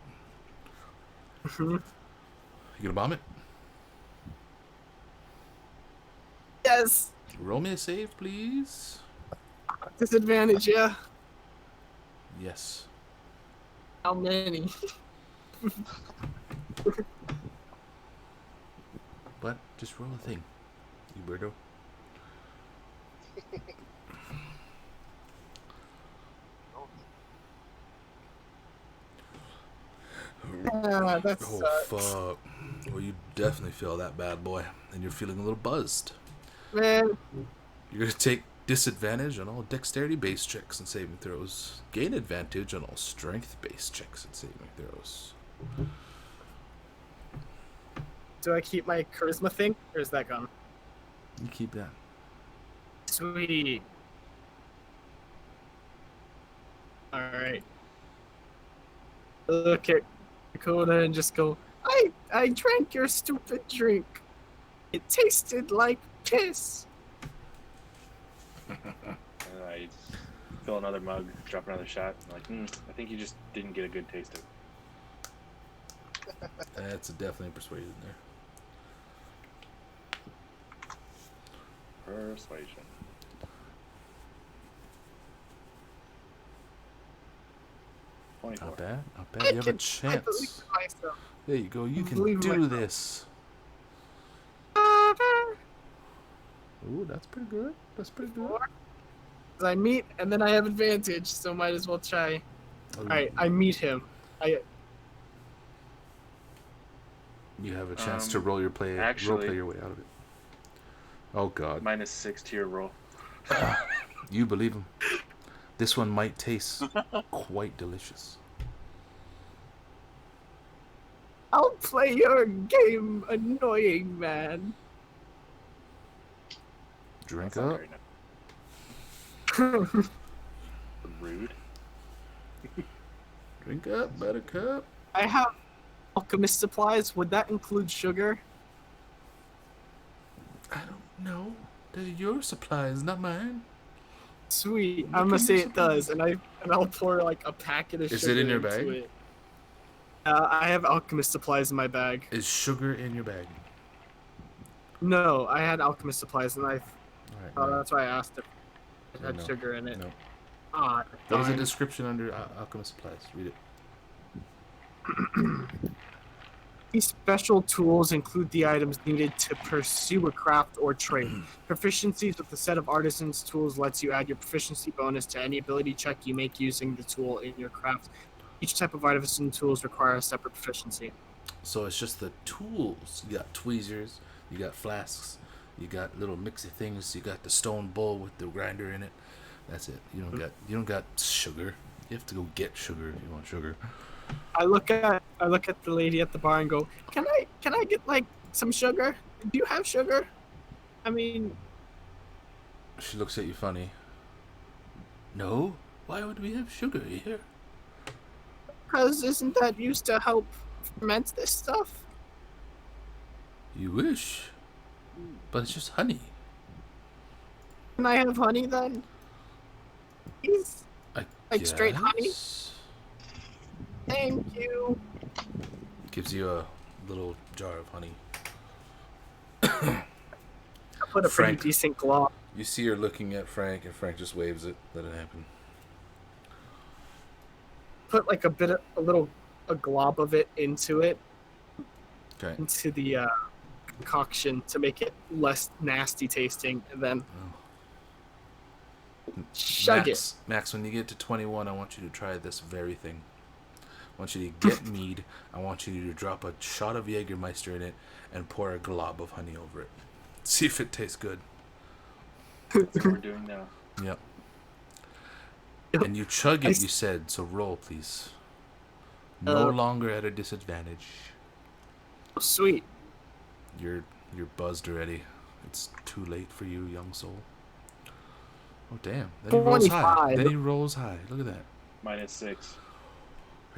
Mhm. You gonna bomb it? Yes! Roll me a save, please. Disadvantage, yeah. Yes. How many? But just roll a thing, you weirdo. Ah, that Oh sucks. fuck. Well, you definitely feel that bad, boy, and you're feeling a little buzzed. Man, You're gonna take disadvantage on all dexterity-based checks and saving throws. Gain advantage on all strength-based checks and saving throws. do I keep my charisma thing, or is that gone? You keep that. Sweet. Alright. Look at Dakota and just go, I drank your stupid drink. It tasted like piss. And I fill another mug, drop another shot. I'm like, I think you just didn't get a good taste of it. That's definitely persuasion there. Persuasion. Not bad. Not I bad. You have a believe chance. myself. There you go. You can believe do myself. this. Ooh, that's pretty good. That's pretty good. I meet and then I have advantage, so might as well try. Oh, Alright, I meet him. You have a chance to roll your play. actually- Role play your way out of it. Oh God. -6 to your roll. You believe him. This one might taste quite delicious. I'll play your game, annoying man. Drink That's not up. very nice. Rude. Drink up, buttercup. I have alchemist supplies. Would that include sugar? I don't know. They're your supplies, not mine. Sweet. Look I'm gonna at say your it does, and I'll pour like a packet of Is sugar it in your into bag? it. I have alchemist supplies in my bag. Is sugar in your bag? No, I had alchemist supplies, and All right. that's why I asked if it had No. sugar in it. No. Ah, What is the darn. description under alchemist supplies? Read it. These special tools include the items needed to pursue a craft or trade. Proficiencies with the set of artisan's tools lets you add your proficiency bonus to any ability check you make using the tool in your craft. Each type of artisan tools require a separate proficiency. So it's just the tools. You got tweezers, you got flasks, you got little mixy things, you got the stone bowl with the grinder in it. That's it. You don't got sugar. You have to go get sugar if you want sugar. I look at the lady at the bar and go, Can I get like some sugar? Do you have sugar? I mean, She looks at you funny. No? Why would we have sugar here? because isn't that used to help ferment this stuff? You wish. But it's just honey. Can I have honey then? Please? I Like straight honey? guess. Thank you. Gives you a little jar of honey. I put a Frank. pretty decent glob. You see her looking at Frank, and Frank just waves it. Let it happen. Put like a glob of it into it, Okay. into the concoction to make it less nasty tasting, and then chug it. Max, when you get to 21, I want you to try this very thing. I want you to get mead. I want you to drop a shot of Jägermeister in it and pour a glob of honey over it. See if it tastes good. That's what we're doing now. Yep. And you chug it, you said, so roll, please. No longer at a disadvantage. Sweet. You're buzzed already. It's too late for you, young soul. Oh, damn. Then he rolls high. 25. Then he rolls high. Look at that. -6.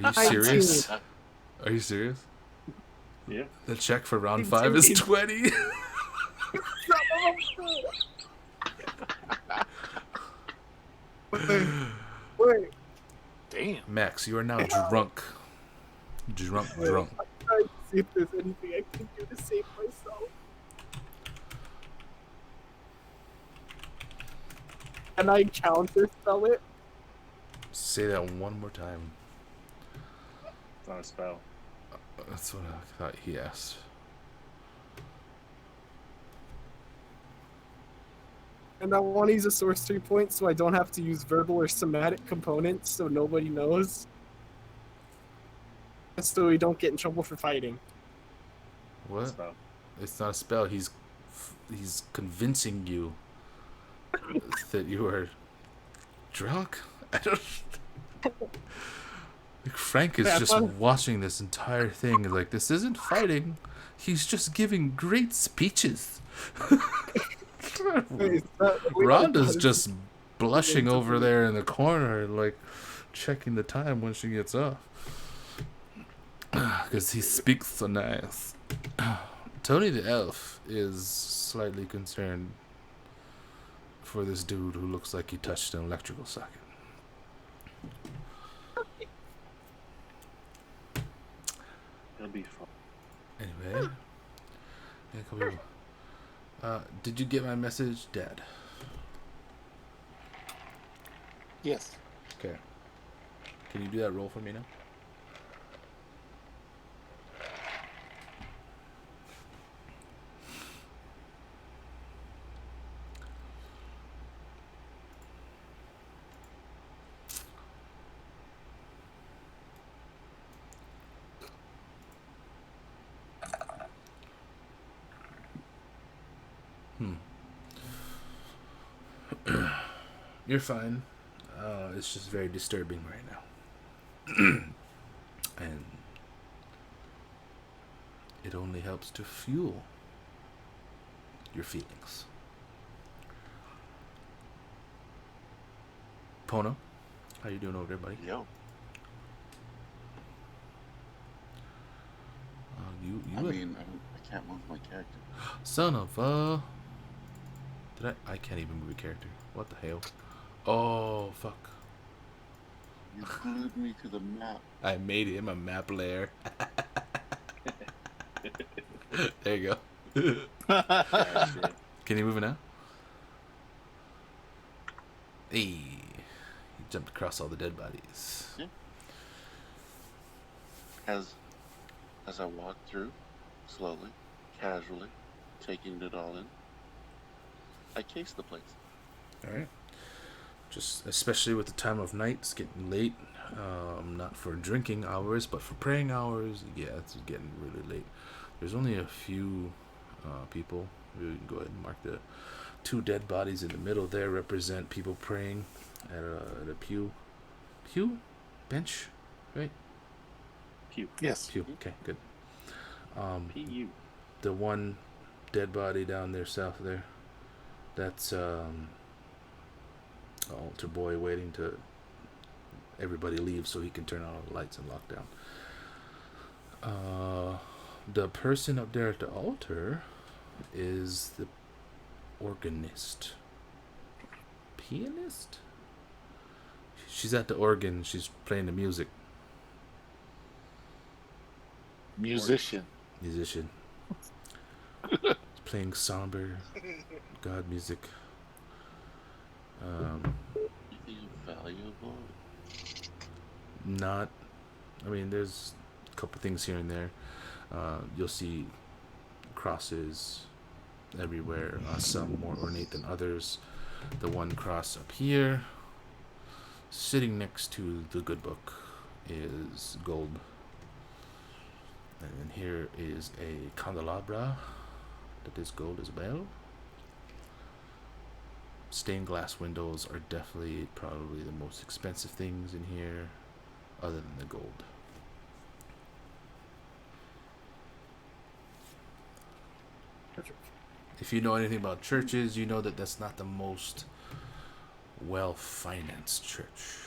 Are you serious? Are you serious? Yeah. The check for round 5 is 20. Wait. Damn. Max, you are now drunk. Drunk. I'm trying to see if there's anything I can do to save myself. Can I counterspell it? Say that one more time. It's not a spell. That's what I thought he asked. And I want to use a sorcery point so I don't have to use verbal or somatic components so nobody knows. And so we don't get in trouble for fighting. What? Spell. It's not a spell. He's convincing you that you are drunk. I don't. Like Frank is just watching this entire thing. Like, this isn't fighting. He's just giving great speeches. Rhonda's just blushing over there in the corner, like checking the time when she gets off. Because he speaks so nice. Tony the elf is slightly concerned for this dude who looks like he touched an electrical socket. It'll be fun. Anyway. Yeah, come here. Did you get my message, Dad? Yes. Okay. Can you do that roll for me now? You're fine. It's just very disturbing right now. And it only helps to fuel your feelings. Pono, how you doing over there, buddy? Yo. I can't move my character. Son of I can't even move a character. What the hell? Oh, fuck. You glued me to the map. I made him a map layer. There you go. Can you move it now? Hey. He jumped across all the dead bodies. Yeah. As I walk through, slowly, casually, taking it all in, I case the place. Alright. Just especially with the time of night, it's getting late. Not for drinking hours, but for praying hours. Yeah, it's getting really late. There's only a few people. We can go ahead and mark the 2 dead bodies in the middle there represent people praying at a pew. Pew? Bench? Right? Pew. Yes. Pew. Okay, good. P-U. The one dead body down there south of there, that's altar boy waiting to everybody leave so he can turn on all the lights and lock down. The person up there at the altar, is the organist. Pianist? She's at the organ. She's playing the music. Musician. Musician. Playing somber God music. Anything valuable? Not. I mean, there's a couple things here and there. You'll see crosses everywhere. Some more ornate than others. The one cross up here, sitting next to the good book, is gold. And then here is a candelabra that is gold as well. Stained glass windows are definitely probably the most expensive things in here, other than the gold. If you know anything about churches, you know that that's not the most well-financed church.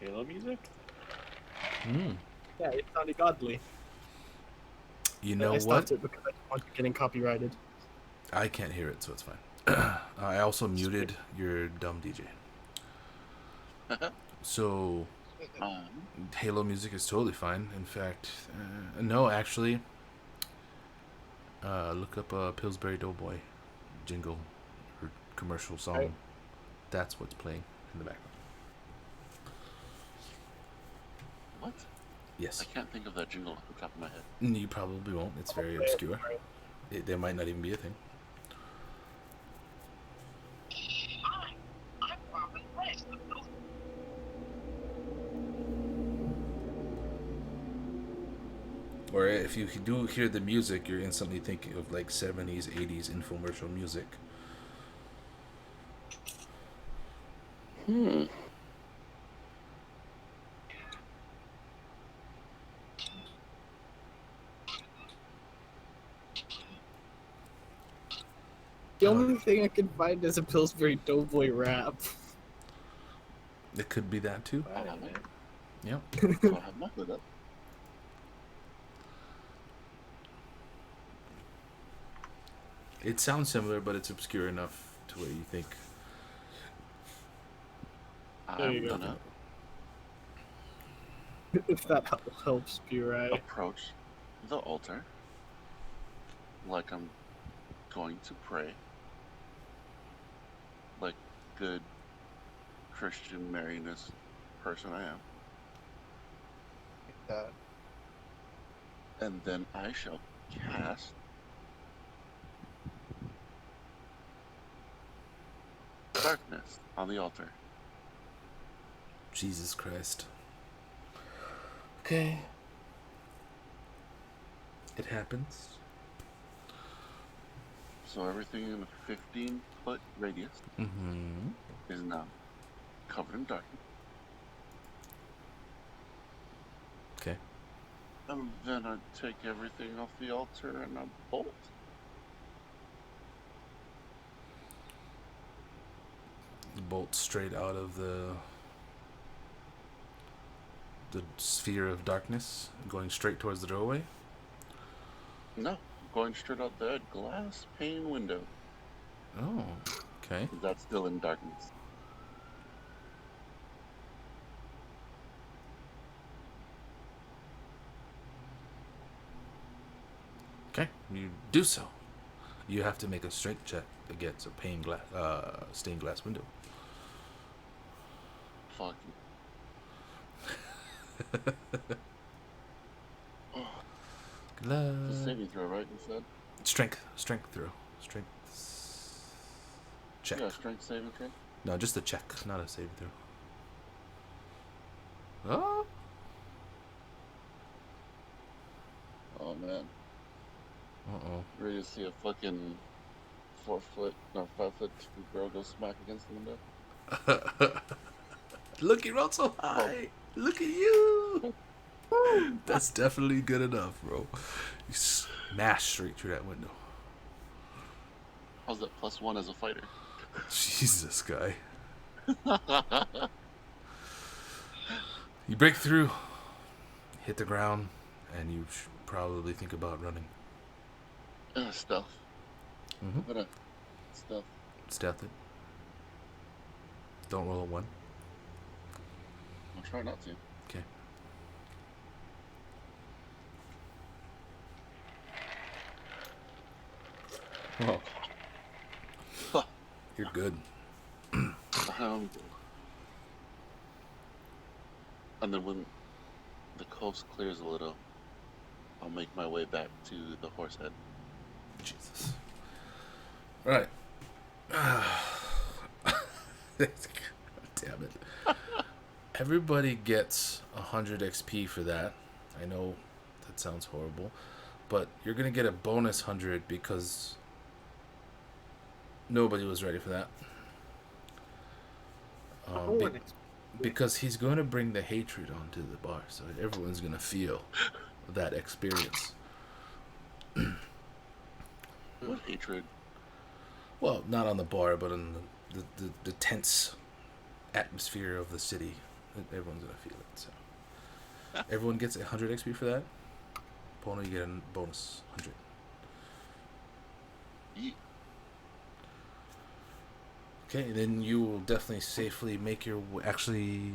Halo music? Yeah, it sounded godly. You know I what? stopped it because I didn't want it getting copyrighted. I can't hear it, so it's fine. I also muted your dumb DJ. So, Halo music is totally fine. In fact, no, actually, look up a Pillsbury Doughboy jingle or commercial song. Right. That's what's playing in the background. What? Yes. I can't think of that jingle off the top of my head. You probably won't. It's very obscure. There might not even be a thing. Or if you do hear the music, you're instantly thinking of like 70s, 80s infomercial music. The only thing I can find is a Pillsbury Doughboy rap. It could be that too. I'll have it. Yep. I'll have my hood up. It sounds similar, but it's obscure enough to where you think. There you I'm go. gonna If that helps be right. approach the altar like I'm going to pray, like good Christian Marinus person I am, Uh, and then I shall cast darkness on the altar. Jesus Christ. Okay. It happens. So everything in a 15-foot radius Mm-hmm. is now covered in darkness. Okay. And then I take everything off the altar and I bolt. Bolt straight out of the sphere of darkness, going straight towards the doorway. No, going straight out that glass pane window. Oh, okay. That's still in darkness. Okay, you do so. You have to make a strength check against a stained glass window. Fuck. Good luck. It's a saving throw, right? You said? Strength throw. Strength check. Yeah, strength saving throw. No, just a check, not a saving throw. Oh. Oh man. Uh-oh. Ready to see a fucking 5'2" girl go smack against the window? Look, you rolled so high. Look at you. That's definitely good enough, bro. You smash straight through that window. How's that +1 as a fighter? Jesus, guy. You break through hit the ground, and you should probably think about running. Stealth. Mm-hmm. What a stealth. Stealth it. Don't roll a 1. I'll try not to. Okay. Oh. You're good. And then when the coast clears a little, I'll make my way back to the horse head. Jesus. All right. Damn it. Everybody gets 100 XP for that. I know that sounds horrible, but you're going to get a bonus 100 because nobody was ready for that. Because he's going to bring the hatred onto the bar, so everyone's going to feel that experience. What hatred? Well, not on the bar, but on the tense atmosphere of the city. Everyone's going to feel it. So everyone gets 100 XP for that. Pono, you get a bonus 100. Yeah. Okay, then you will definitely safely make your actually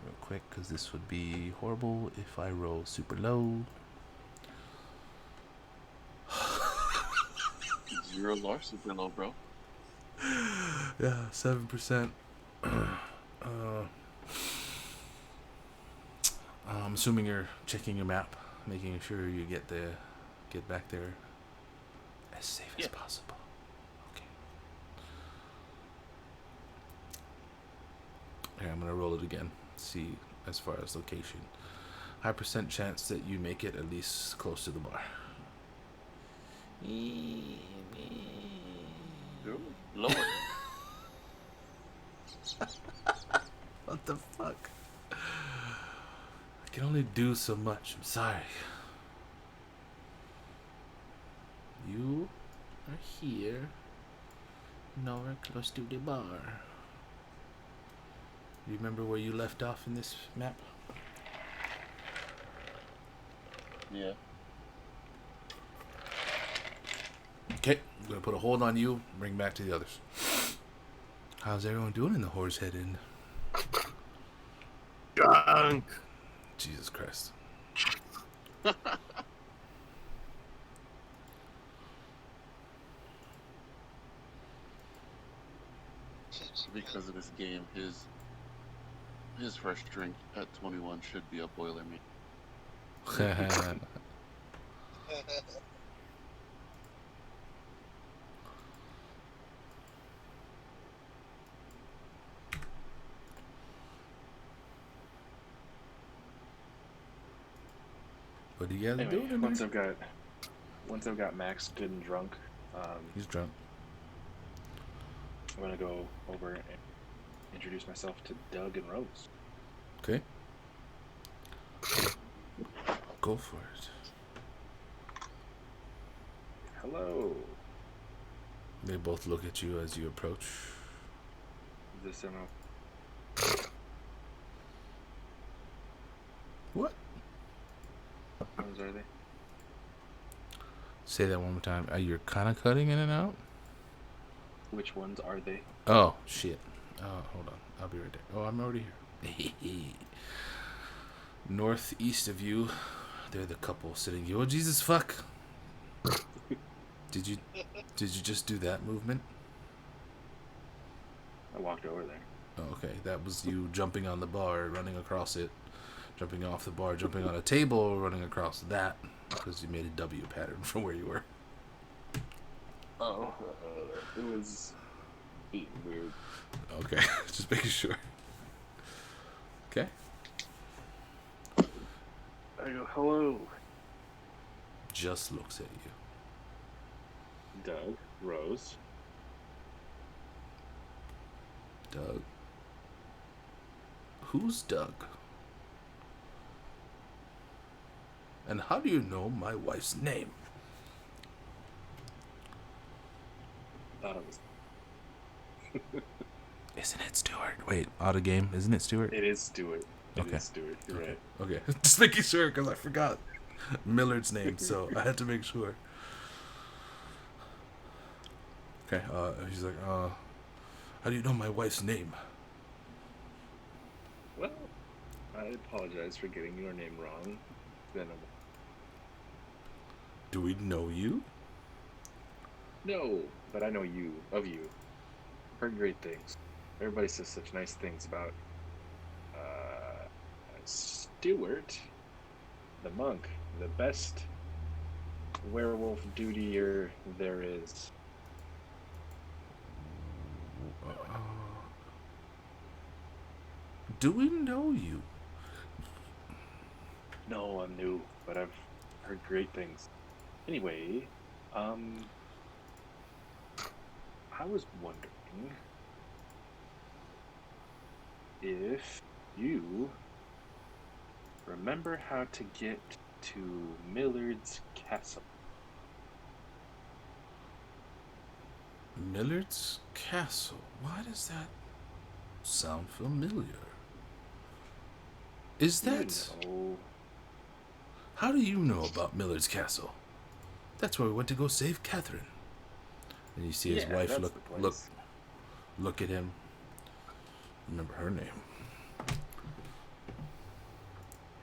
real quick, because this would be horrible if I roll super low. 0 loss, super low, bro. Yeah, 7%. I'm assuming you're checking your map, making sure you get back there as safe as possible. Okay. Here, I'm gonna roll it again. See as far as location. High % chance that you make it at least close to the bar. Lower. What the fuck? I can only do so much. I'm sorry. You are here. Nowhere close to the bar. You remember where you left off in this map? Yeah. Okay, I'm gonna put a hold on you. Bring back to the others. How's everyone doing in the Horse Head Inn? Drunk. Jesus Christ. Because of this game, his first drink at 21 should be a boiler meat. What are you guys Anyway, doing? once I've got Max good and drunk, He's drunk. I'm gonna go over and introduce myself to Doug and Rose. Okay. Go for it. Hello. They both look at you as you approach. Is this an What? Those are they? Say that one more time. You're kind of cutting in and out? Which ones are they? Oh, shit. Hold on. I'll be right there. Oh, I'm already here. Northeast of you, they're the couple sitting here. Oh, Jesus, fuck. Did you just do that movement? I walked over there. Oh, okay. That was you jumping on the bar, running across it, jumping off the bar, jumping on a table, running across that, because you made a W pattern from where you were. Oh, it was being weird. Okay, just making sure. Okay. I go, hello, Just looks at you. Doug, Rose. Doug. Who's Doug? And how do you know my wife's name? Thought it was. Isn't it Stuart? Wait, out of game. Isn't it Stuart? It is Stuart. It Okay. is Stewart. You're Okay. right. Okay. Just making sure because I forgot Millard's name, so I had to make sure. Okay. He's like, how do you know my wife's name? Well, I apologize for getting your name wrong. Then Do we know you? no, but I know you of you. Heard great things. Everybody says such nice things about Stewart, the monk, the best werewolf dutier there is. Do we know you? No, I'm new, but I've heard great things. Anyway, I was wondering if you remember how to get to Millard's castle. Millard's Castle. Why does that sound familiar? Is that... You know, How do you know about Millard's Castle? That's where we went to go save Catherine. And you see his yeah, wife that's look the place. look at him. Remember her name.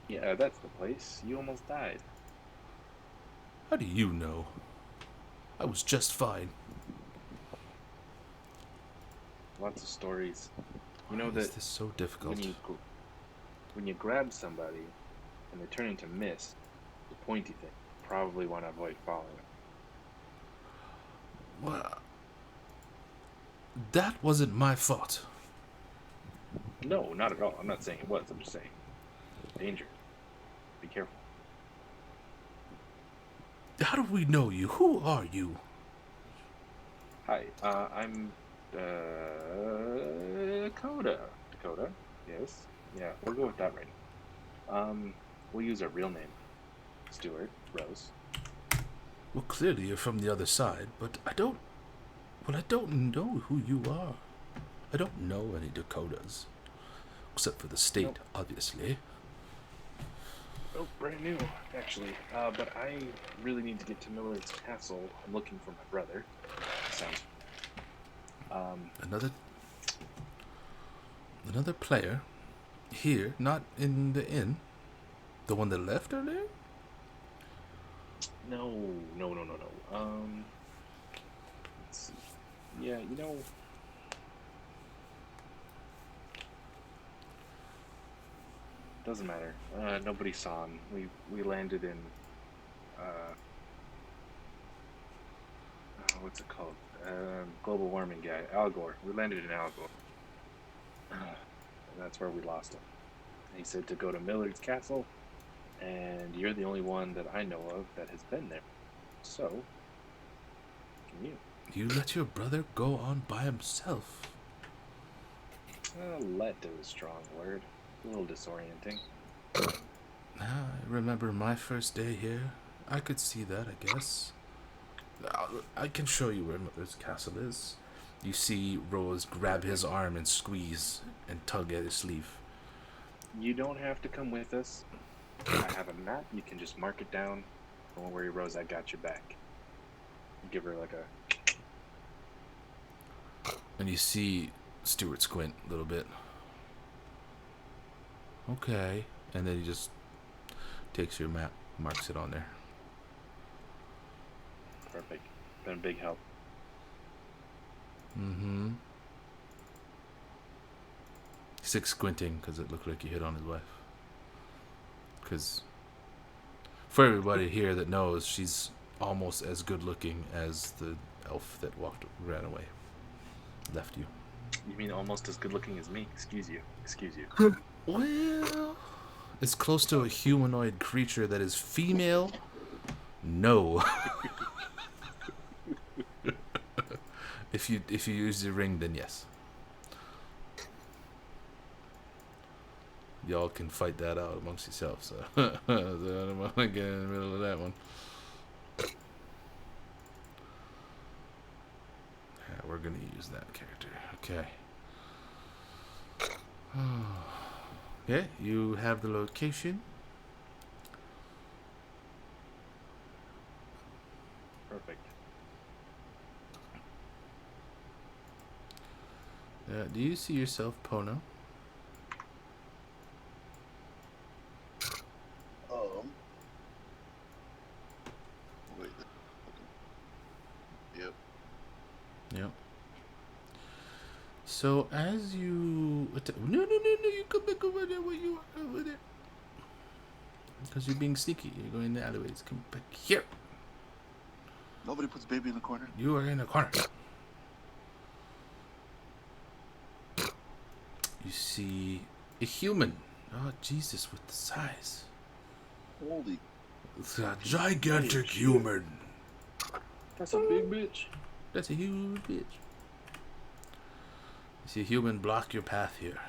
Yeah, that's the place. You almost died. How do you know? I was just fine. Lots of stories. You know Why is that this so difficult? when you grab somebody and they turn into mist, the pointy thing, you probably want to avoid falling. Well, that wasn't my fault. No, not at all. I'm not saying it was. I'm just saying danger. Be careful. How do we know you? Who are you? Hi, I'm Dakota. Dakota? Yes. Yeah, we'll go with that right now. We'll use our real name. Stewart Rose. Well, clearly you're from the other side, but I don't know who you are. I don't know any Dakotas. Except for the state, Nope. obviously. Oh, brand new, actually. But I really need to get to Millard's castle. I'm looking for my brother. Sounds. Another player here, not in the inn. The one that left earlier? No. Let's see. Yeah, you know. Doesn't matter. Nobody saw him. We landed in. What's it called? Global warming guy, Al Gore. We landed in Al Gore. And that's where we lost him. He said to go to Millard's castle, and you're the only one that I know of that has been there. So, can you? You let your brother go on by himself. Let is a strong word. A little disorienting. I remember my first day here. I could see that, I guess. I can show you where Miller's castle is. You see Rose grab his arm and squeeze and tug at his sleeve. You don't have to come with us. I have a map. You can just mark it down. Don't worry, Rose. I got your back. Give her like a. And you see Stuart squint a little bit. Okay. And then he just takes your map, marks it on there. Perfect. Been a big help. Mm-hmm. He's like squinting because it looked like he hit on his wife. Because for everybody here that knows, she's almost as good looking as the elf that ran away, left you. You mean almost as good looking as me? Excuse you. Well, it's close to a humanoid creature that is female. No. If you use the ring, then yes. Y'all can fight that out amongst yourselves. So I don't want to get in the middle of that one. Yeah, we're gonna use that character. Okay. Okay, you have the location. Perfect. Do you see yourself, Pono? Wait. Yep. Yep. So as you no, you come back over there where you are over there. Because you're being sneaky. You're going in the alleyways. Come back here. Nobody puts baby in the corner. You are in a corner. You see a human. Oh, Jesus, with the size. Holy. It's a gigantic human. That's a big bitch. That's a huge bitch. You see a human block your path here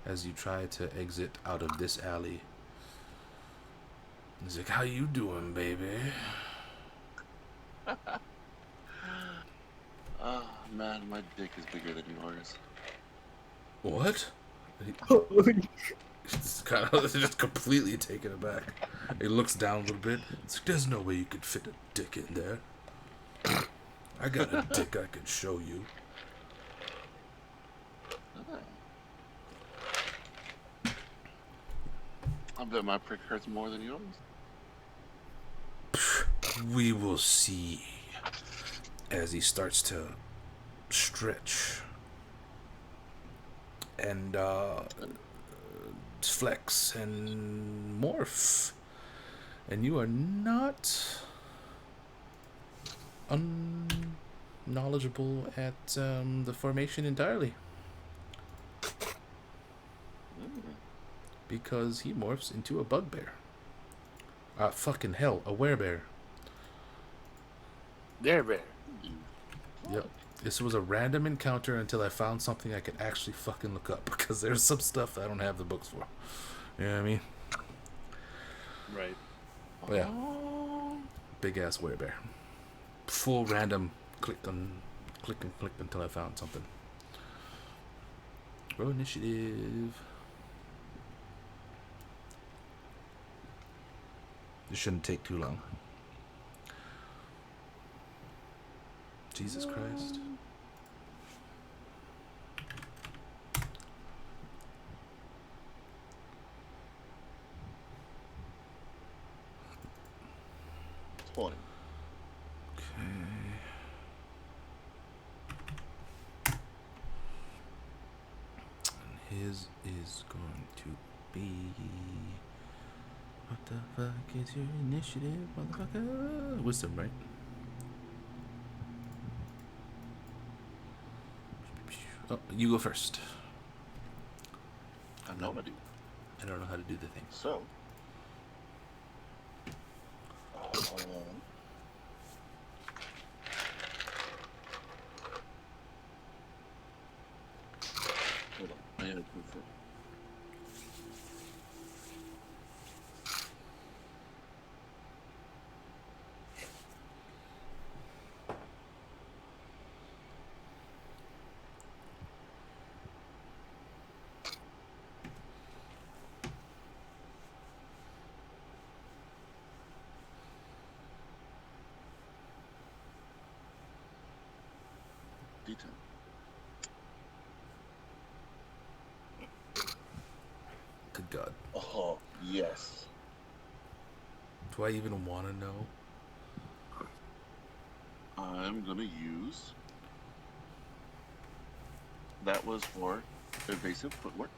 as you try to exit out of this alley. He's like, how you doing, baby? Oh, man, my dick is bigger than yours. What? It's kind of just completely taken aback. He looks down a little bit. It's like, there's no way you could fit a dick in there. I got a dick I could show you. I bet my prick hurts more than yours. We will see. As he starts to stretch and flex and morph, and you are not unknowledgeable at the formation entirely, because he morphs into a bugbear. Fucking hell, a werebear. There, bear. Yep. This was a random encounter until I found something I could actually fucking look up, because there's some stuff I don't have the books for. You know what I mean? Right. But yeah. Big ass werebear. Full random click and click until I found something. Roll initiative. This shouldn't take too long. Jesus Christ. Okay. And his is going to be... What the fuck is your initiative, motherfucker? Wisdom, right? Oh, you go first. I know what to do. I don't know how to do the thing. So, hold on. I gotta proof it. D10. Good God. Oh, yes. Do I even want to know? I'm gonna use. That was for evasive footwork.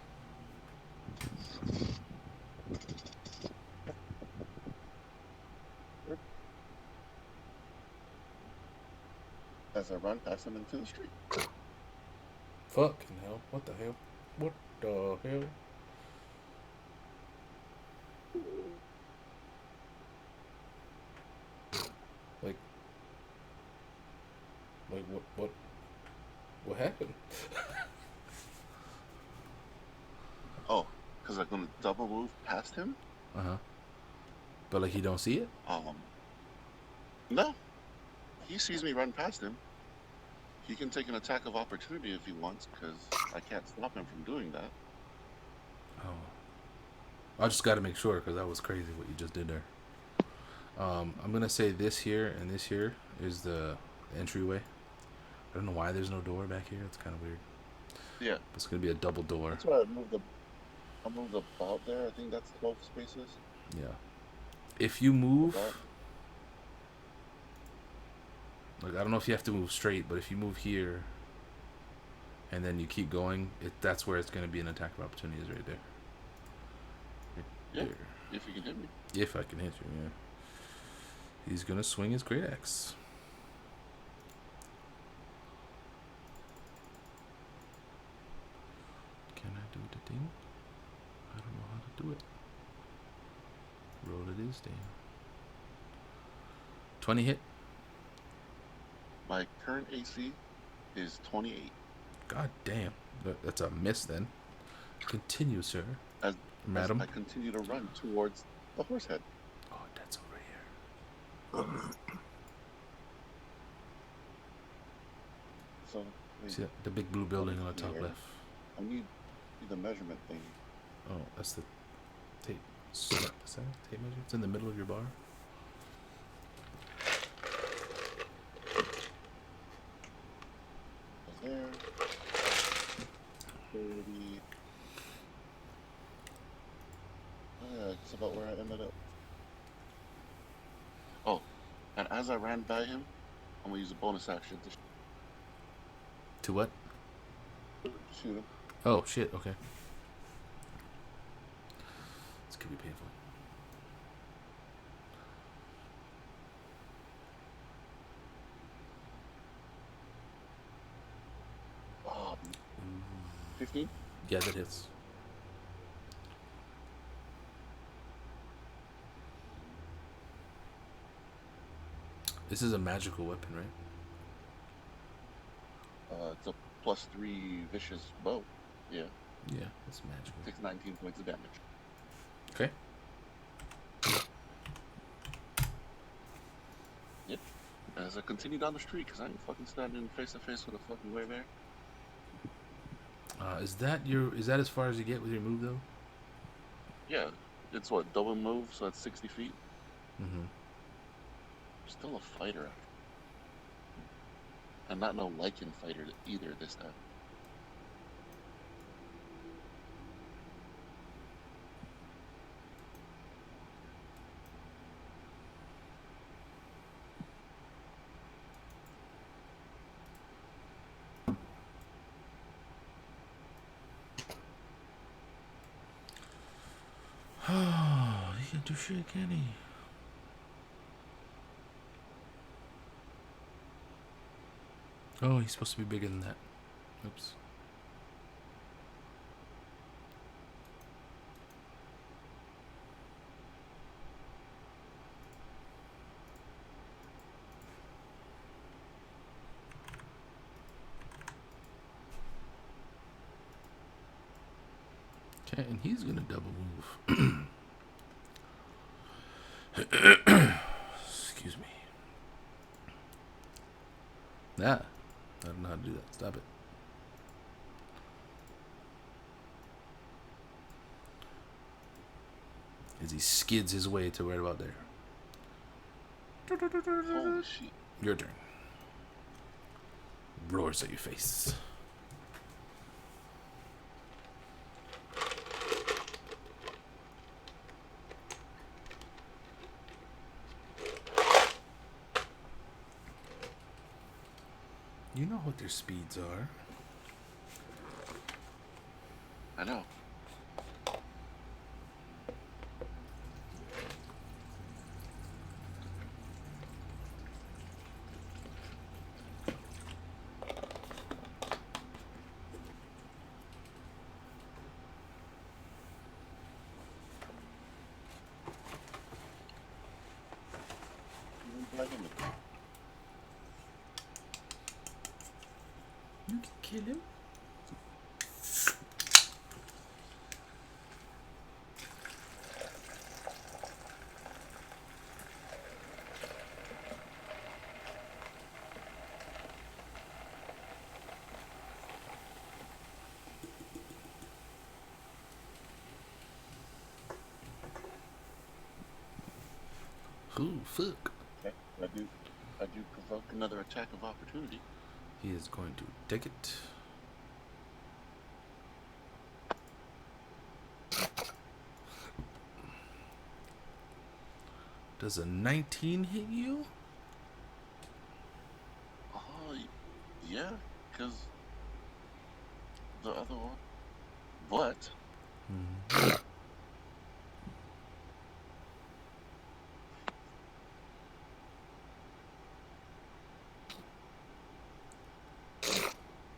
As I run past him into the street. Fucking hell. What the hell? What the hell? Like what happened? Oh, because I'm gonna double move past him? Uh-huh. But like he don't see it? No. He sees me run past him. He can take an attack of opportunity if he wants, because I can't stop him from doing that. Oh, I just got to make sure because that was crazy what you just did there. I'm gonna say this here and this here is the entryway. I don't know why there's no door back here. It's kind of weird. Yeah. It's gonna be a double door. That's why I moved about there. I think that's 12 spaces. Yeah. If you move, About. like I don't know if you have to move straight, but if you move here, and then you keep going, that's where it's gonna be an attack of opportunity is right there. Right Yeah. there. If you can hit me. If I can hit you, yeah. He's gonna swing his great axe. Can I do the thing? I don't know how to do it. Roll it is, damn. 20 hit. My current AC is 28. God damn. That's a miss then. Continue, sir. As Madam. I continue to run towards the horse head. Oh, that's over here. So, wait, See the big blue building on the top here. left? I need the measurement thing. Oh, that's the tape. Is that tape measure? It's in the middle of your bar. There. 30. Oh, yeah, it's about where I ended up. Oh, and as I ran by him, I'm gonna use a bonus action to To what? shoot him. Oh, shit, okay. This could be painful. Oh, 15? Yeah, that hits. This is a magical weapon, right? It's a +3 vicious bow. Yeah, Yeah, it's magical. takes 19 points of damage. Okay. Yep. As I continue down the street, because I ain't fucking standing face to face with a fucking way there. Is that as far as you get with your move though? Yeah, it's what, double move, so that's 60 feet. Mm-hmm. Still a fighter. And not no Lycan fighter either this time. Oh, he can't do shit, can he? Oh, he's supposed to be bigger than that. Oops. Okay, and he's gonna double move. Excuse me. Nah, I don't know how to do that. Stop it. As he skids his way to right about there. Holy shit. Your turn. Roars at your face. You know what their speeds are. I know. You can kill him. Ooh, fuck. Okay. I do provoke another attack of opportunity. He is going to take it. Does a 19 hit you? Yeah, because the other one. But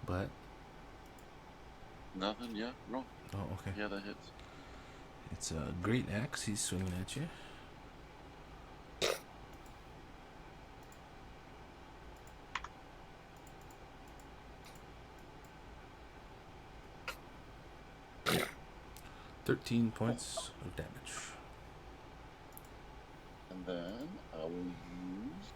But nothing. Yeah, roll. oh, okay. Yeah, that hits. It's a great axe. He's swinging at you. $13 points of damage. And then I will use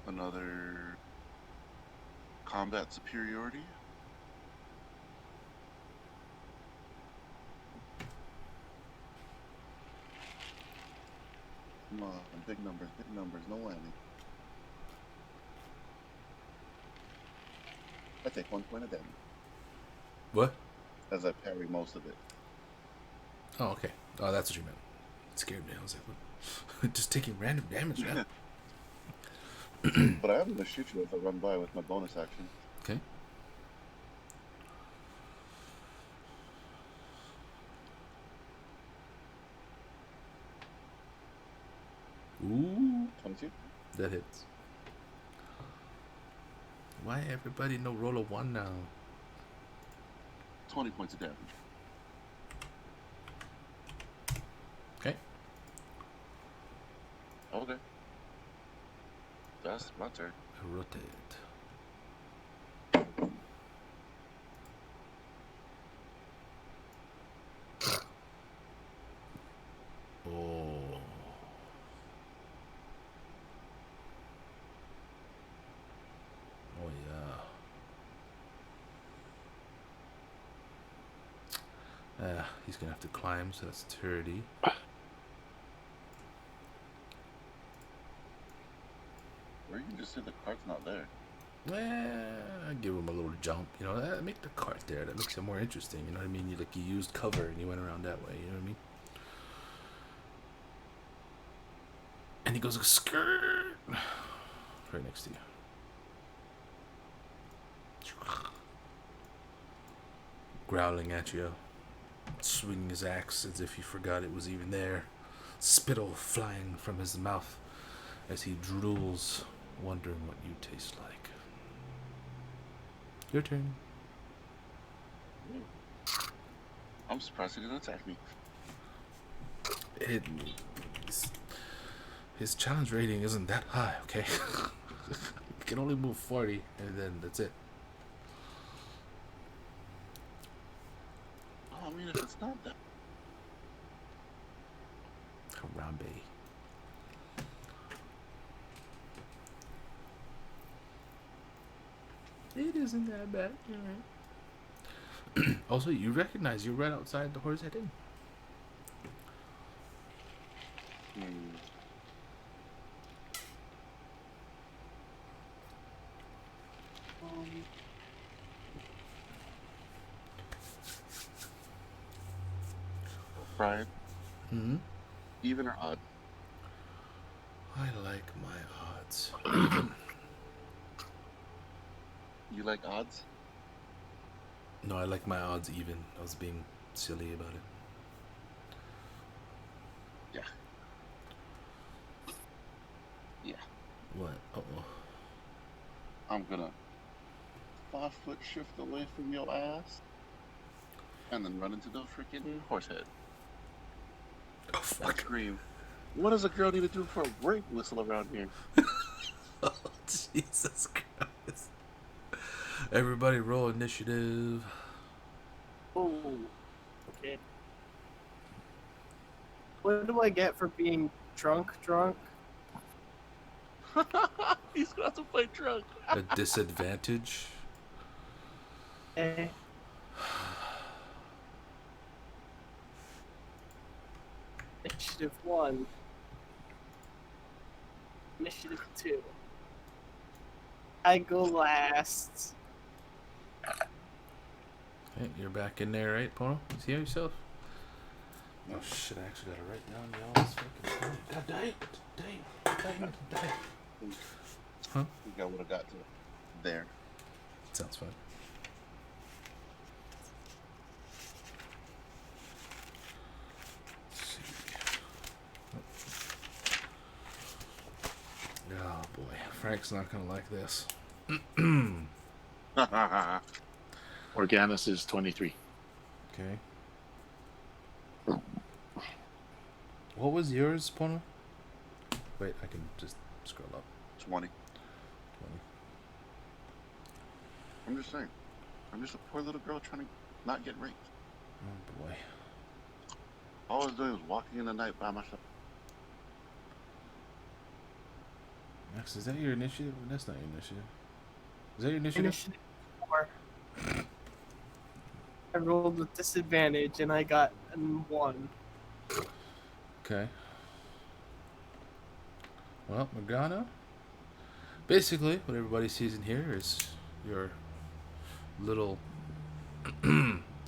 another combat superiority. Come on, big numbers, no landing. I take 1 point of damage What? as I parry most of it. Oh, okay. Oh, that's what you meant. It scared me. I was like, what? Just taking random damage now. But I am going to shoot you as I run by with my bonus action. Okay. Ooh, 22. that hits. Why everybody no roll a 1 now? 20 points of damage. Okay. Okay. That's my turn. Rotate. Oh. Oh yeah. He's gonna have to climb, so that's 30. Or you can just say the card's not there. I give him a little jump, you know. Make the cart there. That makes it more interesting. You know what I mean? You used cover and you went around that way. You know what I mean? And he goes skirt right next to you. Growling at you, swinging his axe as if he forgot it was even there. Spittle flying from his mouth as he drools, wondering what you taste like. Your turn. I'm surprised he didn't attack me. His challenge rating isn't that high, okay? He can only move 40, and then that's it. Oh, I mean, if it's not that. Harambe. It isn't that bad. You're right. Also, you recognize you're right outside the Horsehead Inn. Brian, Mm-hmm. even or odd? I like my odds. You like odds? No, I like my odds even. I was being silly about it. Yeah. Yeah. What? Uh-oh. I'm gonna 5-foot shift away from your ass and then run into the freaking Horsehead. Oh, And fuck. scream, what does a girl need to do for a rape whistle around here? Oh, Jesus Christ. Everybody roll initiative. Oh, okay. What do I get for being drunk? He's gonna have to play drunk. A disadvantage. Eh. Initiative 1. Initiative 2. I go last. Okay, you're back in there, right, Pono? You see yourself? Oh shit! I actually gotta write down y'all's fucking. God dang! Huh? I think I would have got to there. Sounds fun. Let's see. Oh boy, Frank's not gonna like this. Organis is 23. Okay. What was yours, Pono? Wait, I can just scroll up. 20. 20. I'm just saying. I'm just a poor little girl trying to not get raped. Oh boy. All I was doing was walking in the night by myself. Max, is that your initiative? That's not your initiative. Is that your initiative? Initiative 4. I rolled with disadvantage and I got a 1. Okay. Well, Morgana. Basically, what everybody sees in here is your little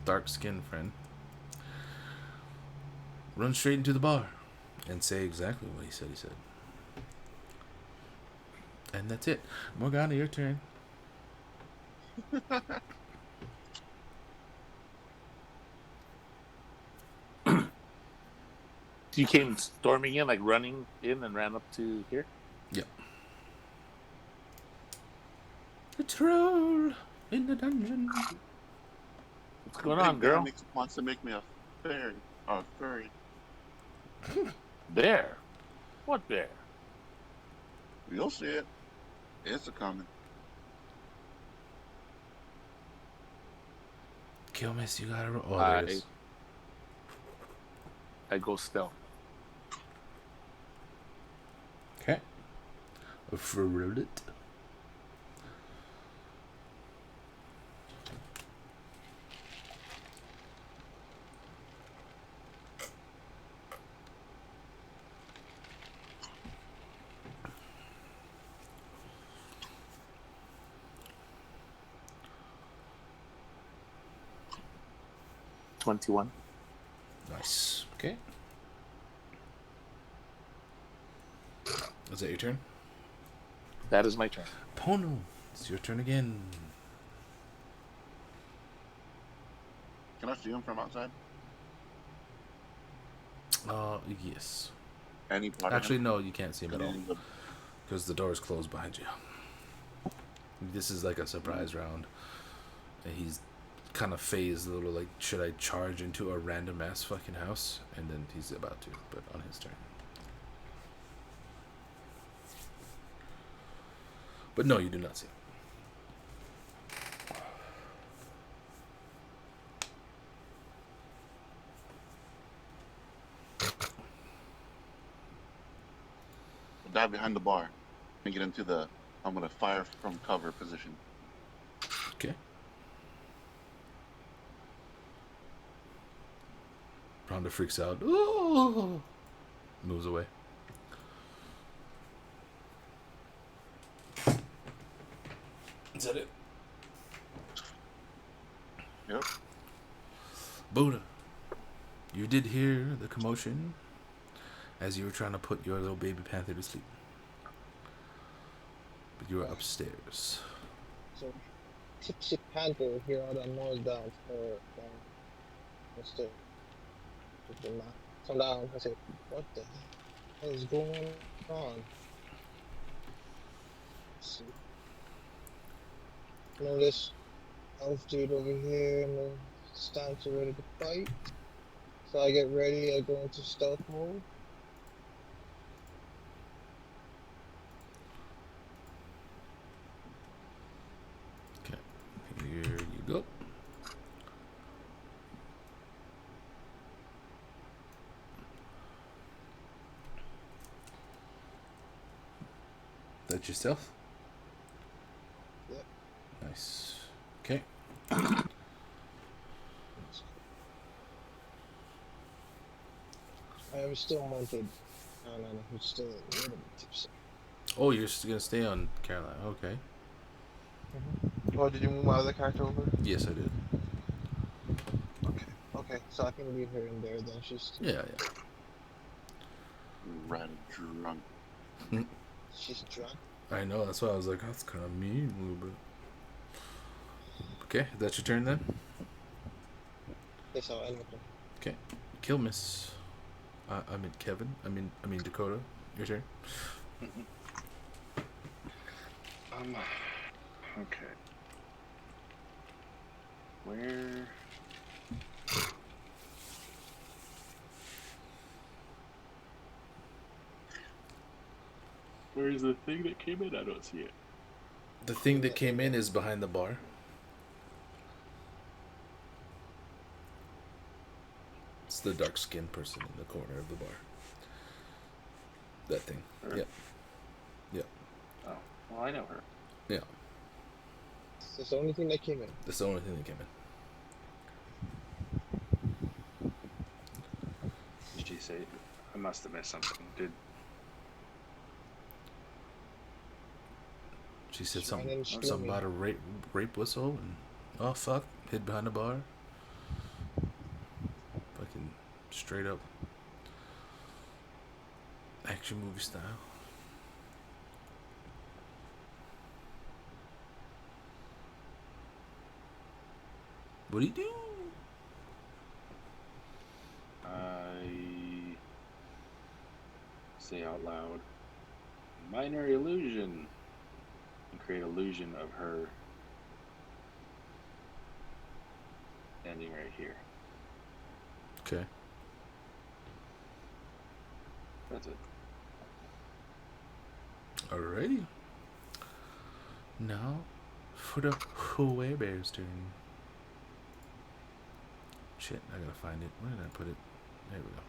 dark-skinned friend run straight into the bar and say exactly what he said. And that's it. Morgana, your turn. You came storming in, like running in and ran up to here? Yep. A troll in the dungeon. What's going Big on, bear girl? wants to make me a fairy. A furry. Bear? What bear? You'll see it. It's a coming. Kill miss, you gotta roll. Oh, there it is. I go stealth. Okay. Roll it. $21. Nice. Okay. Is that your turn? That is my turn. Pono, it's your turn again. Can I see him from outside? Yes. Any part of Actually, him? no, you can't see him at all Any of the- because the door is closed behind you. This is like a surprise round, and he's kind of phased a little. Like, should I charge into a random ass fucking house? And then he's about to, but on his turn. But no, you do not see him. I'll dive behind the bar and get into the I'm gonna fire from cover position. Okay. Rhonda freaks out. Oh! Moves away. Is that it? Yep. Buddha, you did hear the commotion as you were trying to put your little baby panther to sleep. But you were upstairs. So, Tipsy Panther hear all that noise downstairs. Come down. I say, what the hell is going on? Let's see. Notice elf dude over here, and it's time to ready to fight. So I get ready. I go into stealth mode. Okay, here you go. That's your stealth? Yep. Nice. Okay. I am still mounted on Anna, who's still a little bit tipsy. Oh, you're just gonna stay on Caroline. Okay. Oh, did you move my other character over? Yes, I did. Okay. Okay, so I can leave her in there then. Yeah, Red drunk. yeah. She's drunk. I know. That's why I was like, that's kind of mean a little bit. Okay, that's your turn then. Yes, I'll end with her. Okay, kill Miss. I mean Kevin. I mean Dakota. Your turn. Okay. Where? Where's the thing that came in? I don't see it. The thing that came in is behind the bar. It's the dark skinned person in the corner of the bar. That thing. Her? Yeah. Yeah. Oh, well, I know her. Yeah. That's the only thing that came in. That's the only thing that came in. Did she say? I must have missed something. Did She said She ran something in screaming. about a rape whistle and oh fuck, hid behind the bar. Fucking straight up action movie style. What do you do? I say out loud, minor illusion, and create illusion of her standing right here. Okay. That's it. Alrighty. Now for the Bear's turn. Shit, I gotta find it. Where did I put it? There we go.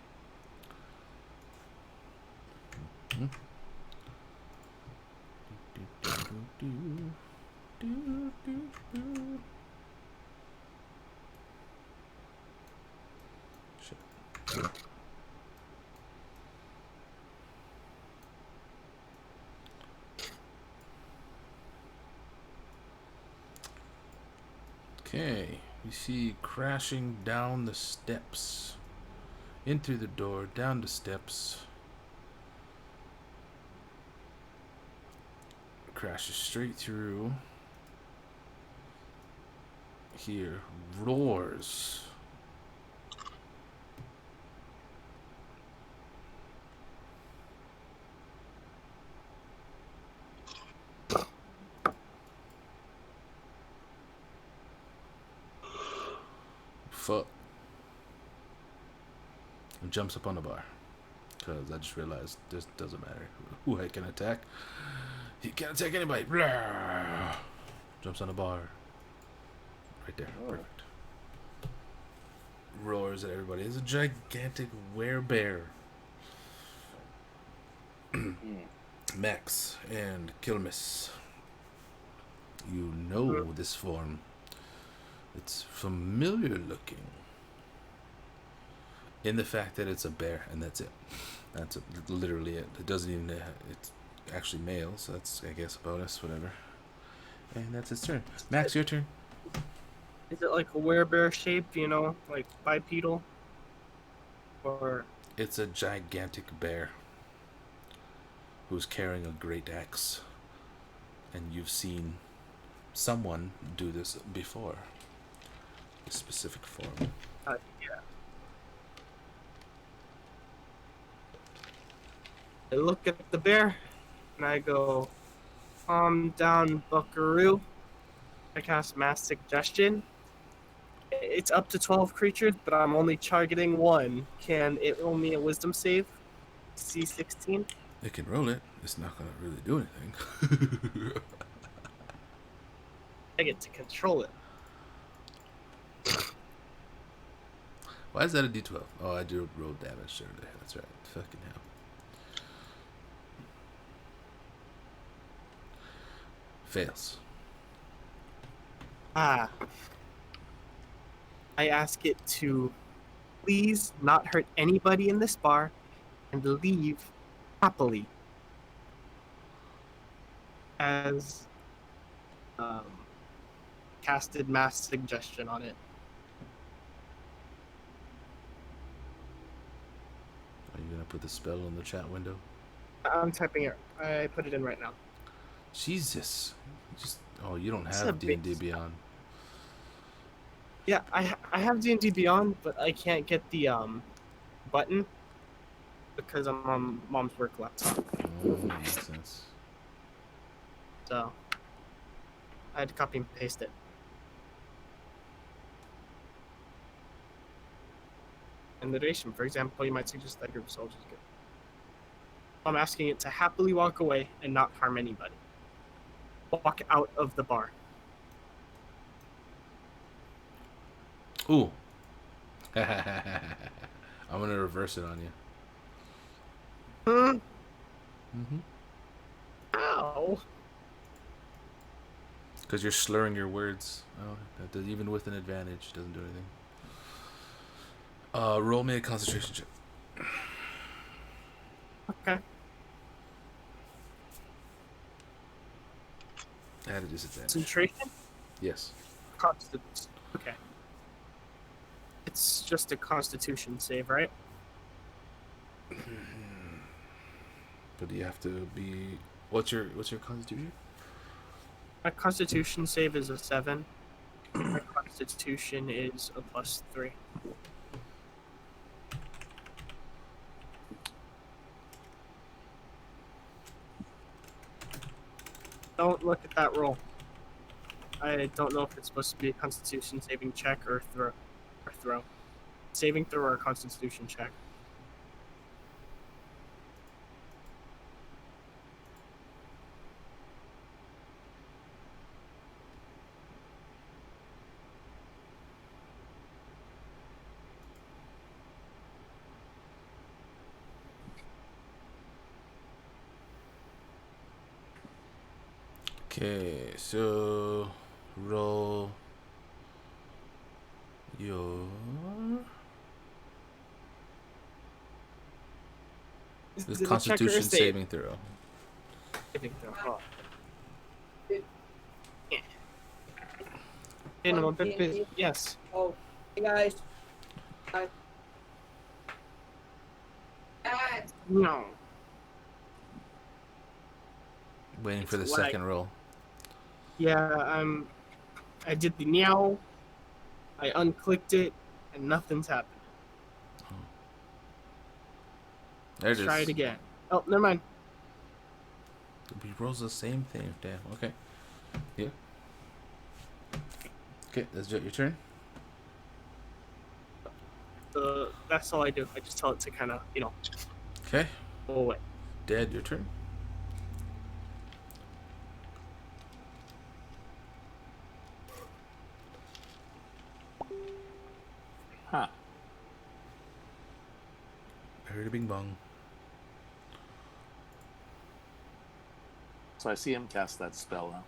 Shit. Okay, you see crashing down the steps, in through the door, down the steps, crashes straight through here, roars. Fuck. And jumps up on the bar. Because I just realized this doesn't matter who I can attack. He can't attack anybody. Blah. Jumps on the bar. Right there. Oh. Perfect. Roars at everybody. It's a gigantic werebear. Max and Kilmis. You know this form. It's familiar looking. In the fact that it's a bear, and that's it. That's literally it. It doesn't even. It's actually male, so that's, I guess, a bonus, whatever. And that's its turn. Max, your turn. Is it like a werebear shape, you know, like bipedal? Or It's a gigantic bear who's carrying a great axe. And you've seen someone do this before. A specific form. yeah. I look at the bear and I go, calm down, buckaroo. I cast Mass Suggestion. It's up to 12 creatures, but I'm only targeting one. Can it roll me a wisdom save? C16? It can roll it. It's not going to really do anything. I get to control it. Why is that a D12? Oh, I do roll damage. Sure, that's right. Fucking hell. Fails. I ask it to please not hurt anybody in this bar and leave happily. As casted mass suggestion on it. Are you gonna put the spell in the chat window? I'm typing it. I put it in right now. Jesus. You don't It's a have big D&D Beyond. Yeah, I have D&D Beyond, but I can't get the button because I'm on mom's work laptop. Oh, makes sense. So I had to copy and paste it. In the duration, for example, you might suggest that group of soldiers get. I'm asking it to happily walk away and not harm anybody. Walk out of the bar. Ooh. I'm gonna reverse it on you. Hmm? Mm-hmm. Ow. Because you're slurring your words. Oh, that does, even with an advantage, doesn't do anything. Roll me a concentration check. Okay. At a disadvantage. Concentration? Yes. Constitution. Okay. It's just a constitution save, right? But do you have to be... What's your constitution? My constitution save is a 7. My constitution is a +3. Don't look at that roll. I don't know if it's supposed to be a constitution saving check or throw. Saving throw or a constitution check. Okay, so roll your... Is This it a check or a Constitution save? saving throw. Saving throw. Oh. Yeah. I'm a bit busy. Yes. Oh, hey guys. Hi. Guys. No. Waiting for the It's like- second roll. Yeah, I did the meow. I unclicked it, and nothing's happening. There it is. Try it again. Oh, never mind. He rolls the same thing. Damn. Okay. Yeah. Okay, that's your turn. That's all I do. I just tell it to kind of, Okay. go away. Dad, your turn. Huh. I heard a bing bong. So I see him cast that spell now.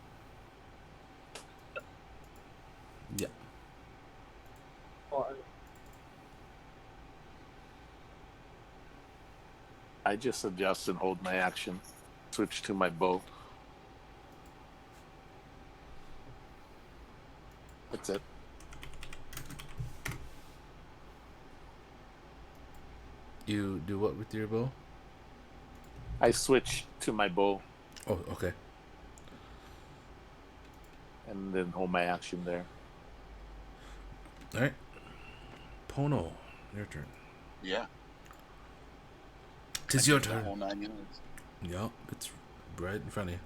Yeah. I just adjust and hold my action. Switch to my bow. That's it. You do what with your bow? I switch to my bow Oh, okay. and then hold my action there. All right. Pono, your turn. Yeah. Tis your The turn. whole 9 yards. Yep, it's right in front of you.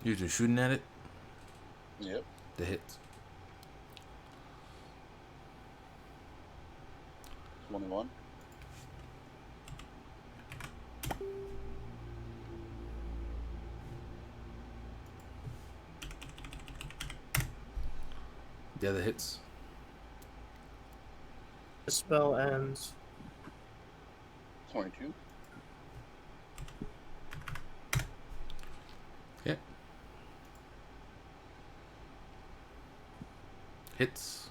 You're just shooting at it? Yep. The hits. 21. The other hits. The spell ends. 22. Yeah. Hits.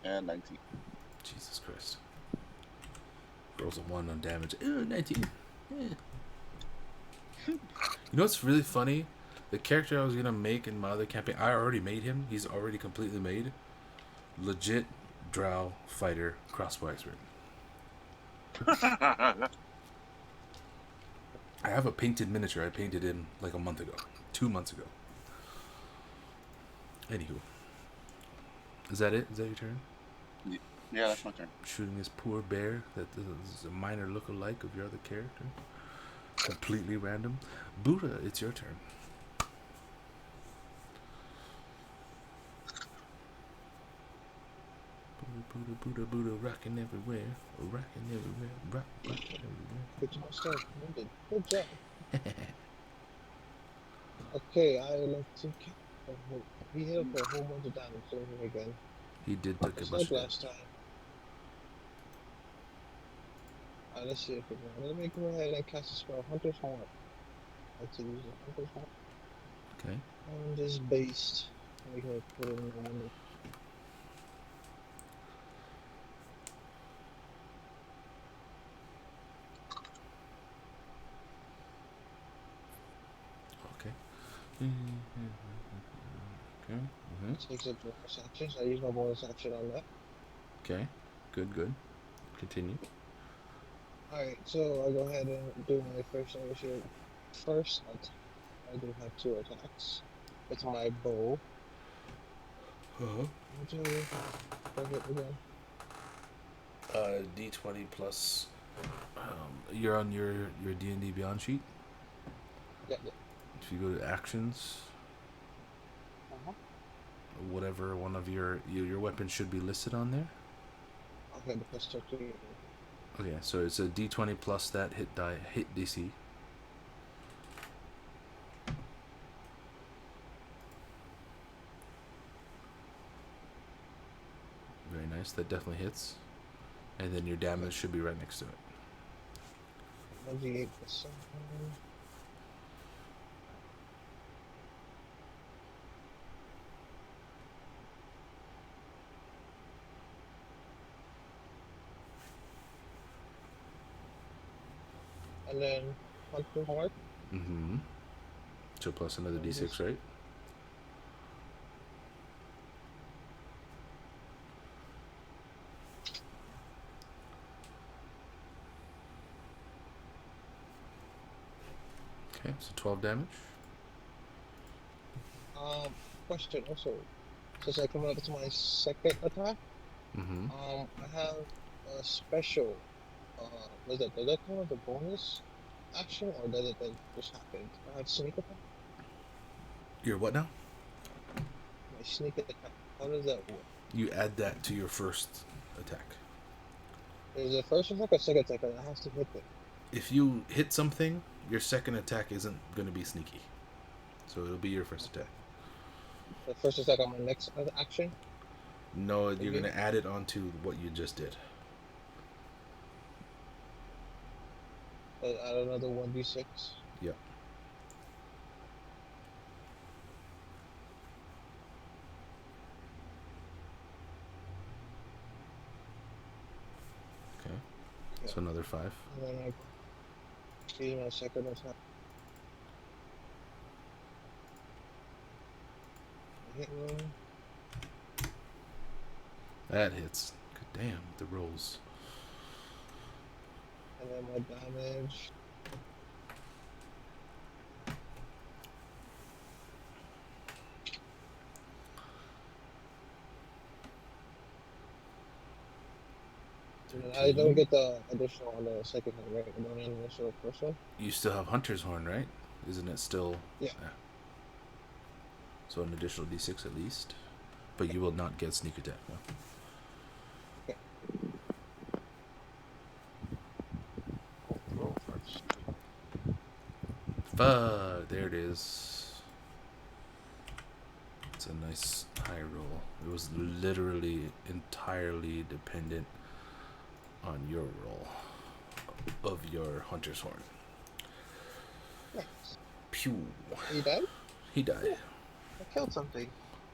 And 19. Jesus Christ. Rolls a 1 on damage. 19. You know what's really funny? The character I was gonna make in my other campaign, I already made him. He's already completely made. Legit drow fighter crossbow expert. I have a painted miniature. I painted him like a month ago. 2 months ago. Anywho. Is that it? Is that your turn? Yeah, that's my turn. Shooting this poor bear that is a minor look-alike of your other character. Completely random. Buddha, it's your turn. Buddha, Buddha, Buddha, rocking everywhere. Rocking everywhere. Rocking everywhere. Good job, sir. Good job. Okay, I like to he hit for a whole bunch of damage to him again. He did take a Just bunch like of last time. Alright, let's see if we can. Let me go ahead and cast a spell. Hunter's Horn. I like to use the Hunter's Horn. Okay. On this beast. We can put it in the window. Okay. Okay. Takes a bonus action, so I use my bonus action on that. Okay. Good, good. Continue. Alright, so I'll go ahead and do my first initiative. First, I do have 2 attacks. It's my bow. Which is hit again. D20 plus. You're on your D&D Beyond sheet. Yeah. If you go to actions, whatever one of your weapons should be listed on there. Okay, the pistol too. Okay, so it's a D20 plus that hit DC. Very nice. That definitely hits. And then your damage should be right next to it. 1d8%. And then Hunter Heart. Mm-hmm. So plus another D6, right? Okay, so 12 damage. Question also. Since I come up to my second attack, Mm-hmm. I have a special. Does that count as a bonus action or does it just happen? I have sneak attack. Your what now? My sneak attack. How does that work? You add that to your first attack. Is it first attack or second attack? I have to hit it. If you hit something, your second attack isn't going to be sneaky. So it'll be your first attack. The first attack on my next action? No, you're going to add it onto what you just did. Add another 1d6. Yep. Okay. So another 5. And then I use my second attack. Hit roll. That hits. Good damn, the rolls. And then my damage. I don't get the additional on the second one, right? I don't get the additional first one. You still have Hunter's Horn, right? Isn't it still? Yeah. So an additional D6 at least. But you will not get sneak attack, no. Okay. Roll first. Fuck, there it is. nice high roll. It was literally entirely dependent on your roll of your hunter's horn. Nice. Pew. You died? He died. Cool. I killed something.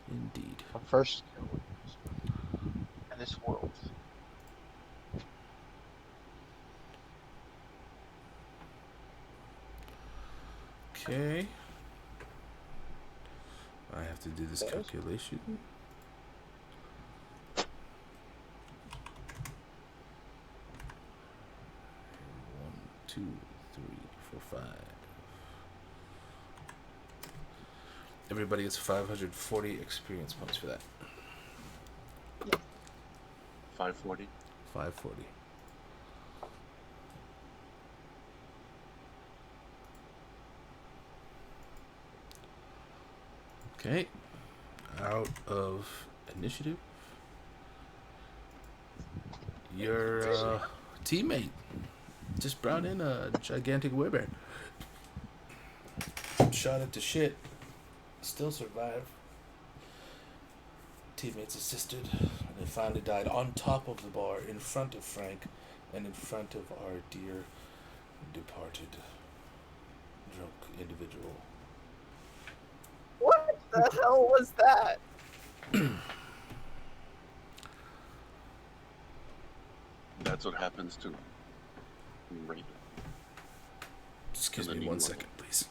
Indeed. My first kill in this world. Okay. I have to do this Yes. calculation. 2, 3, 4, 5. Everybody gets 540 experience points for that. 540. 540. Okay. Out of initiative, your teammate just brought in a gigantic werebear. Shot it to shit. Still survived. Teammates assisted, and they finally died on top of the bar in front of Frank and in front of our dear departed drunk individual. What the hell was that? That's what happens to rape. Excuse And me then one you- second, please.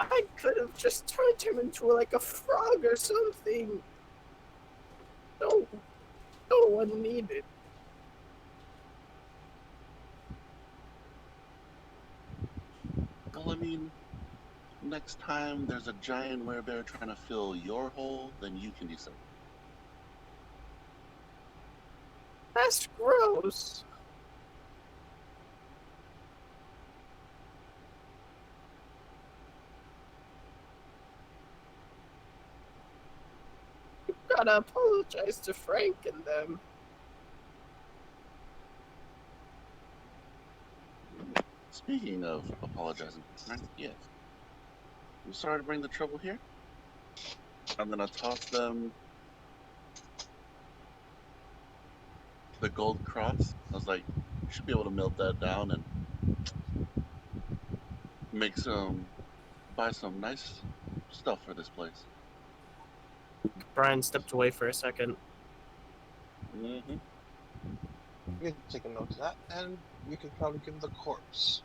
I could have just turned him into like a frog or something. No one needed. Well, I mean, next time there's a giant werebear trying to fill your hole, then you can decide. That's gross. You gotta apologize to Frank and them. Speaking of apologizing, yes. I'm sorry to bring the trouble here. I'm gonna toss them the gold cross. I was like, you should be able to melt that down and buy some nice stuff for this place. Brian stepped away for a second. Mm-hmm. We can take a note of that, and we could probably give the corpse.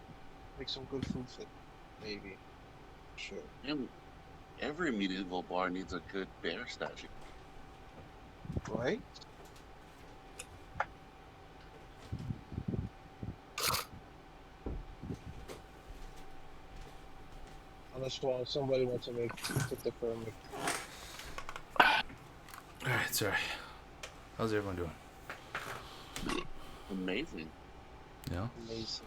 Make some good food for it. Maybe. Sure. And every medieval bar needs a good bear statue. Right? Unless somebody wants to put the firm. Alright, sorry. How's everyone doing? Amazing. Yeah? Amazing.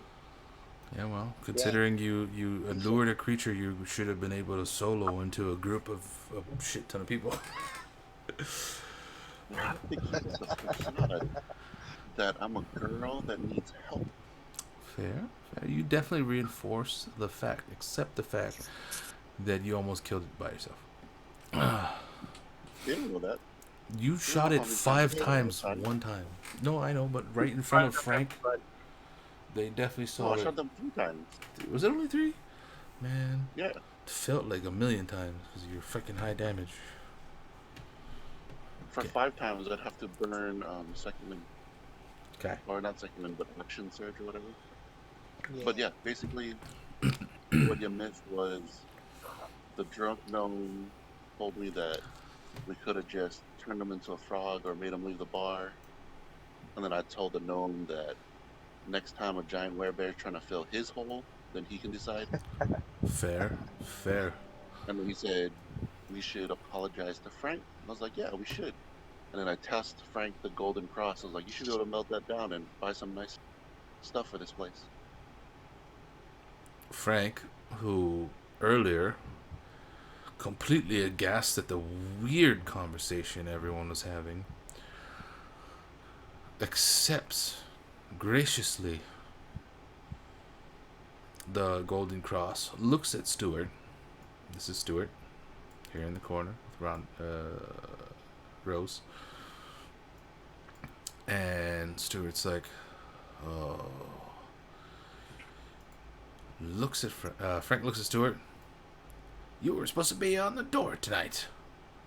Yeah, well, considering you lured a creature you should have been able to solo into a group of a shit ton of people. I think it's the facade that I'm a girl that needs help. Fair. You definitely reinforce accept the fact that you almost killed it by yourself. Didn't know that. You shot it 5 Yeah, times I- one time. No, I know, but right in front of Frank, But they definitely No, saw I it. shot them 3 times. Was it only 3? Man, Yeah. it felt like a million times because of your freaking high damage. For Okay. 5 times, I'd have to burn second wind, Okay. or not second wind, but action surge or whatever. Yeah. But yeah, basically, what you missed was the drunk gnome told me that we could have just turned him into a frog or made him leave the bar. And then I told the gnome that next time a giant werebear is trying to fill his hole, then he can decide. Fair. And then he said we should apologize to Frank. And I was like, yeah, we should. And then I tossed Frank the golden cross. I was like, you should be able to melt that down and buy some nice stuff for this place. Frank, who earlier completely aghast at the weird conversation everyone was having, accepts graciously the golden cross, looks at Stuart. This is Stuart, here in the corner, around Rose. And Stuart's like, oh. Looks at Frank looks at Stuart. You were supposed to be on the door tonight.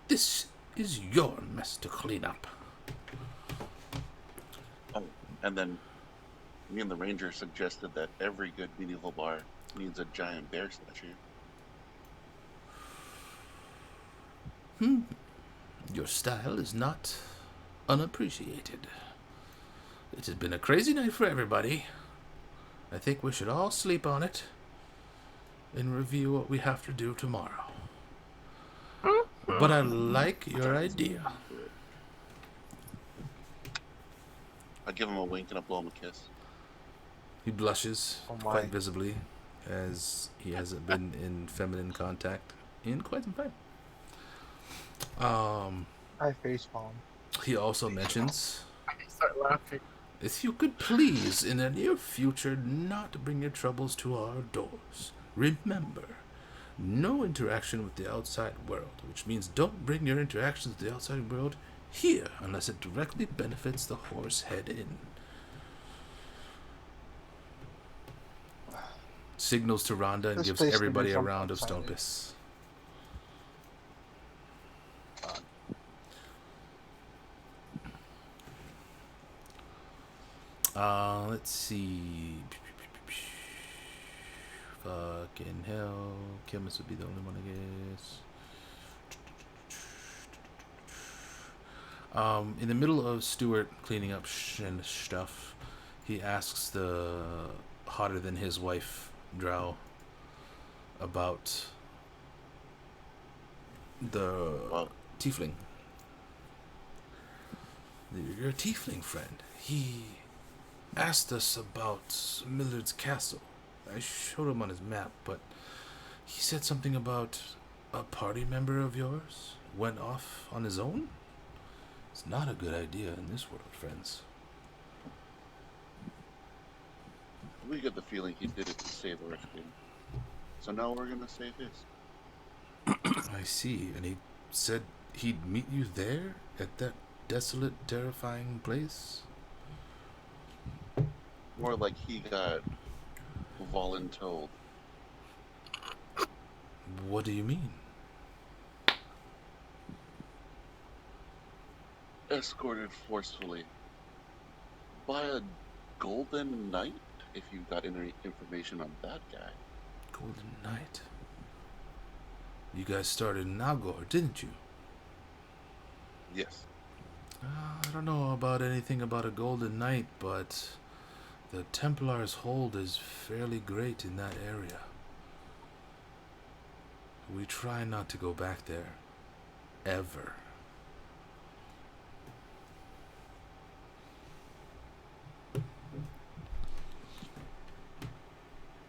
This is your mess to clean up. Oh, and then me and the ranger suggested that every good medieval bar needs a giant bear statue. Your style is not unappreciated. It has been a crazy night for everybody. I think we should all sleep on it and review what we have to do tomorrow. But I like your idea. I give him a wink and I blow him a kiss. He blushes Oh my. quite visibly, as he hasn't been in feminine contact in quite some time. I facepalm. He also mentions, I start laughing. if you could please, in the near future, not bring your troubles to our doors. Remember, no interaction with the outside world, which means don't bring your interactions with the outside world here unless it directly benefits the horse head inn. Signals to Rhonda and This gives place can everybody do a something round of exciting. stone piss. Let's see. Fucking hell. Chemist would be the only one, I guess. In the middle of Stuart cleaning up and stuff, he asks the hotter than his wife, about the tiefling. Your tiefling friend. He asked us about Millard's castle. I showed him on his map, but he said something about a party member of yours went off on his own? It's not a good idea in this world, friends. We get the feeling he did it to save our skin. So now we're gonna save his. I see, and he said he'd meet you there at that desolate, terrifying place? More like he got voluntold. What do you mean? Escorted forcefully by a golden knight, if you got any information on that guy. Golden Knight. You guys started in Nalgor, didn't you? Yes. I don't know about anything about a Golden Knight, but the Templars' hold is fairly great in that area. We try not to go back there. Ever.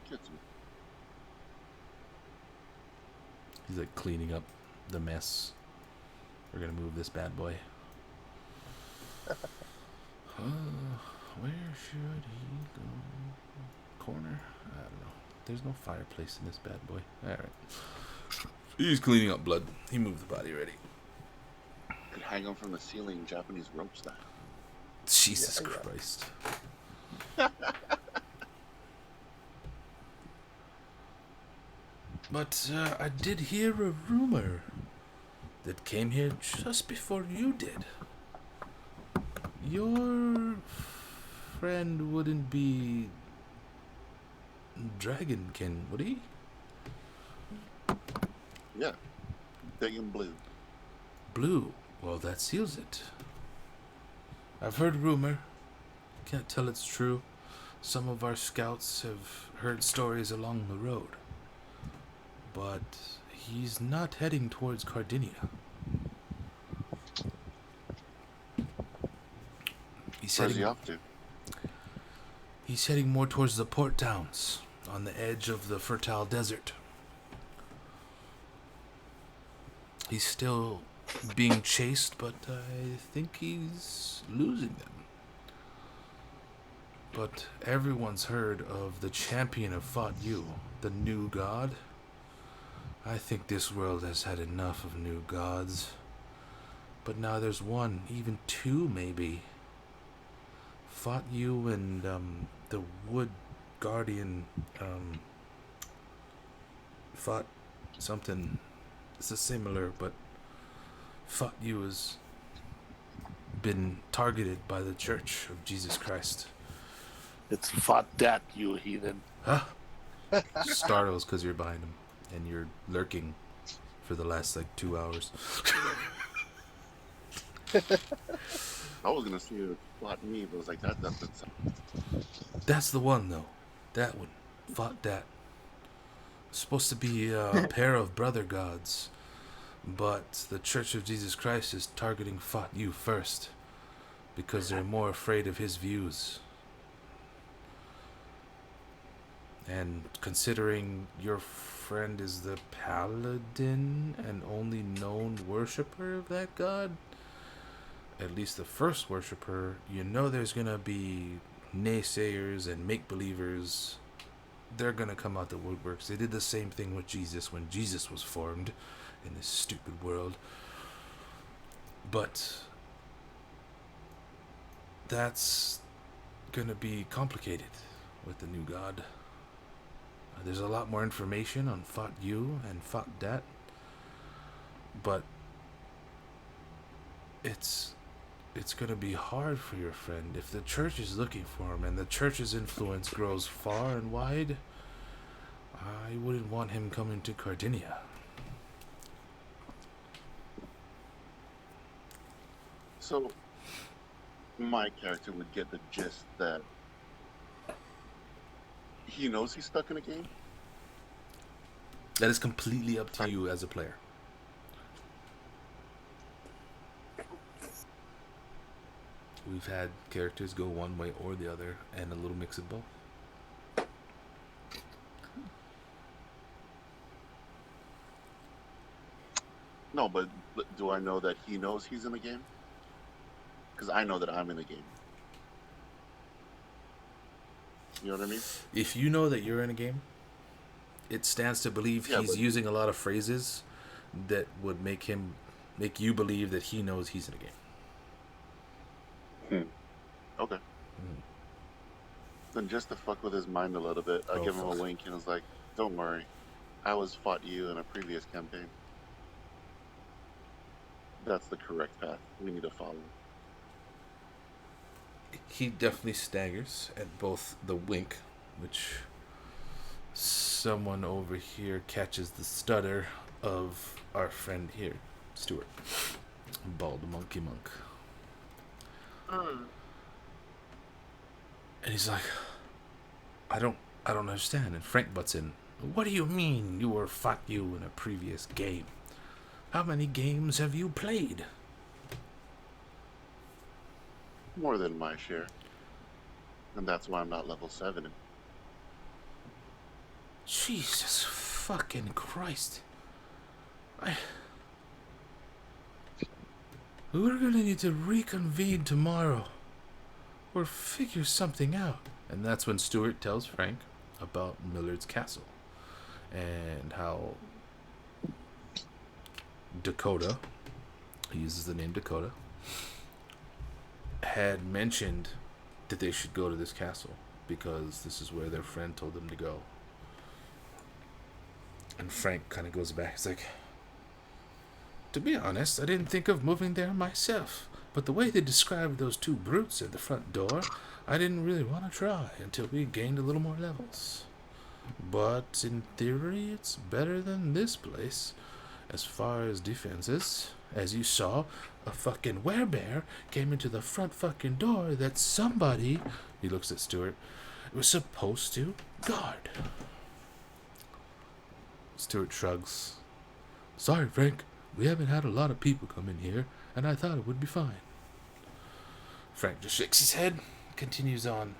Gets me. He's like cleaning up the mess. We're gonna move this bad boy. Where should he go? Corner? I don't know. There's no fireplace in this bad boy. Alright. He's cleaning up blood. He moved the body already. Could hang him from the ceiling, Japanese rope style. Jesus Yeah. Christ. But I did hear a rumor that came here just before you did. Your friend wouldn't be Dragonkin, would he? Yeah. Big and blue. Blue. Well, that seals it. I've heard rumor. Can't tell it's true. Some of our scouts have heard stories along the road. But he's not heading towards Cardinia. Where's he off to? He's heading more towards the port towns on the edge of the fertile desert. He's still being chased, but I think he's losing them. But everyone's heard of the champion of Fought You, the new god. I think this world has had enough of new gods. But now there's one, even two maybe. Fought You and the Wood Guardian fought something. It's a similar, but Fought You has been targeted by the Church of Jesus Christ. It's fought that, you heathen. Huh? Startles because you're behind him and you're lurking for the last 2 hours. I was gonna see it fought me, but I was like, that's That's the one though. That one. Fought that. Supposed to be a pair of brother gods. But the Church of Jesus Christ is targeting Fought You first. Because they're more afraid of his views. And considering your friend is the paladin and only known worshipper of that god, at least the first worshipper, you know there's gonna be naysayers and make-believers. They're gonna come out the woodworks. They did the same thing with Jesus when Jesus was formed in this stupid world. But that's gonna be complicated with the new god. There's a lot more information on Fought You and Fought Dat, but it's gonna be hard for your friend if the church is looking for him and the church's influence grows far and wide. I wouldn't want him coming to Cardinia. So my character would get the gist that he knows he's stuck in a game. That is completely up to you as a player. We've had characters go one way or the other, and a little mix of both. No, but do I know that he knows he's in a game? Because I know that I'm in a game. You know what I mean? If you know that you're in a game, it stands to believe he's using a lot of phrases that would make you believe that he knows he's in a game. Okay. Then just to fuck with his mind a little bit, I give him a wink and was like, "Don't worry, I was fought you in a previous campaign. That's the correct path we need to follow." He definitely staggers at both the wink, which someone over here catches the stutter of our friend here, Stuart. Bald monkey monk. And he's like, I don't understand. And Frank butts in. What do you mean you were fought you in a previous game? How many games have you played? More than my share. And that's why I'm not level 7. Jesus fucking Christ. We're gonna need to reconvene tomorrow. Or figure something out. And that's when Stuart tells Frank about Millard's castle. And how Dakota, he uses the name Dakota, had mentioned that they should go to this castle because this is where their friend told them to go. And Frank kind of goes back. He's like, to be honest, I didn't think of moving there myself. But the way they described those two brutes at the front door, I didn't really want to try until we gained a little more levels. But in theory, it's better than this place. As far as defenses, as you saw, a fucking werebear came into the front fucking door that somebody, he looks at Stuart, was supposed to guard. Stuart shrugs. Sorry, Frank. We haven't had a lot of people come in here, and I thought it would be fine. Frank just shakes his head, continues on,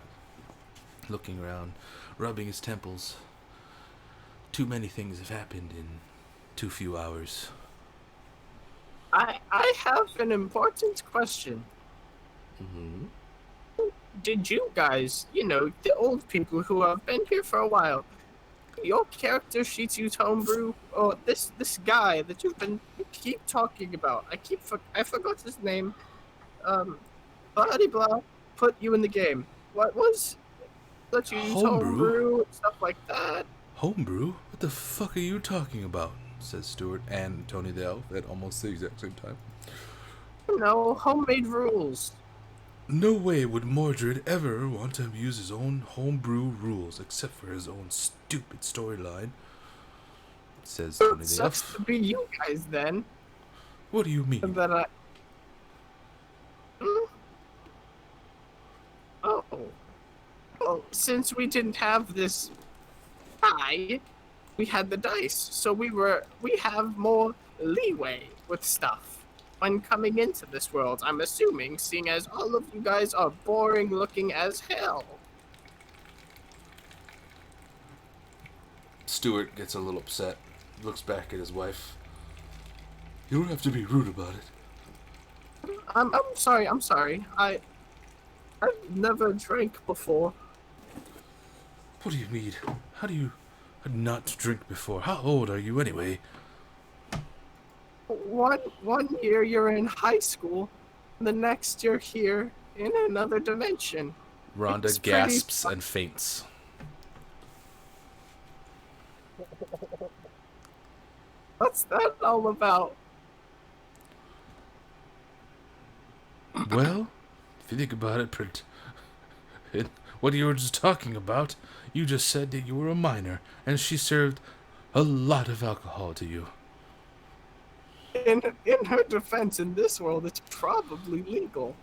looking around, rubbing his temples. Too many things have happened in too few hours. I have an important question. did you guys, the old people who have been here for a while, your character sheets use homebrew, or this guy that you keep talking about? I forgot his name. Blah de blah. Put you in the game. What was let you use Homebrew? homebrew and stuff like that? Homebrew? What the fuck are you talking about? Says Stuart and Tony the Elf at almost the exact same time. Homemade rules. No way would Mordred ever want to use his own homebrew rules except for his own stupid storyline. Says Tony the Sucks Elf. to be you guys then. What do you mean? And then Oh. Well, since we didn't have this die, we had the dice, so we have more leeway with stuff when coming into this world, I'm assuming, seeing as all of you guys are boring looking as hell. Stuart gets a little upset, looks back at his wife. You don't have to be rude about it. I'm sorry. I've never drank before. What do you mean? How do you not drink before? How old are you anyway? One year you're in high school, the next you're here in another dimension. Rhonda It's gasps and faints. What's that all about? Well, if you think about it, what you were just talking about, you just said that you were a minor, and she served a lot of alcohol to you. In her defense, in this world, it's probably legal.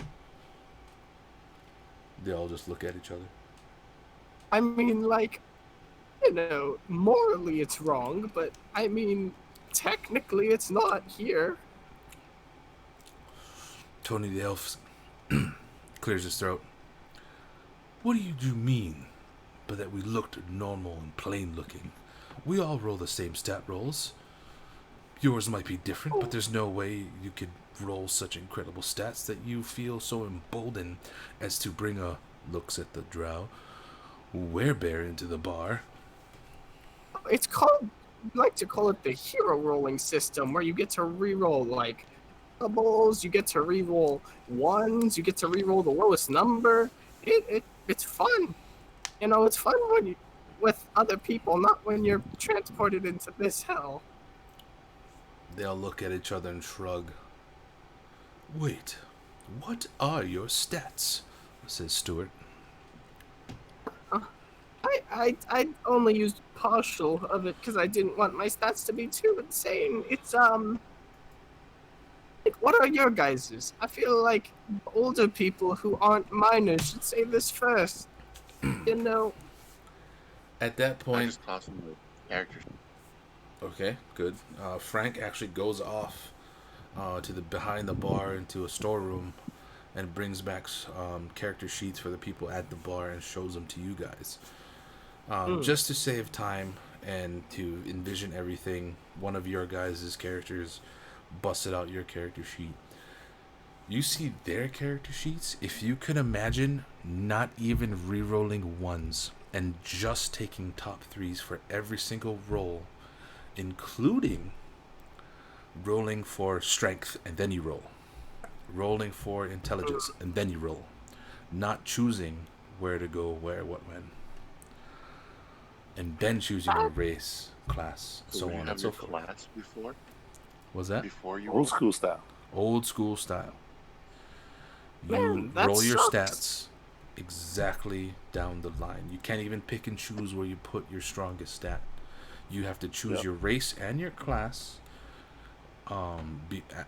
They all just look at each other. I mean, morally it's wrong, but I mean, technically it's not here. Tony the Elf clears his throat. What do you mean by that we looked normal and plain looking? We all roll the same stat rolls. Yours might be different, but there's no way you could roll such incredible stats that you feel so emboldened as to bring a looks at the drow werebear into the bar. It's called, I like to call it the hero rolling system, where you get to reroll like doubles, you get to reroll ones, you get to reroll the lowest number. It's fun. It's fun when you with other people, not when you're transported into this hell. They all look at each other and shrug. Wait, what are your stats? Says Stuart. I only used partial of it because I didn't want my stats to be too insane. It's what are your guys's? I feel like older people who aren't minors should say this first. At that I point, just toss him the character. okay, good. Frank actually goes off to the behind the bar into a storeroom and brings back character sheets for the people at the bar and shows them to you guys. Just to save time and to envision everything, one of your guys' characters busted out your character sheet. You see their character sheets. If you could imagine not even re-rolling ones and just taking top threes for every single roll, including rolling for strength and then you roll, rolling for intelligence and then you roll, not choosing where to go, where, what, when, and then choosing your race, class, so on and so forth. Class before? Was that? Before you Old school style. Old school style. You Man, that roll your sucks. stats exactly down the line. You can't even pick and choose where you put your strongest stat. You have to choose your race and your class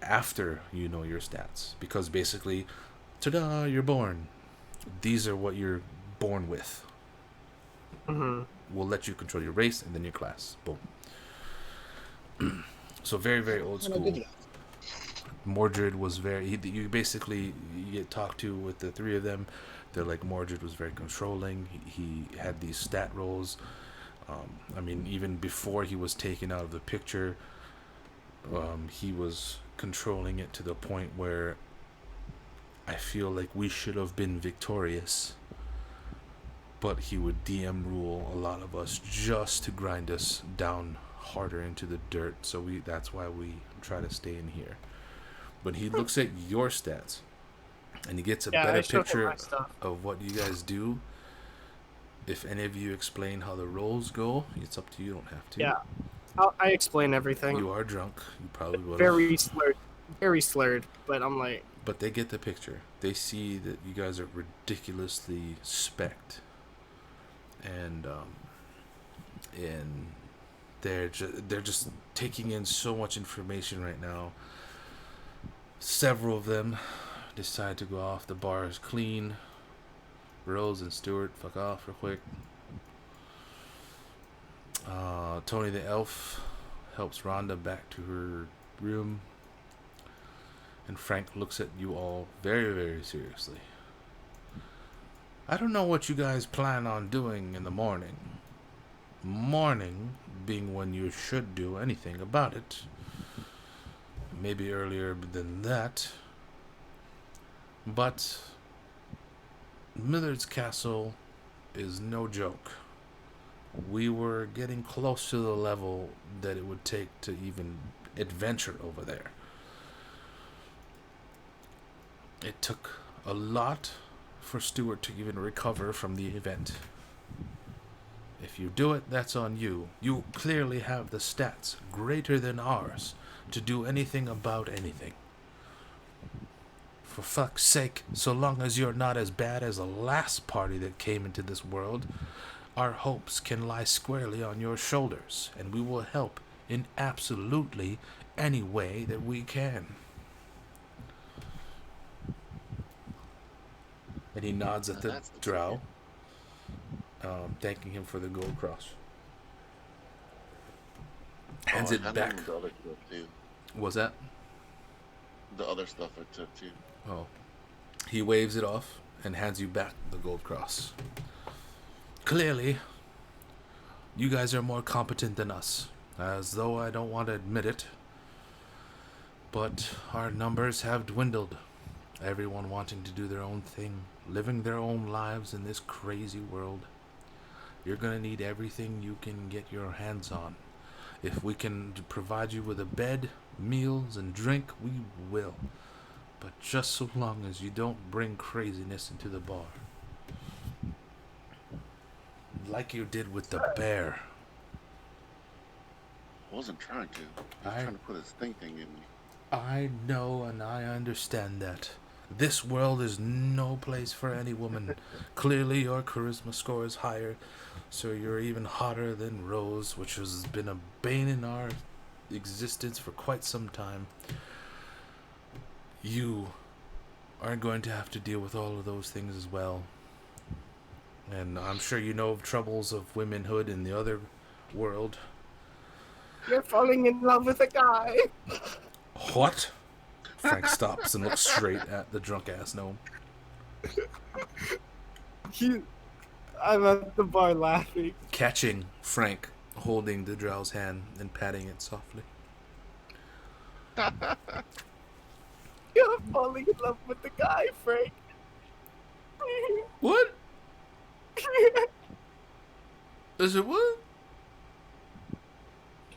after you know your stats. Because basically, ta-da, you're born. These are what you're born with. Mm-hmm. We'll let you control your race and then your class. Boom. So very, very old school. Mordred was you basically get talked to with the three of them. They're like, Mordred was very controlling. He had these stat rolls. I mean, even before he was taken out of the picture, he was controlling it to the point where I feel like we should have been victorious, but he would DM rule a lot of us just to grind us down harder into the dirt. So that's why we try to stay in here. But he looks at your stats, and he gets a Yeah, I better showed him picture my stuff. of what you guys do. If any of you explain how the rolls go, it's up to you. You don't have to. Yeah, I explain everything. You are drunk. You probably would. Very slurred. But I'm like, But they get the picture. They see that you guys are ridiculously spec'd, and they're just taking in so much information right now. Several of them decide to go off. The bar is clean. Rose and Stewart, fuck off real quick. Tony the elf helps Rhonda back to her room. And Frank looks at you all very, very seriously. I don't know what you guys plan on doing in the morning. Morning being when you should do anything about it. Maybe earlier than that. But Millard's Castle is no joke. We were getting close to the level that it would take to even adventure over there. It took a lot for Stuart to even recover from the event. If you do it, that's on you. You clearly have the stats greater than ours to do anything about anything. For fuck's sake, so long as you're not as bad as the last party that came into this world, our hopes can lie squarely on your shoulders, and we will help in absolutely any way that we can. And he nods at the drow, thanking him for the gold cross. Hands it back. The other stuff too. What's that? The other stuff I took too. Oh. He waves it off and hands you back the gold cross. Clearly, you guys are more competent than us, as though I don't want to admit it. But our numbers have dwindled. Everyone wanting to do their own thing, living their own lives in this crazy world. You're going to need everything you can get your hands on. If we can provide you with a bed, meals, and drink, we will. But just so long as you don't bring craziness into the bar. Like you did with the bear. I wasn't trying to. He was trying to put his thing in me. I know and I understand that. This world is no place for any woman. Clearly your charisma score is higher, so you're even hotter than Rose, which has been a bane in our existence for quite some time. You are going to have to deal with all of those things as well. And I'm sure you know of troubles of womanhood in the other world. you're falling in love with a guy. What? Frank stops and looks straight at the drunk-ass gnome. I'm at the bar laughing. Catching Frank holding the drow's hand and patting it softly. You're falling in love with the guy, Frank. What? Is it what?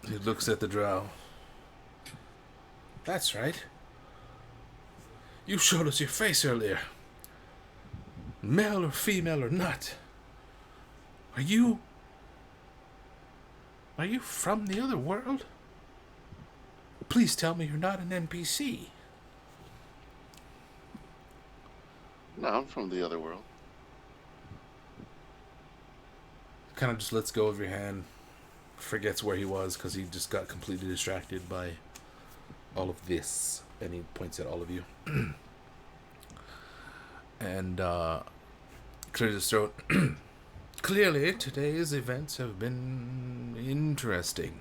He looks at the drow. That's right. You showed us your face earlier. Male or female or not. Are you from the other world? Please tell me you're not an NPC. No, I'm from the other world. Kind of just lets go of your hand. Forgets where he was because he just got completely distracted by all of this. And he points at all of you. And clears his throat. Clearly, today's events have been interesting.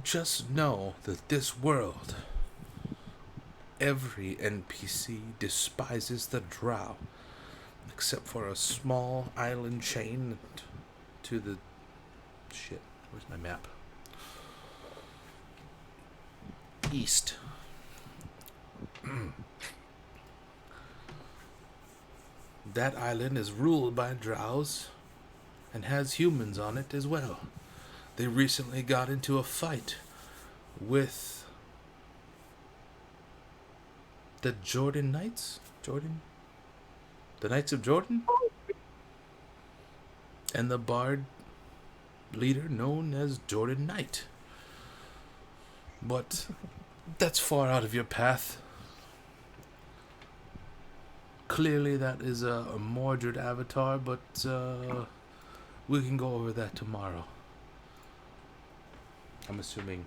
Just know that this world, every NPC despises the drow, except for a small island chain to the... Shit, where's my map? East. that island is ruled by drows and has humans on it as well. They recently got into a fight with the Jordan Knights? Jordan? The Knights of Jordan? And the bard leader known as Jordan Knight. But that's far out of your path. Clearly that is a Mordred avatar, but we can go over that tomorrow. I'm assuming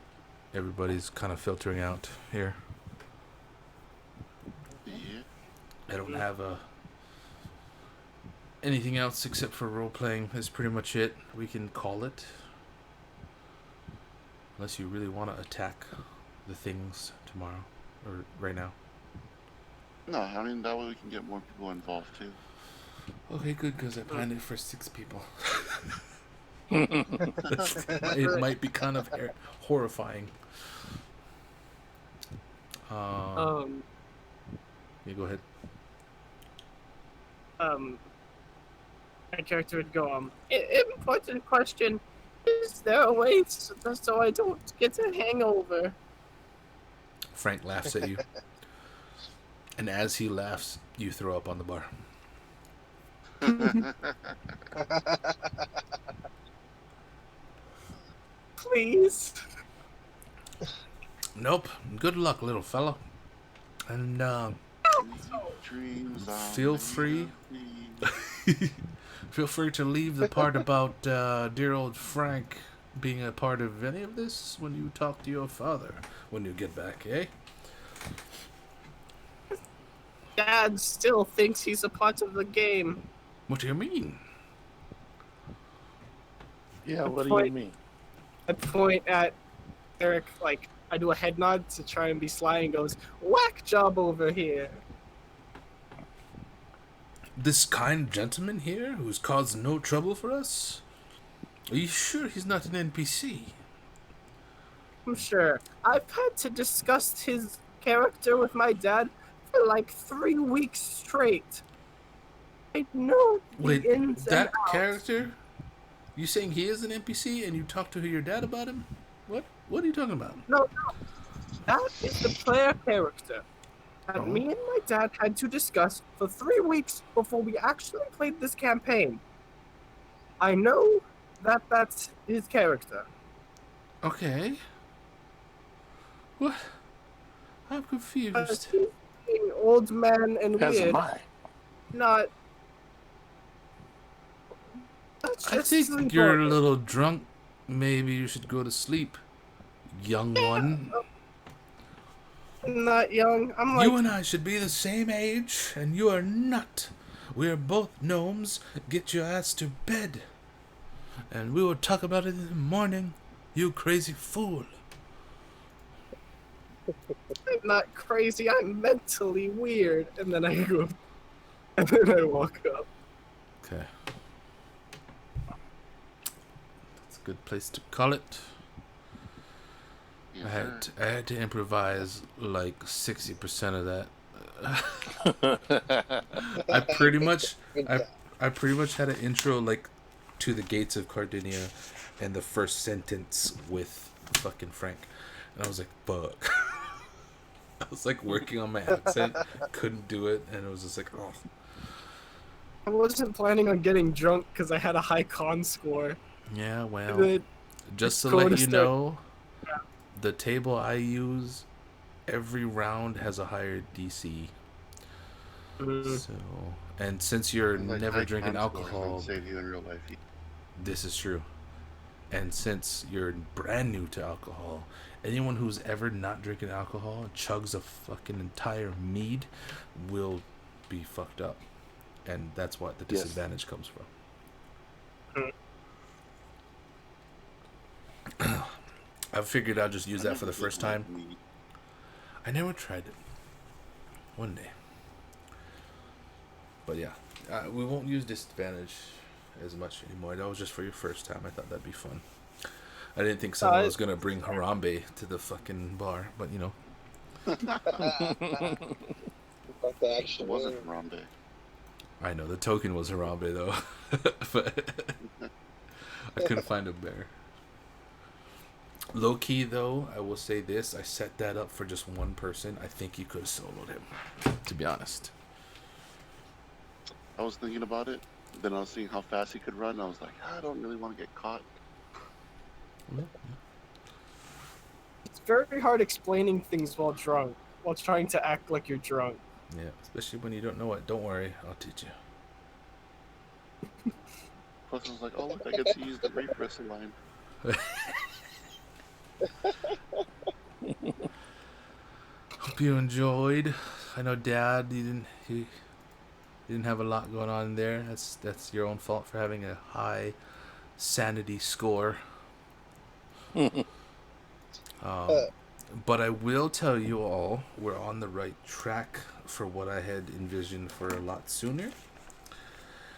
everybody's kind of filtering out here. Yeah. I don't have anything else except for role-playing. Is pretty much it. We can call it. Unless you really want to attack the things tomorrow. Or right now. No, I mean, that way we can get more people involved, too. Okay, good, because I planned it for 6 people. It might be kind of horrifying. Yeah, go ahead. My character would go, important question. Is there a way so I don't get a hangover? Frank laughs at you. And as he laughs, you throw up on the bar. Please. Nope. Good luck, little fella. And Dreams are feel made free. of these. Feel free to leave the part about dear old Frank being a part of any of this when you talk to your father when you get back, eh? Dad still thinks he's a part of the game. What do you mean? Yeah, what do Point- you mean? I point at Eric, like, I do a head nod to try and be sly and goes, whack job over here. This kind gentleman here who's caused no trouble for us? Are you sure he's not an NPC? I'm sure. I've had to discuss his character with my dad for like 3 weeks straight. I know the Wait, ins that and outs. character? You saying he is an NPC and you talked to your dad about him? What? What are you talking about? No. That is the player character that Oh. me and my dad had to discuss for 3 weeks before we actually played this campaign. I know that that's his character. Okay. What? I'm confused. He's being old man and As weird, am I. not. That's I just think sleep you're a on it. little drunk. Maybe you should go to sleep, young one. I'm not young. I'm like You and I should be the same age, and you are not. We are both gnomes. Get your ass to bed. And we will talk about it in the morning, you crazy fool. I'm not crazy. I'm mentally weird. And then I go, and then I walk up. Okay. That's a good place to call it. Yes, I had to improvise like 60% of that. I pretty much had an intro like to the gates of Cardinia and the first sentence with fucking Frank. And I was like, fuck. I was like working on my accent, couldn't do it, and it was just like, oh. I wasn't planning on getting drunk because I had a high con score. Yeah, well, And then just to go let to you start- know, the table I use, every round has a higher DC. So, and since you're Like, never high drinking con scores alcohol, would save you in real life. this is true. And since you're brand new to alcohol, anyone who's ever not drinking alcohol and chugs a fucking entire mead will be fucked up. And that's what the Yes. disadvantage comes from. I figured I'll just use that for the first time. I never tried it. One day. But yeah, we won't use disadvantage as much anymore. That was just for your first time. I thought that'd be fun. I didn't think someone was gonna bring Harambe to the fucking bar, but you know. Like the It action wasn't Harambe. I know the token was Harambe though, but I couldn't find a bear. Low key though, I will say this: I set that up for just one person. I think you could have soloed him, to be honest. I was thinking about it. Then I was seeing how fast he could run. I was like, I don't really want to get caught. It's very hard explaining things while drunk, while trying to act like you're drunk. Yeah, especially when you don't know it. Don't worry, I'll teach you. Plus, I was like, oh look, I get to use the rape wrestle line. Hope you enjoyed. I know Dad he didn't have a lot going on there. That's your own fault for having a high sanity score. But I will tell you all, we're on the right track for what I had envisioned for a lot sooner,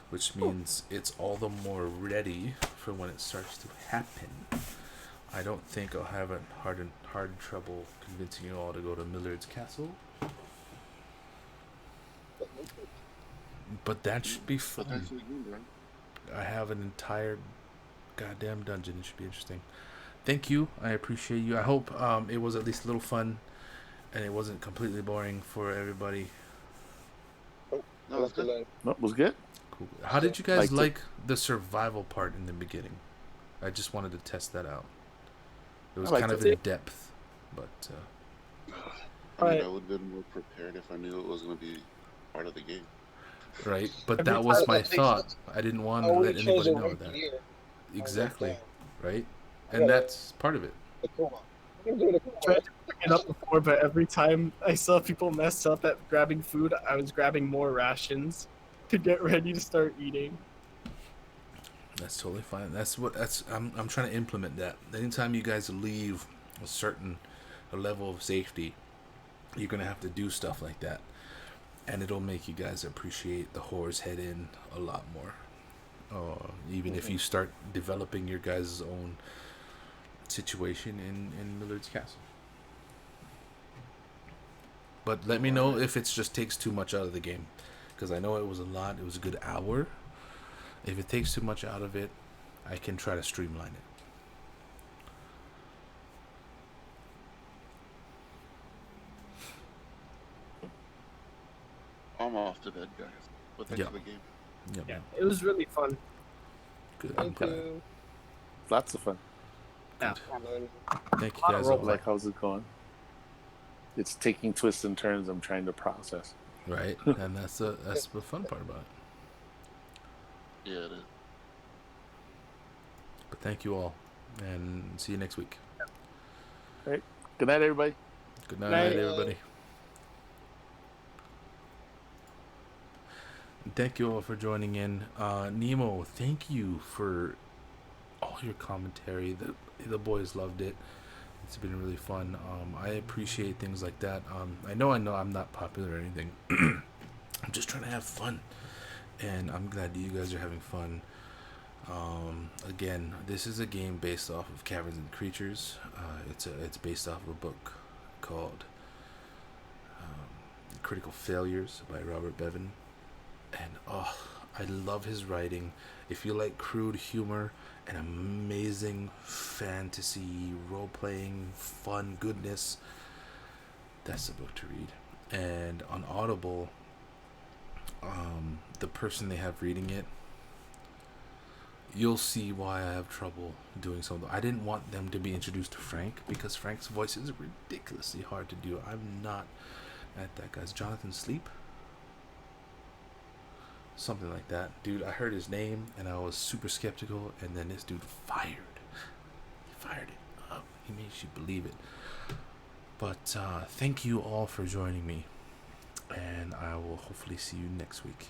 which means it's all the more ready for when it starts to happen. I don't think I'll have a hard trouble convincing you all to go to Millard's Castle. But that should be fun. Potentially good, right? I have an entire goddamn dungeon. It should be interesting. Thank you. I appreciate you. I hope it was at least a little fun and it wasn't completely boring for everybody. No, it's good. That was good. Cool. How did you guys Liked it. like the survival part in the beginning? I just wanted to test that out. It was I liked kind of it. in depth, but I mean, I would have been more prepared if I knew it was going to be part of the game. right. But Every that was time my that makes thought. sense. I didn't want to Oh, we let chose anybody a know weird that. year. Exactly. Right. Yeah. And that's part of it. Come on. We can do it. Tried to bring it up before, but every time I saw people mess up at grabbing food, I was grabbing more rations to get ready to start eating. That's totally fine. I'm trying to implement that. Anytime you guys leave a level of safety, you're gonna have to do stuff like that, and it'll make you guys appreciate the Whore's Head Inn a lot more. Even if you start developing your guys' own situation in Millard's Castle. But let me know if it just takes too much out of the game, because I know it was a lot. It was a good hour. If it takes too much out of it, I can try to streamline it. I'm off to bed, guys. But thanks Yeah. for the game. Yeah, Yeah, man. it was really fun. Good. I'm Thank glad. you. Lots of fun. Yeah. Thank you Lot of guys role all. Like, how's it going? It's taking twists and turns. I'm trying to process. Right, and that's the fun part about it. Yeah, it is. But thank you all, and see you next week. Good night, everybody. Good night, Night. everybody. And thank you all for joining in. Nemo, thank you for all your commentary. The boys loved it. It's been really fun. I appreciate things like that. I know I'm not popular or anything. I'm just trying to have fun, and I'm glad that you guys are having fun. Again, this is a game based off of Caverns and Creatures. It's based off of a book called Critical Failures by Robert Bevan, and I love his writing. If you like crude humor and amazing fantasy role-playing fun goodness, that's the book to read. And on Audible, the person they have reading it, you'll see why I have trouble doing something. I didn't want them to be introduced to Frank because Frank's voice is ridiculously hard to do. I'm not at that guy's Jonathan Sleep, something like that. Dude, I heard his name and I was super skeptical, and then this dude fired it up. He makes you believe it. But thank you all for joining me, and I will hopefully see you next week.